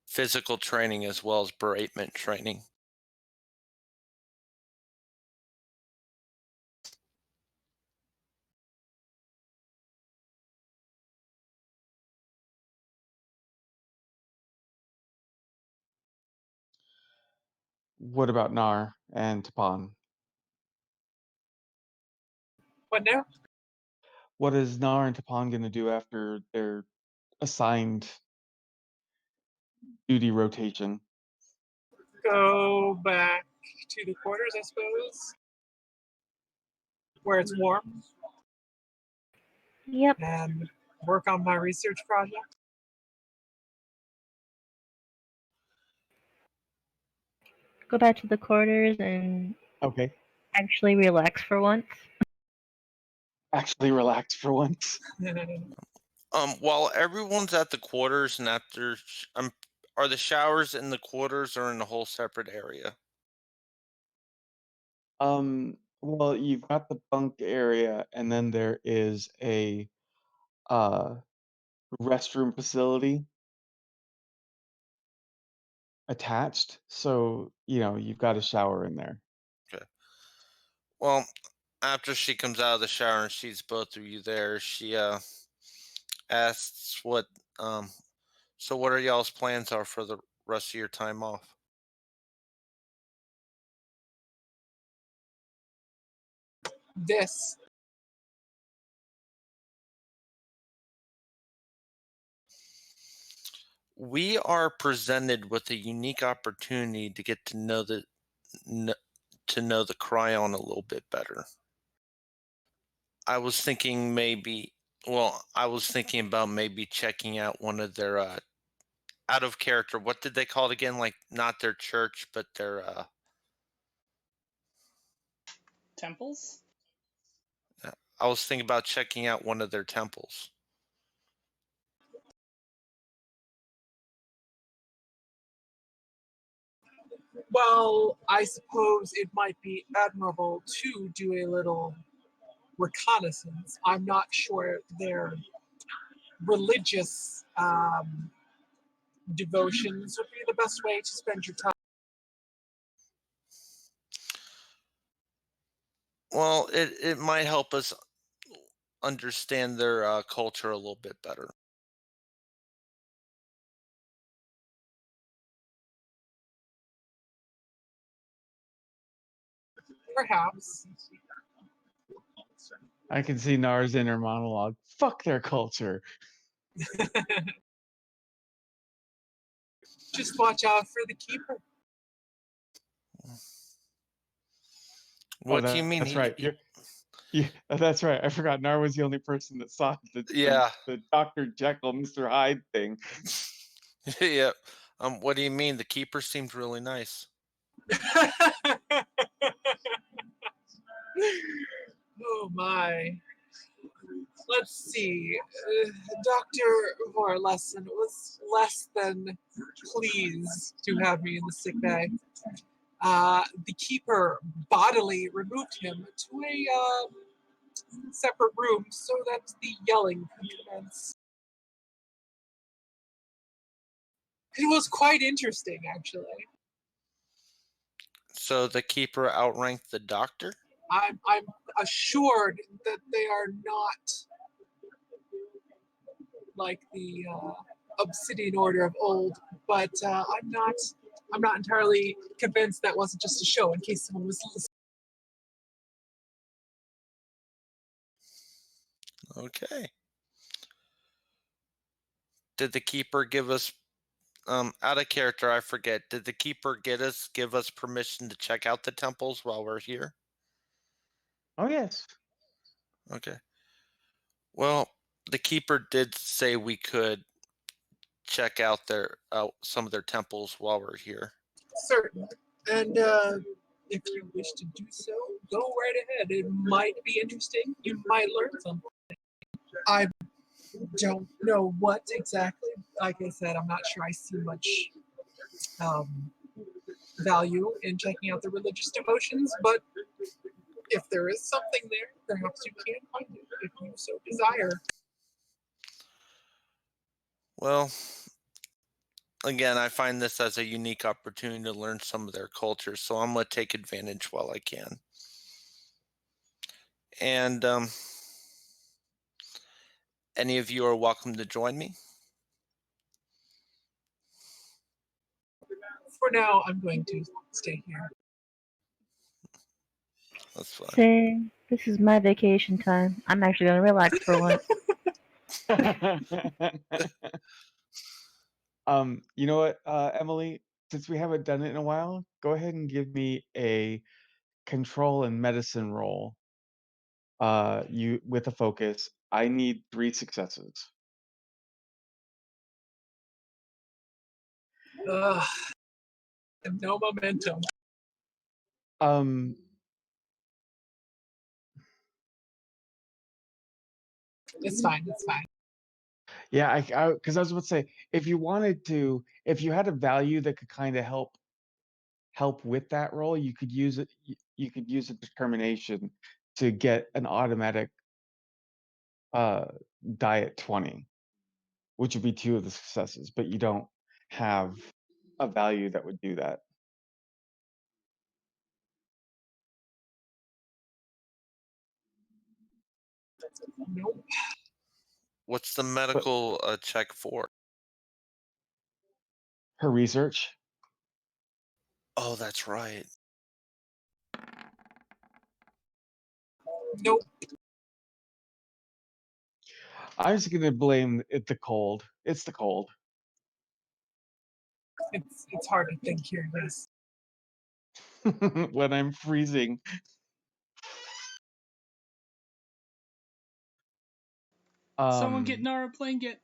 physical training as well as beratement training. What about Nar and Tapan? What now? What is Nar and Tapan gonna do after their assigned duty rotation? Go back to the quarters, I suppose, where it's warm, Yep. and work on my research project. Go back to the quarters and Okay, actually relax for once. actually relax for once. While everyone's at the quarters and after, are the showers in the quarters or in a whole separate area? Well, you've got the bunk area, and then there is a uh restroom facility attached. So, you've got a shower in there. Okay. Well, after she comes out of the shower and sees both of you there, she asks what um so what are y'all's plans are for the rest of your time off? This. We are presented with a unique opportunity to get to know kn- the Cryon a little bit better. I was thinking maybe I was thinking about maybe checking out one of their out of character. What did they call it again? Like not their church, but their Temples? I was thinking about checking out one of their temples. Well, I suppose it might be admirable to do a little reconnaissance. I'm not sure their religious devotions would be the best way to spend your time. Well, it might help us understand their culture a little bit better. Perhaps. I can see Nara's inner monologue. Fuck their culture. Just watch out for the keeper. What do you mean? That's right. Yeah, that's right. I forgot Nara was the only person that saw Yeah. the Dr. Jekyll, Mr. Hyde thing. Yeah. What do you mean? The keeper seemed really nice. Oh my. Let's see. Dr. Vorlesson was less than pleased to have me in the sick bay. The keeper bodily removed him to a separate room so that the yelling could commence. It was quite interesting, actually. So the keeper outranked the doctor? I'm assured that they are not like the Obsidian Order of old, but I'm not entirely convinced that wasn't just a show. In case someone was listening. Okay. Did the keeper give us out of character, I forget. Did the keeper give us permission to check out the temples while we're here? Oh yes. Okay. Well, the keeper did say we could check out their some of their temples while we're here. Certain. And if you wish to do so, go right ahead. It might be interesting. You might learn something. I don't know what exactly. Like I said, I'm not sure I see much value in checking out the religious devotions, but if there is something there, perhaps you can find it if you so desire. Well, again, I find this as a unique opportunity to learn some of their culture, so I'm going to take advantage while I can. And any of you are welcome to join me. For now, I'm going to stay here. That's fine. Same. This is my vacation time. I'm actually going to relax for once. You know what, Emily? Since we haven't done it in a while, go ahead and give me a control and medicine roll. You with a focus. I need 3 successes. Ugh. No momentum. Um, It's fine. It's fine. yeah, because I was about to say, if you wanted to, if you had a value that could kind of help with that roll, you could use it. You could use a determination to get an automatic uh die at 20, which would be 2 of the successes, but you don't have a value that would do that. Nope. What's the But medical check for? her research. Oh, that's right. Nope. I'm just gonna blame it the cold. It's the cold. It's hard to think here. Yes. When I'm freezing. Someone get Nara a blanket.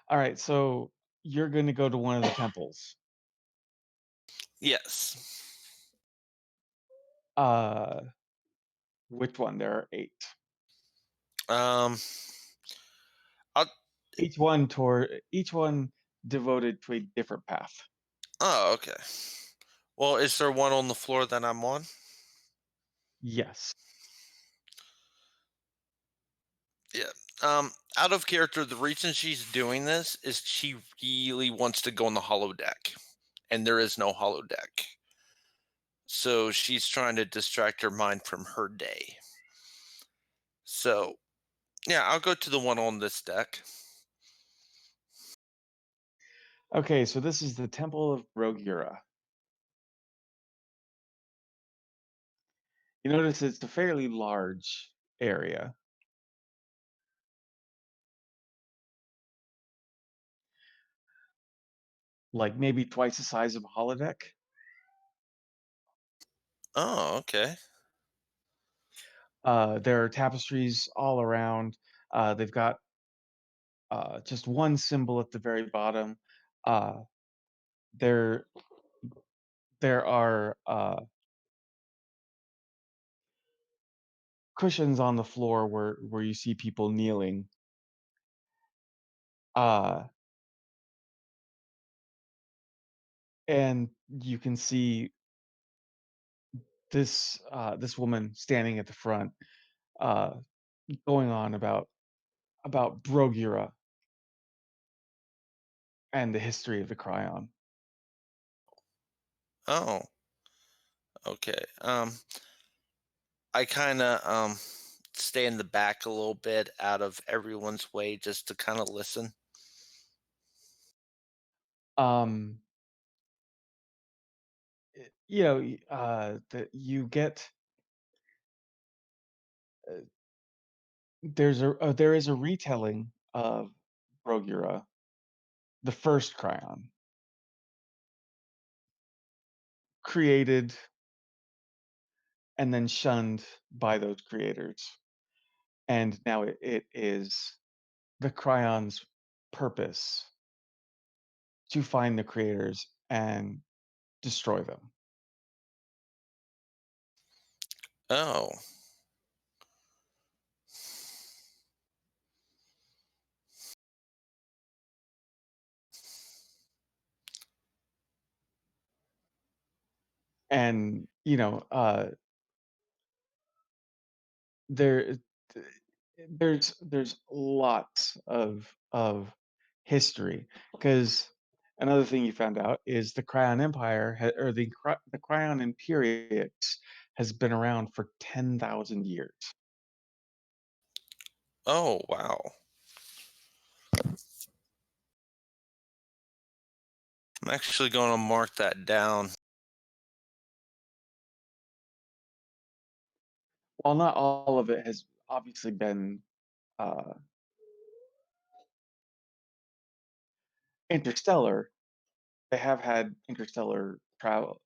All right, so you're going to go to one of the temples. Yes. Which one? There are 8. Um, I'll. Each one devoted to a different path. Oh, okay. Well, is there one on the floor that I'm on? Yes. Yeah. Out of character, the reason she's doing this is she really wants to go on the holodeck, and there is no holodeck. So she's trying to distract her mind from her day. So yeah, I'll go to the one on this deck. Okay, so this is the Temple of Brogyra. You notice it's a fairly large area. Like maybe twice the size of a holodeck. Oh, okay. There are tapestries all around. They've got just one symbol at the very bottom. Uh, there, there are cushions on the floor where you see people kneeling. Uh, and you can see this woman standing at the front, uh, going on about Brogyra and the history of the Krion. Oh, okay. I kind of stay in the back a little bit out of everyone's way just to kind of listen. Um, you know, that you get uh, there is a retelling of Brogyra, the first Krion, created and then shunned by those creators, and now it is the Krion's purpose to find the creators and destroy them. Oh, And there there's lots of history because another thing you found out is the Cryon Empire or the Cryon Imperius has been around for 10,000 years. oh, wow. I'm actually going to mark that down. While not all of it has obviously been uh, interstellar, they have had interstellar travel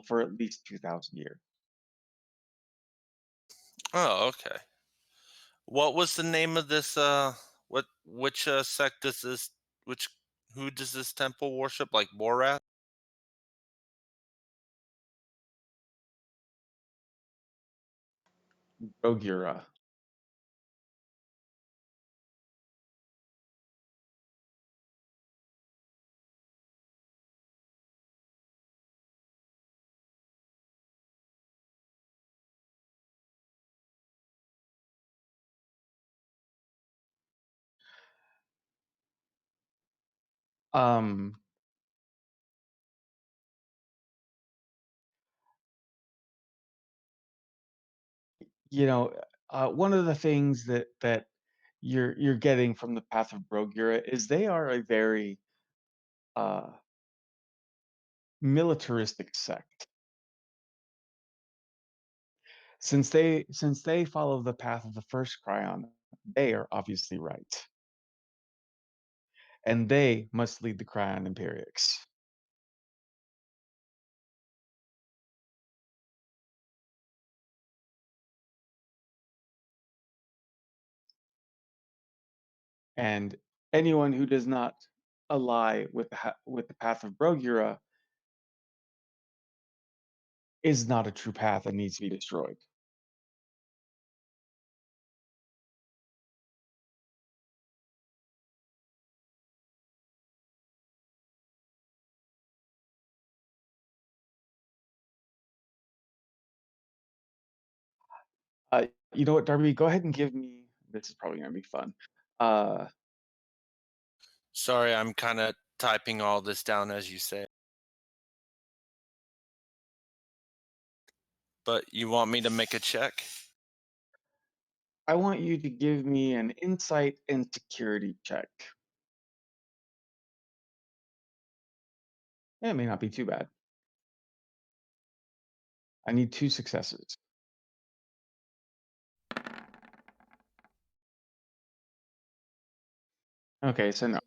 for at least 2,000 years. Oh, okay. What was the name of this? Which sect does this? Which who does this temple worship? Like Borat? Rogira. Um, you know, one of the things that you're getting from the Path of Brogira is they are a very uh, militaristic sect. Since they follow the path of the first Cryon, they are obviously right, and they must lead the Cryon Imperiix. And anyone who does not ally with with the path of Brogira is not a true path and needs to be destroyed. You know what, Darby? Go ahead and give me this is probably gonna be fun. Uh, Sorry, I'm kind of typing all this down as you say. But you want me to make a check? I want you to give me an insight and security check. It may not be too bad. I need 2 successes. Okay, so no.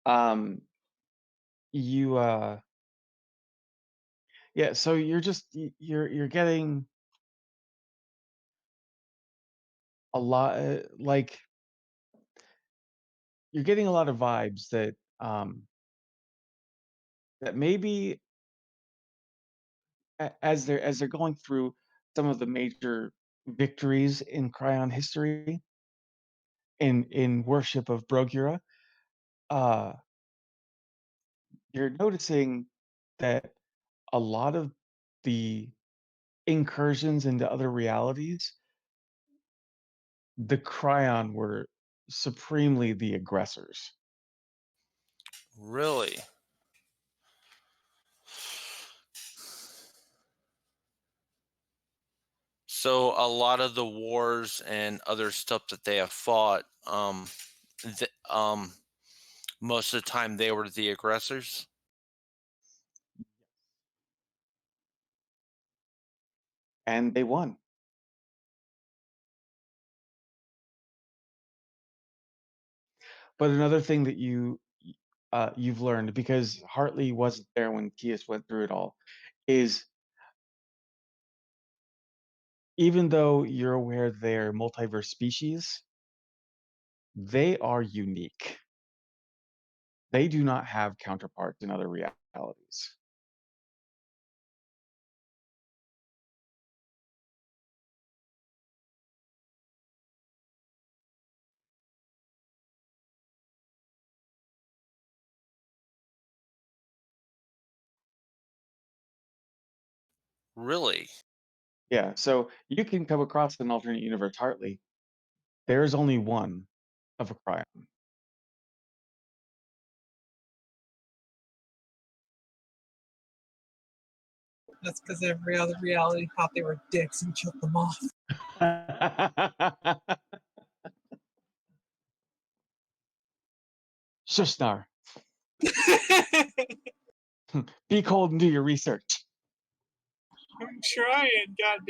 Um, you, yeah, so you're just you're getting a lot, like, you're getting a lot of vibes that, that maybe as they're going through some of the major victories in Krion history in worship of Brogyra, uh, you're noticing that a lot of the incursions into other realities, the Krion were supremely the aggressors. Really? So a lot of the wars and other stuff that they have fought, th- most of the time they were the aggressors. And they won. But another thing that you've learned, because Hartley wasn't there when Kias went through it all, is even though you're aware they're multiverse species, they are unique. They do not have counterparts in other realities. Really? Yeah, so you can come across an alternate universe Hartley. There's only one of a Cryon. That's because every other reality thought they were dicks and killed them off. Shushnar, be cold and do your research. I'm trying, god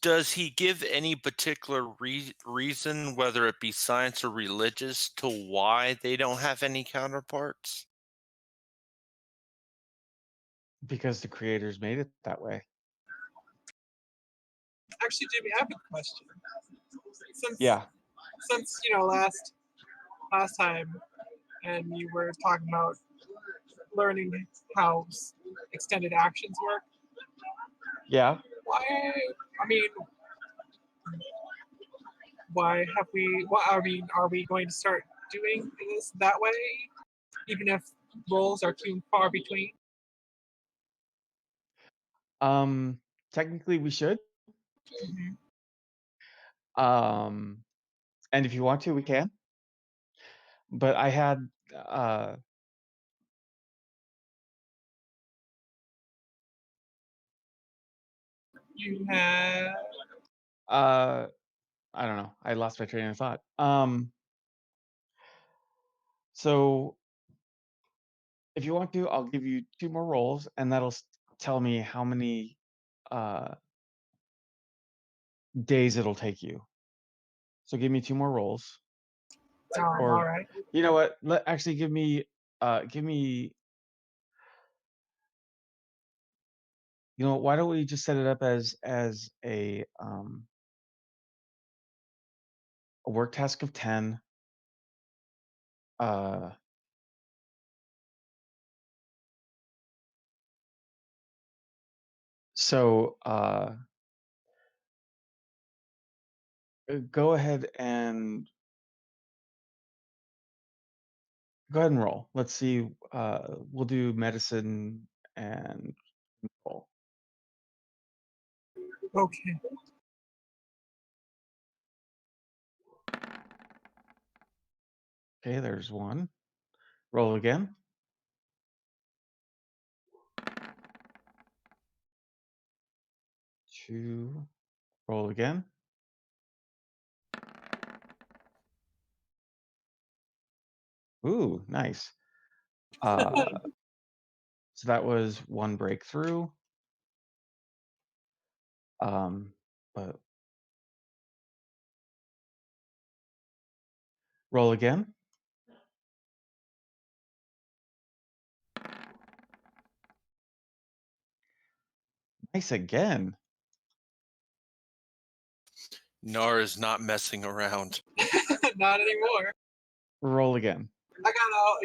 Does he give any particular reason, whether it be science or religious, to why they don't have any counterparts? Because the creators made it that way. Actually, Jimmy, I have a question. Since Yeah. since last time, and you were talking about learning how extended actions work. Yeah. Why? I mean, why have we? What I mean, are we going to start doing this that way, even if roles are too far between? Um, technically we should. Mhm. Um, and if you want to, we can. But I had uh You have uh I don't know. I lost my train of thought. So if you want to, I'll give you 2 more rolls and that'll tell me how many uh days it'll take you. So give me 2 more rolls. all Or right. you know what? Actually give me why don't we just set it up as a work task of 10. Uh so go ahead and roll. Let's see. We'll do medicine and control. Okay. Okay, there's one. Roll again. Two. Roll again. Ooh, nice. So that was one breakthrough. But roll again. Nice again. Nara's not messing around. Not anymore. Roll again. I got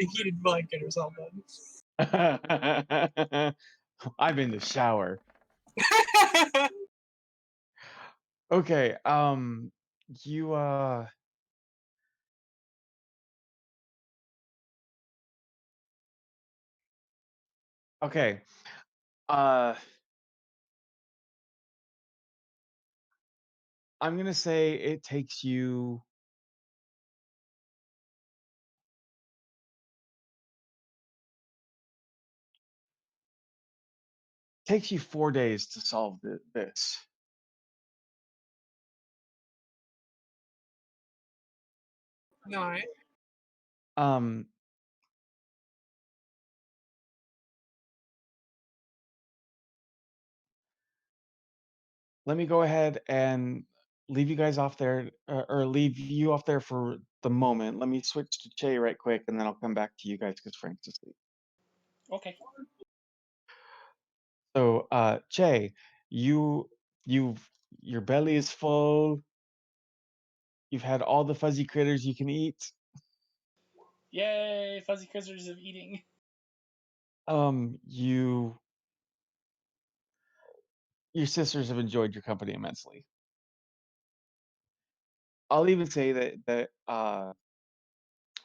a heated blanket or something. I'm in the shower. Okay, you okay. Uh I'm gonna say it takes you 4 days to solve this. All right. Um, Let me go ahead and leave you guys off there, or leave you off there for the moment. Let me switch to Che right quick, and then I'll come back to you guys because Frank's asleep. Okay. So, Che, you you've your belly is full. You've had all the fuzzy critters you can eat. Yay! Fuzzy critters of eating. You your sisters have enjoyed your company immensely. I'll even say that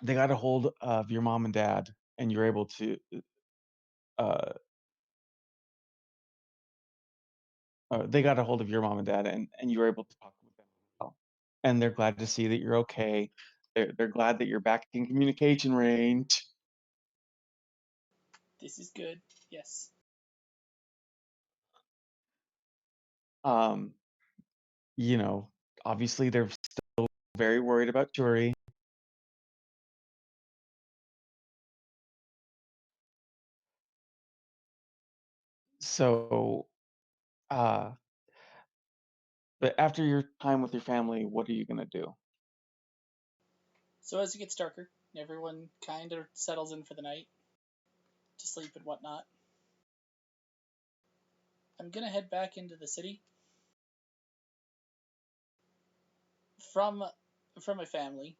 they got a hold of your mom and dad, and you're able to uh, they got a hold of your mom and dad, and you were able to talk with them as well. And they're glad to see that you're okay. They're glad that you're back in communication range. This is good. Yes. Um, you know, obviously they're still very worried about Shuri. So, uh, but after your time with your family, what are you gonna do? So as it gets darker, everyone kind of settles in for the night to sleep and whatnot. I'm gonna head back into the city from my family,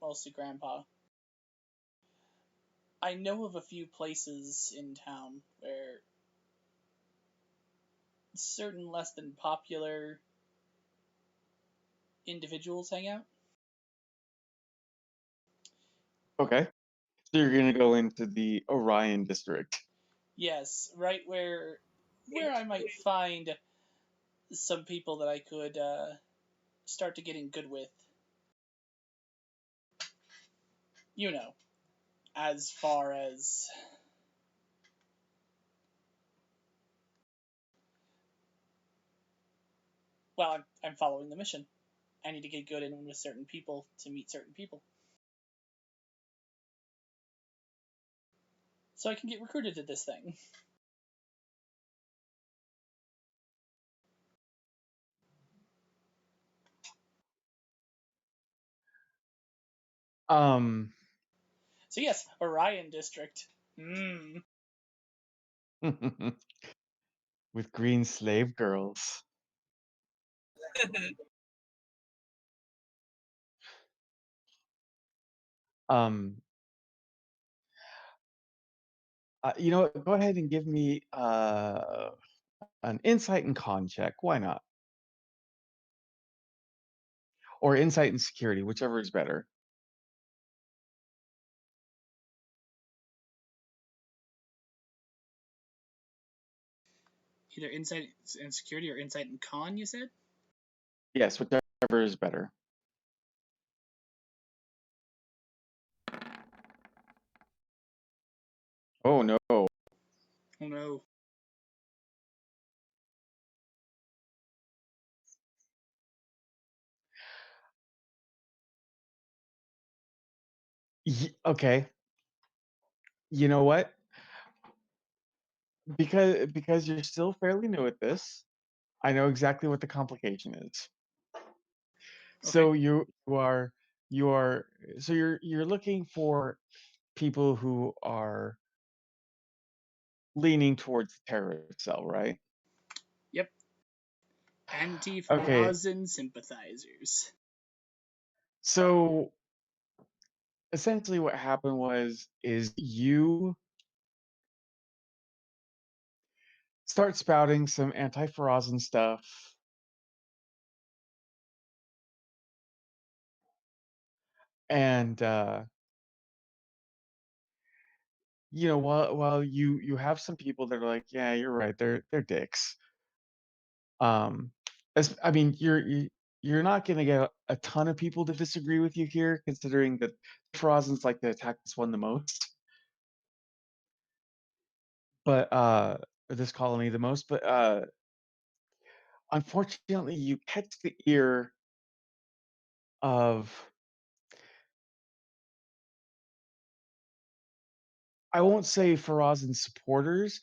mostly Grandpa. I know of a few places in town where certain less than popular individuals hang out. Okay, so you're gonna go into the Orion district. Yes, right where I might find some people that I could start to getting good with. You know, as far as well, I'm following the mission. I need to get good in with certain people to meet certain people, so I can get recruited to this thing. Um, So yes, Orion District. Hmm. with green slave girls. Um, you know what? Go ahead and give me an insight and con check. Why not? Or insight and security, whichever is better. Either insight and security or insight and con, you said? Yes, whichever is better. Oh no. Oh no. Okay. You know what? Because you're still fairly new at this, I know exactly what the complication is. Okay. So you are so you're looking for people who are leaning towards the terrorist cell, right? Yep. Okay. Anti-Ferasan sympathizers. So essentially what happened is you start spouting some anti-Ferasan stuff, and while you have some people that are like, yeah, you're right, they're dicks. Um, I mean, you're not going to get a ton of people to disagree with you here, considering that Ferozans like to attack this one the most, but this colony the most. But unfortunately, you catch the ear of, I won't say Ferozan supporters,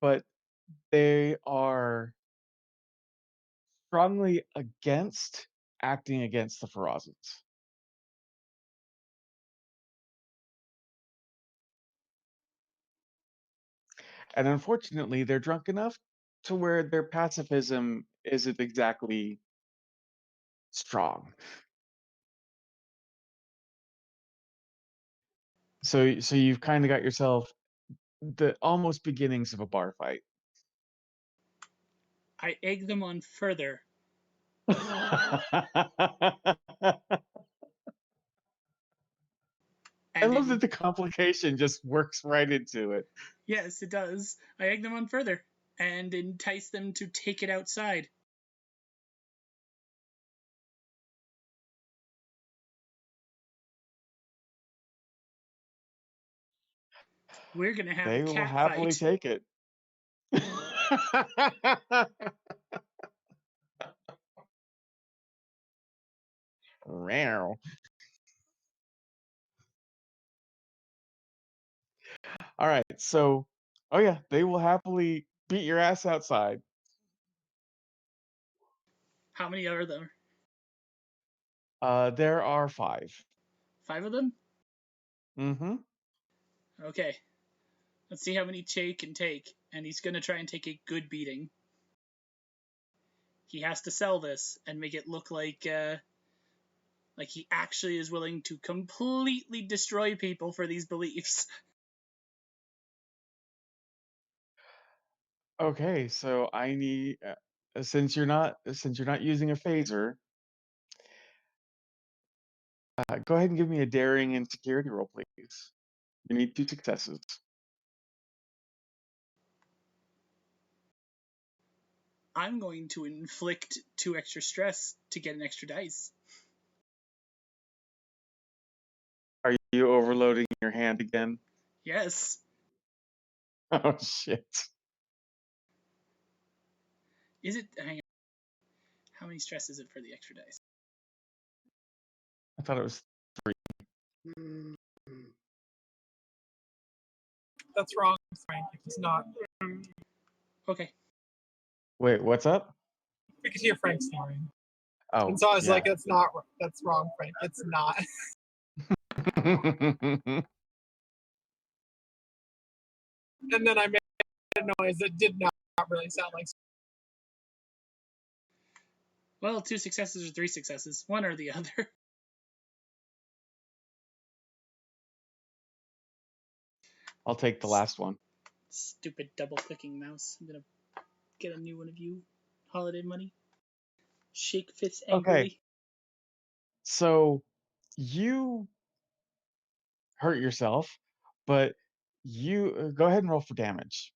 but they are strongly against acting against the Ferozans. And unfortunately, they're drunk enough to where their pacifism isn't exactly strong. So you've kind of got yourself the almost beginnings of a bar fight. I egg them on further. I And love that in the complication just works right into it. yes, it does. I egg them on further and entice them to take it outside. We're gonna have a They will cat happily fight. take it. Meow. All right, so oh yeah, they will happily beat your ass outside. How many are there? There are 5. 5 of them? Mm-hmm. Okay. Let's see how many Che can take. And he's gonna try and take a good beating. He has to sell this and make it look like he actually is willing to completely destroy people for these beliefs. Okay, so I need since you're not using a phaser, go ahead and give me a daring and security roll, please. You need 2 successes. I'm going to inflict 2 extra stress to get an extra dice. Are you overloading your hand again? Yes. Oh shit! Is it? Hang on. How many stress is it for the extra dice? I thought it was 3. That's wrong, Frank. It's not. Okay. Wait, what's up? We could hear Frank snoring. Oh, And so I was yeah. like, that's not. That's wrong, Frank. It's not. And then I made a noise that did not really sound like. Well, 2 successes or 3 successes, one or the other. I'll take the last one. Stupid double clicking mouse. I'm gonna get a new one of you. Holiday money. Shake fists Okay, angrily. so you hurt yourself, but you go ahead and roll for damage.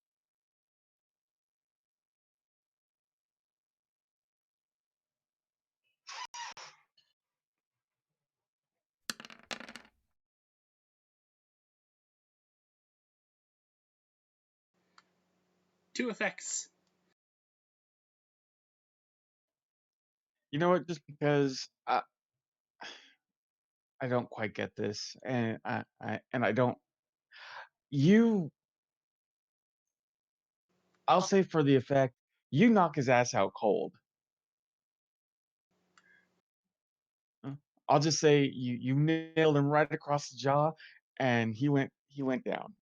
2 effects. You know what? Just because I don't quite get this, and I don't. You, I'll say for the effect, you knock his ass out cold. Uh, I'll just say you nailed him right across the jaw, and he went down.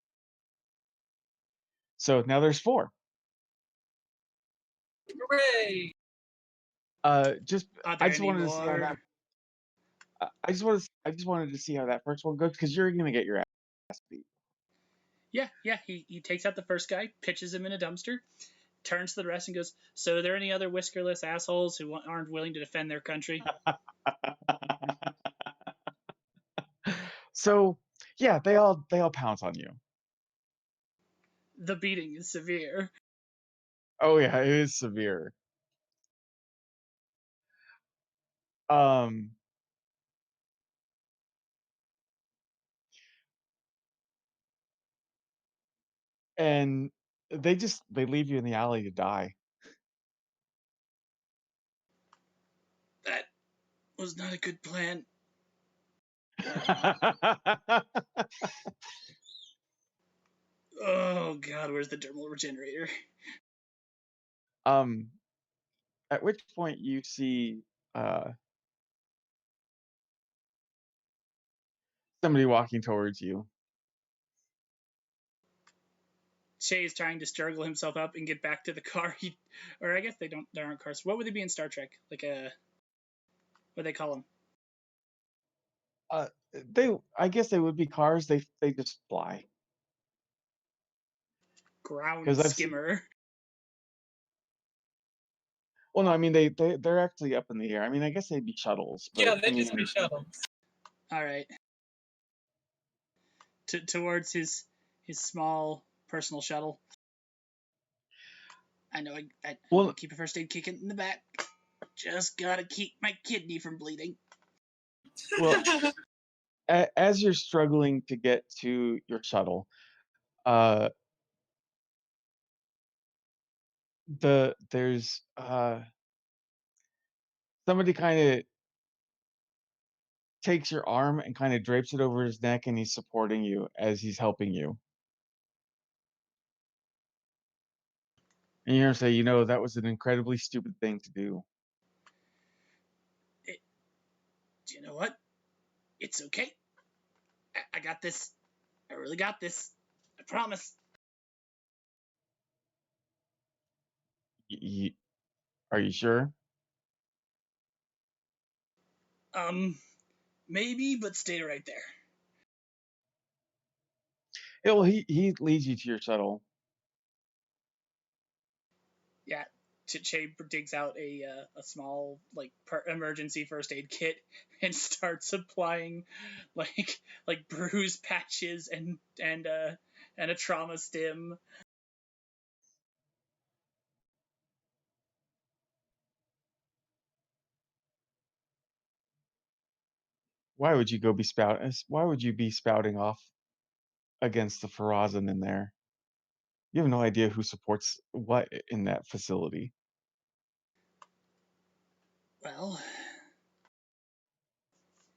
So now there's 4. Hooray! Just Are I there just any wanted to see how that. more? I just wanted to see how that first one goes because you're gonna get your ass beat. Yeah. He takes out the first guy, pitches him in a dumpster, turns to the rest and goes, "So are there any other whiskerless assholes who aren't willing to defend their country?" So yeah, they all pounce on you. The beating is severe. Oh yeah, it is severe. Um, and they leave you in the alley to die. That was not a good plan. Oh god, where's the dermal regenerator? um, at which point you see uh somebody walking towards you. Shay's trying to struggle himself up and get back to the car. Or I guess they don't. There aren't cars. What would they be in Star Trek? Like a what do they call them? I guess they would be cars. They just fly Ground because I've seen. skimmer. Well, no, I mean they're actually up in the air. I mean, I guess they'd be shuttles, but Yeah, I they just be mean, shuttles. All right. Towards his small personal shuttle. I know I well, keep a first aid kit in the back. Just gotta keep my kidney from bleeding. well, as you're struggling to get to your shuttle, uh, there's somebody kind of takes your arm and kind of drapes it over his neck, and he's supporting you as he's helping you. And you're gonna say, that was an incredibly stupid thing to do. Do you know what? It's okay. I got this. I really got this. I promise. Y- y- are you sure? Maybe, but stay right there. Yeah, well, he leads you to your shuttle. Yeah. Che digs out a small emergency first aid kit and starts applying like bruise patches and a trauma stim. Why would you be spouting off against the Ferasan in there? You have no idea who supports what in that facility. Well,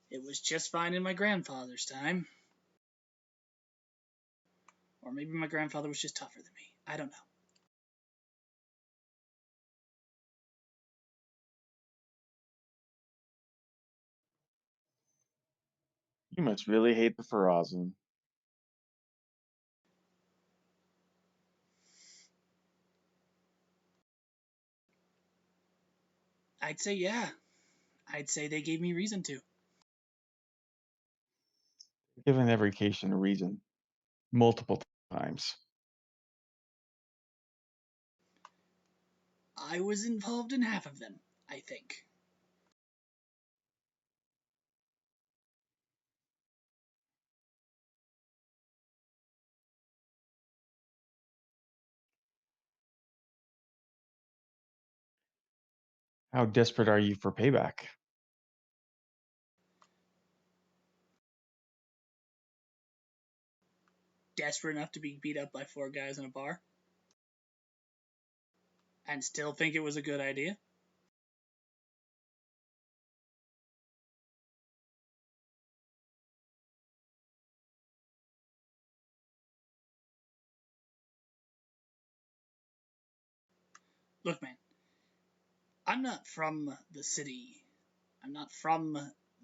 it was just fine in my grandfather's time. Or maybe my grandfather was just tougher than me. I don't know. You must really hate the Ferasan. I'd say yeah. I'd say they gave me reason to. Given every occasion a reason, multiple times. I was involved in half of them, I think. How desperate are you for payback? Desperate enough to be beat up by 4 guys in a bar. And still think it was a good idea? Look, man, I'm not from the city. I'm not from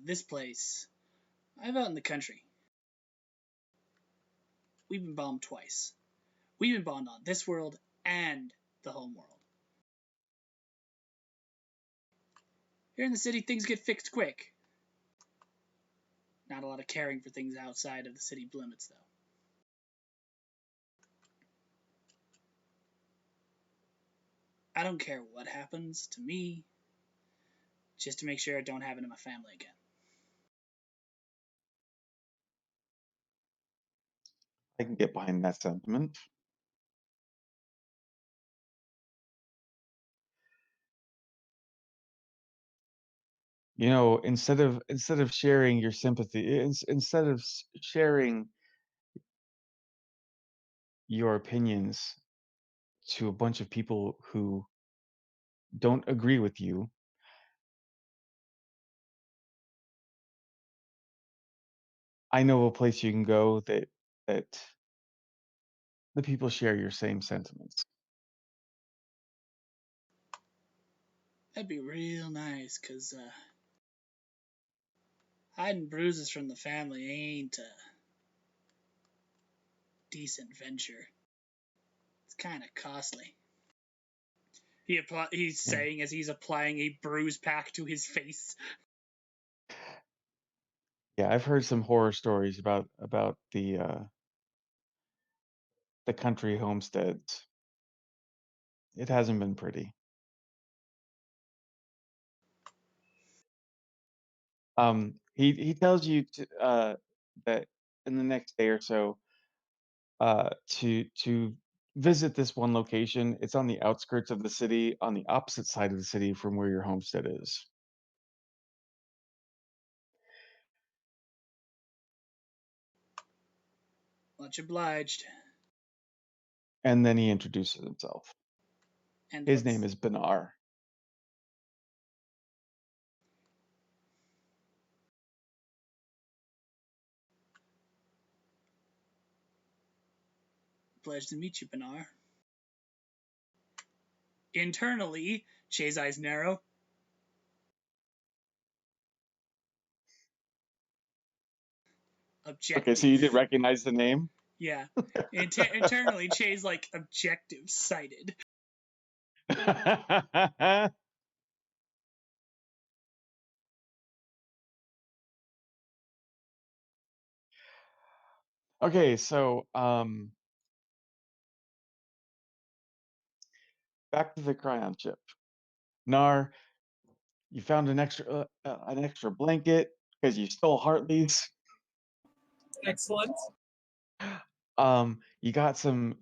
this place. I'm out in the country. We've been bombed twice. We've been bombed on this world and the home world. Here in the city, things get fixed quick. Not a lot of caring for things outside of the city limits, though. I don't care what happens to me, just to make sure it don't happen to my family again. I can get behind that sentiment. You know, instead of sharing your sympathy, instead of sharing your opinions to a bunch of people who don't agree with you, I know a place you can go that the people share your same sentiments. That'd be real nice, cause hiding bruises from the family ain't a decent venture. It's kind of costly. He's Yeah. saying as he's applying a bruise pack to his face. Yeah, I've heard some horror stories about the country homesteads. It hasn't been pretty. He tells you that in the next day or so, to visit this one location. It's on the outskirts of the city, on the opposite side of the city from where your homestead is. Much obliged. And then he introduces himself. And His name what's is Benar. pleasure to meet you, Benar. Internally, Shay's eyes narrow. Okay, so you Objective. did recognize the name? Yeah. Internally, Shay's like objective sighted. Okay, so back to the Krion ship. Nar, you found an extra blanket because you stole Hartley's. Excellent. You got some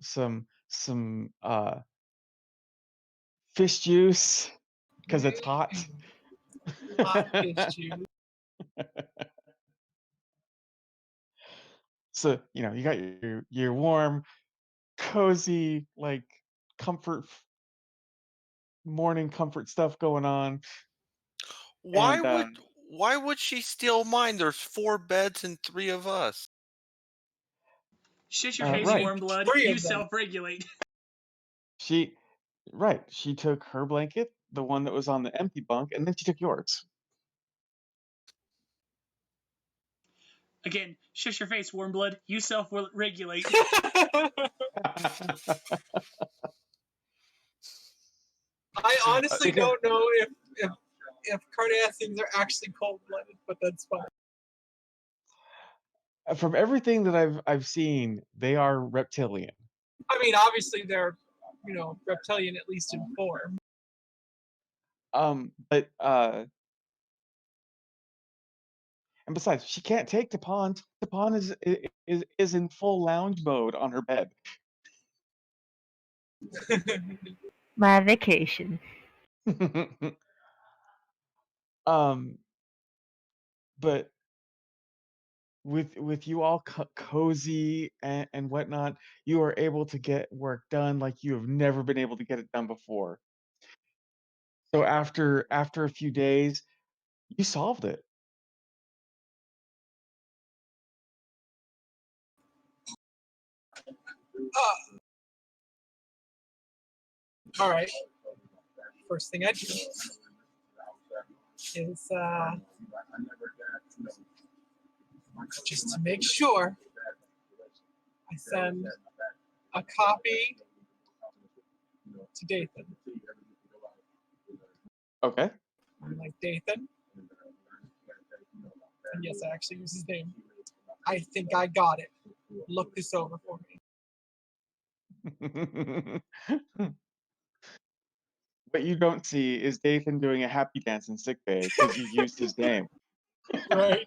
fish juice because it's hot. Hot fish juice. So, you know, you got your warm, cozy, like comfort morning comfort stuff going on. Why And would why would she steal mine? There's 4 beds and 3 of us. Shut your You face, right. need warm blood. 3 You of them. self regulate. She right, she took her blanket, the one that was on the empty bunk, and then she took yours. Again, shush your face, warm blood. You self regulate. I honestly Because don't know if Cardassians are actually cold-blooded, but that's fine. from everything that I've seen, they are reptilian. I mean, obviously they're, reptilian at least in form. But and besides, she can't take Tapon. Tapon is in full lounge mode on her bed. My vacation. um, but with you all cozy and whatnot, you are able to get work done like you have never been able to get it done before. So after a few days, you solved it. All right. First thing I do is just to make sure, I send a copy to Dathan. Okay. I'm like, Dathan, and yes, I actually use his name. I think I got it. Look this over for me. What you don't see is Dathan doing a happy dance in sickbay because you used his name. Right.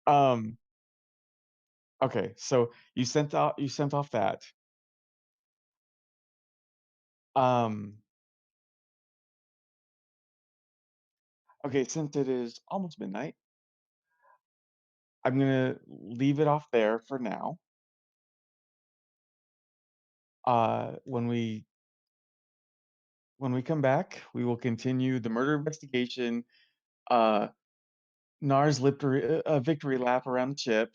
um. Okay, so you sent off that. Um. Okay, since it is almost midnight, I'm gonna leave it off there for now. When we come back, we will continue the murder investigation. Uh, Nars a victory lap around the ship.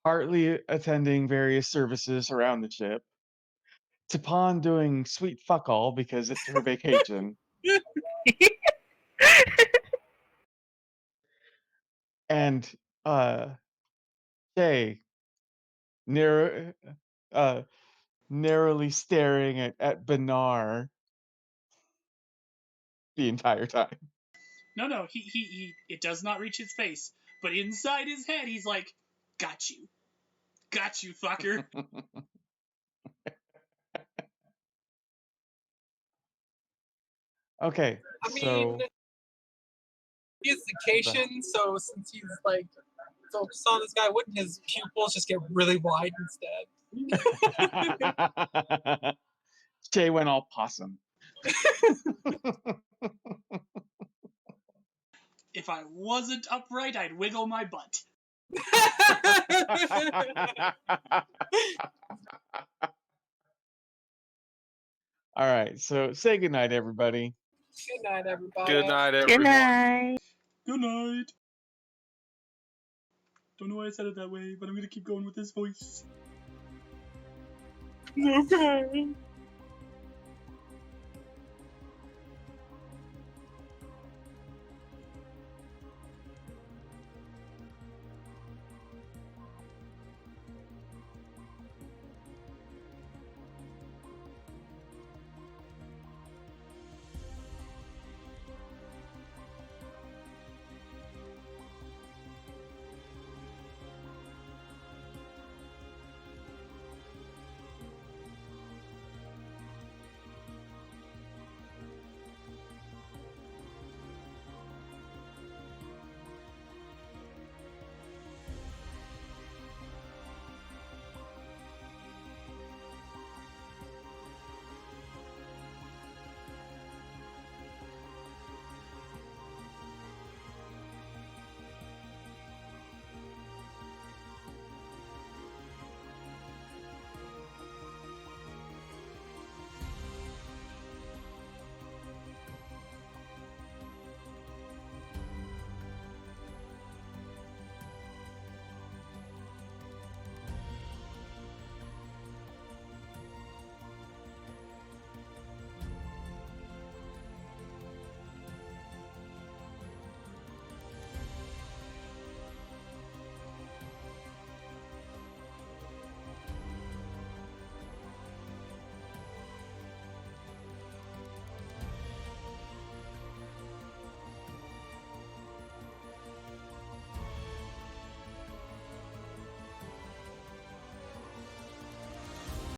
Hartley attending various services around the ship. Tapan doing sweet fuck all because it's her vacation. And Shay narrow, uh, narrowly staring at Benar the entire time. No, he it does not reach his face, but inside his head, he's like, got you, fucker. Okay, I so mean, he has vacation, so since he's like focused on this guy, wouldn't his pupils just get really wide instead? Shay went all possum. If I wasn't upright, I'd wiggle my butt. All right, so say goodnight, everybody. Good night, everybody. Good night, Good everyone. night. Good night. Don't know why I said it that way, but I'm gonna keep going with this voice. Okay.